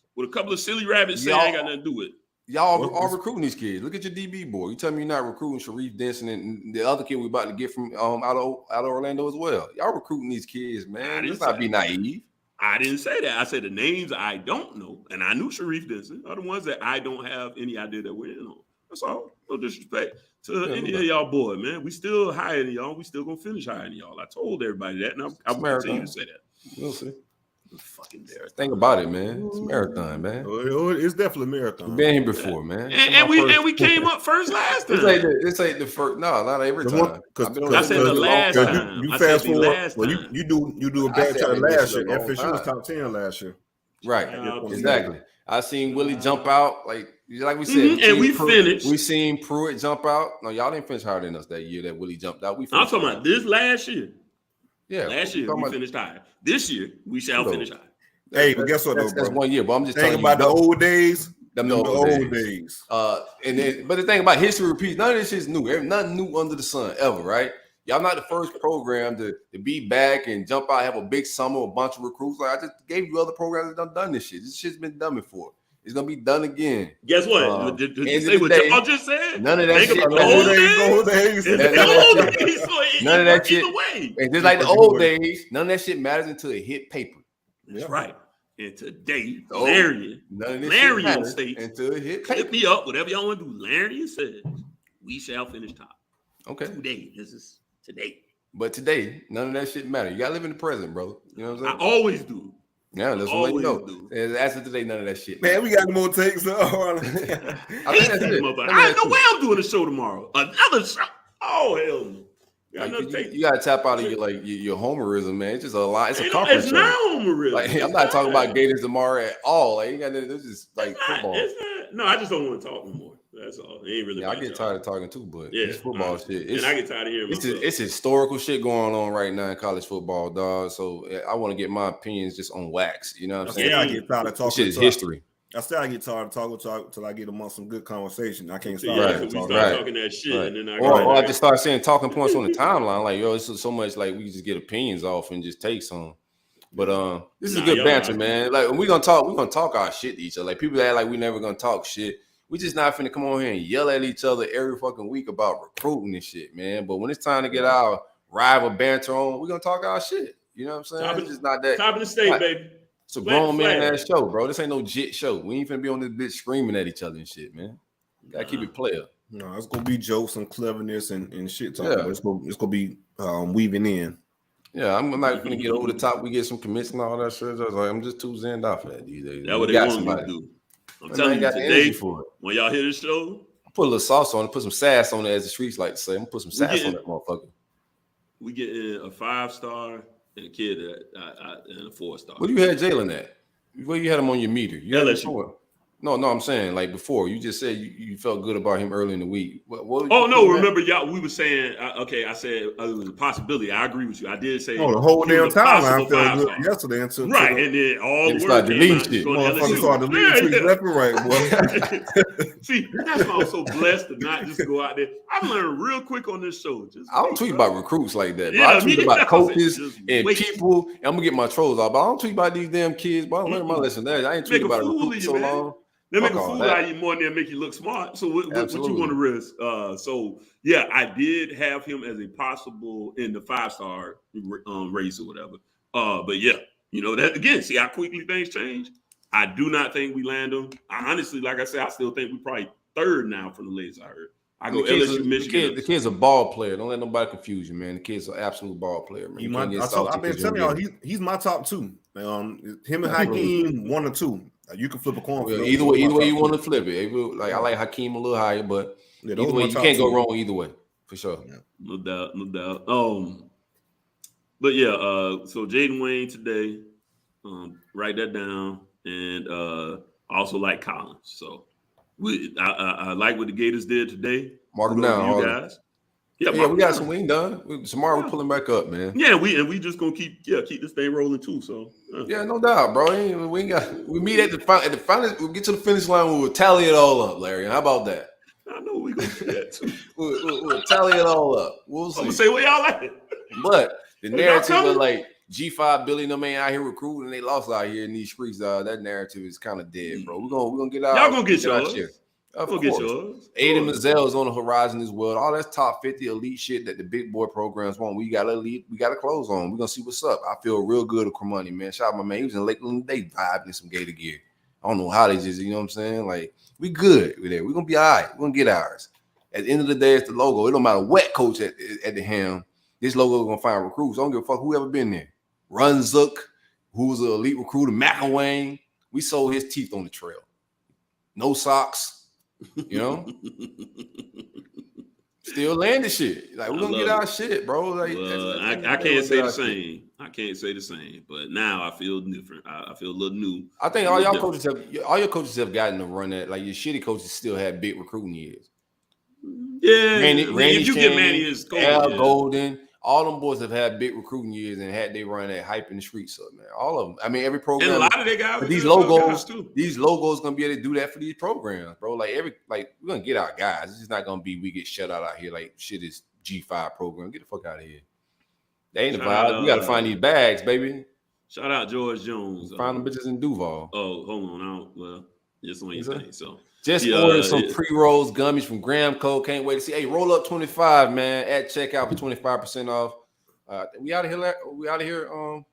saying I ain't got nothing to do with it. Y'all are recruiting these kids. Look at your DB boy. You tell me you're not recruiting Sharif Denson and the other kid we about to get from out of Orlando as well. Y'all recruiting these kids, man. Let's not be naive. I didn't say that. I said the names I don't know, and I knew Sharif Denson are the ones that I don't have any idea that we're in on. That's all. No disrespect to any of y'all boy, man. We still hiring y'all. We still gonna finish hiring y'all. I told everybody that, and I'm going to continue to say that. We'll see. Fucking marathon. Think about it, man. It's a marathon, man. It's definitely a marathon. We've been here before, man. And we came up first last time. This ain't the first. No, not every time. I said the last time. You fast forward. Well, you do a bad time last year. FSU was top 10 last year. Right. Exactly. I seen Willie jump out like we said, and we finished. We seen Pruitt jump out. No, y'all didn't finish higher than us that year that Willie jumped out. I'm talking about this last year. Yeah. Last year we finished high. This year we shall finish high. Hey, but guess what though, bro? That's 1 year, but I'm just thinking telling about you, the old days. Them the old days. And then, but the thing about history repeats, none of this shit's new. Nothing new under the sun ever, right? Y'all not the first program to be back and jump out, have a big summer, a bunch of recruits. Like I just gave you other programs that done this shit. This shit's been done before. It's gonna be done again. Guess what? Did you say what y'all just said? None of that shit. None of that shit. And just like the old days, none of that shit matters until it hit paper. That's right. And today, Larian State until it hit paper. Hit me up, whatever y'all want to do. Larian says we shall finish top. Okay. Today. This is today. But today, none of that shit matter. You gotta live in the present, bro. You know what I'm saying? I always do. Yeah, that's what you know. As of today, none of that shit. Man, we got more takes. I know where I'm doing a show tomorrow. Another show. Oh hell no. You gotta tap out of your homerism, man. It's just a lot. It's a conference. It's not homerism. Like I'm not talking about Gators tomorrow at all. Like you got this is like football. No, I just don't want to talk no more. That's all. It ain't really. Yeah, I get tired of talking too, but it's football shit. And I get tired of hearing. It's historical shit going on right now in college football, dog. So I want to get my opinions just on wax. You know what I'm saying? I get tired of talking. Shit is history. I still get tired of talking till I get amongst some good conversation. I can't stop. Talking that shit, and then I just start saying talking points on the timeline. Like yo, it's so much like we just get opinions off and just take some. But this is good banter, man. Like when we're gonna talk our shit to each other. Like people act like we never gonna talk shit. We just not finna come on here and yell at each other every fucking week about recruiting and shit, man. But when it's time to get our rival banter on, we're gonna talk our shit. You know what I'm saying? It's just not that. Top of the state, baby. It's a grown man ass show, bro. This ain't no jit show. We ain't finna be on this bitch screaming at each other and shit, man. Gotta keep it player. No, it's gonna be jokes and cleverness and shit talk. Yeah. It's gonna be weaving in. Yeah, I'm not gonna get over the top. We get some commits and all that shit. I was like, I'm just too zenned out for that these days. That's what they want me to do. I'm telling you today, when y'all hear this show, put a little sauce on it, put some sass on it, as the streets like to say. I'm gonna put some sass on that motherfucker. We get a 5-star and a kid and a 4-star. What you had Jalen at? Where you had him on your meter? You had LSU. No, I'm saying like before. You just said you felt good about him early in the week. Remember y'all? We were saying I said it was a possibility. I agree with you. I did say the whole damn time I felt good yesterday until and then all the words deleting shit. Motherfuckers started deleting tweets left and right, boy. See, that's why I'm so blessed to not just go out there. I've learned real quick on this show. I don't tweet about recruits like that. I tweet about coaches and people. And I'm gonna get my trolls out, but I don't tweet about these damn kids. But I learned my lesson there. I ain't tweet about recruits so long. They make a fool out of you more than they make you look smart. So what you want to risk? So yeah, I did have him as a possible in the 5-star race or whatever. But yeah, you know that again. See how quickly things change. I do not think we land them. I honestly, like I said, I still think we probably 3rd now from the latest I heard. I go LSU, Michigan. The kid's a ball player. Don't let nobody confuse you, man. The kid's an absolute ball player, man. I've been telling y'all, he's my top 2. Him and Hakeem 1 or 2. You can flip a coin. Well, either way you want to flip it. Like I like Hakeem a little higher, but either way you can't go wrong either way for sure. Yeah. No doubt. But yeah. So Jaden Wayne today. Write that down, and also like Collins. So I like what the Gators did today. Mark them down, you guys. Yeah, we got some wing done. Tomorrow we're pulling back up, man. Yeah, we just gonna keep this thing rolling too. So yeah, no doubt, bro. We meet at the finish. We'll get to the finish line. We'll tally it all up, Larry. How about that? I know we're gonna do that too. we'll tally it all up. We'll see. I'm gonna say what y'all like it. But the narrative of like G5 Billy, no man out here recruiting, they lost out here in these streets. That narrative is kind of dead, bro. We're gonna get out. Y'all gonna get yours. Of course. Get yours. Aiden Mazzell is on the horizon as well. All that's top 50 elite shit that the big boy programs want. We got to close on. We're gonna see what's up. I feel real good with Cremoni, man. Shout out my man. He was in Lakeland today vibing in some Gator gear. I don't know how they just, you know what I'm saying? Like, we good with it. We're gonna be all right. We're gonna get ours. At the end of the day, it's the logo. It don't matter what coach at the helm. This logo is gonna find recruits. I don't give a fuck whoever been there. Run Zook, who was an elite recruiter, McElwain. We sold his teeth on the trail. No socks. You know, still landing shit. Like we're gonna get our shit, bro. Like I can't say the same. I can't say the same. But now I feel different. I feel a little new. I think all your coaches have gotten to run that. Like your shitty coaches still have big recruiting years. Yeah, Randy if you Shannon, get Manny as coach, Al Golden, all them boys have had big recruiting years and had they run that hype in the streets up, man. All of them. I mean, every program. And a lot of their guys. But these logos gonna be able to do that for these programs, bro. Like we're gonna get our guys. It's just not gonna be we get shut out here like shit is G5 program. Get the fuck out of here. They ain't the vibe. We gotta find these bags, baby. Shout out George Jones. Find them bitches in Duval. Oh, hold on. Well, just on your thing. So just ordered some pre-rolls gummies from Graham Co. Can't wait to see. Hey, roll up 25, man, at checkout for 25% off. We out of here.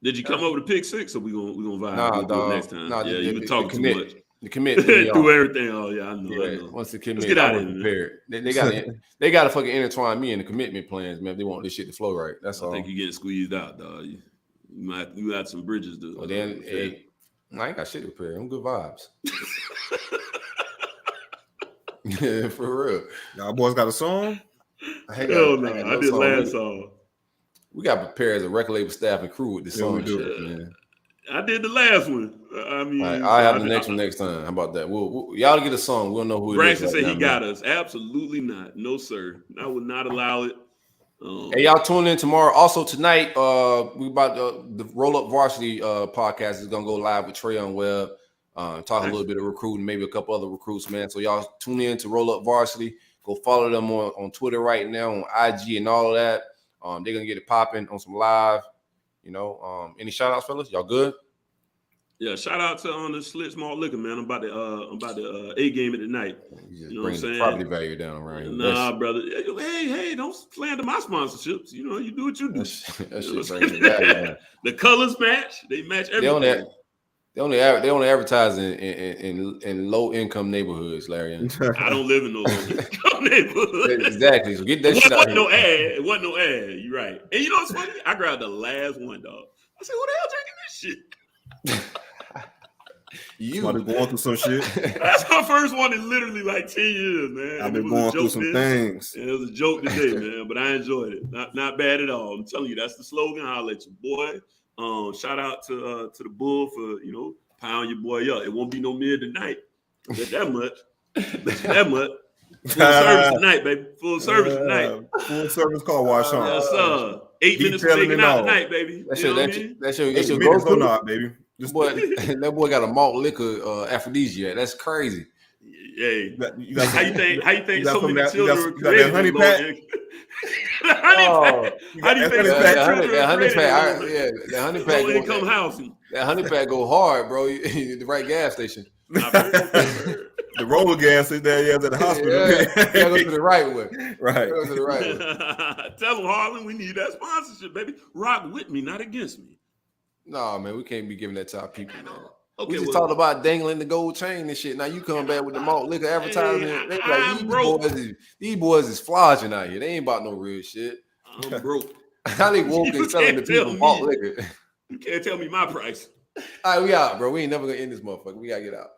Did you come up with a pick six, or we gonna vibe? Nah, dog. Next time. Nah, yeah, you were talking too much. The commit through everything. Oh yeah, I know. Once the commit, let's get out of here. They gotta fucking intertwine me in the commitment plans, man. If they want this shit to flow right. That's all. I think you're getting squeezed out, dog. You got some bridges to. Well, then, I ain't got shit to prepare. I'm good vibes. Yeah, for real. Y'all boys got a song? Hell no, I did last song. We got to prepare as a record label staff and crew with this song. Man. I did the last one. I mean, right, I'll have the next one next time. How about that? Y'all get a song. We'll know who it Braxton is. Braxton said he got us. Absolutely not. No, sir. I would not allow it. Hey, y'all tune in tomorrow. Also tonight, we about the Roll Up Varsity podcast is gonna go live with Trayon Webb. Talk a little bit of recruiting, maybe a couple other recruits, man. So y'all tune in to Roll Up Varsity. Go follow them on Twitter right now, on IG and all of that. They're gonna get it popping on some live. You know, any shout outs, fellas? Y'all good? Yeah, shout out to the Slits Malt Liquor, man. I'm about the A game at the night. You know what I'm saying? Property value down around here. Nah, brother. Hey, don't slander my sponsorships. You know, you do what you do. That shit brings the value down. The colors match. They match everything. They only advertise in low income neighborhoods, Larry. I don't live in no low income neighborhoods. Exactly. So get that shit out here. It wasn't no ad. You're right. And you know what's funny? I grabbed the last one, dog. I said, "Who the hell drinking this shit?" You going through some shit. That's my first one in literally like 10 years, man. I've been going through some things. And it was a joke today, man, but I enjoyed it. Not bad at all. I'm telling you, that's the slogan. I'll let you, boy. Shout out to the Bull for pound your boy up. It won't be no mid tonight. That much. That much. Full service tonight, baby. Full service tonight. Full service car wash on. Yes, sir. 8 minutes for taking out tonight, baby. That's your go or not, baby. That boy got a malt liquor aphrodisiac. That's crazy. Hey, how you think so many children were created? Honey pack. How do you think that honey pack low income housing? That honey pack go hard, bro. The right gas station. The roller gas is there at the hospital. Yeah, go to the right way. Right. Go to the right way. Tell them, Harlan, we need that sponsorship, baby. Rock with me, not against me. No, man, we can't be giving that to our people, man. Okay, we just talked about dangling the gold chain and shit. Now you come back with the malt liquor advertisement. These boys is flogging out here. They ain't about no real shit. I'm broke. How they woke and selling the people malt liquor? You can't tell me my price. All right, we out, bro. We ain't never gonna end this motherfucker. We gotta get out.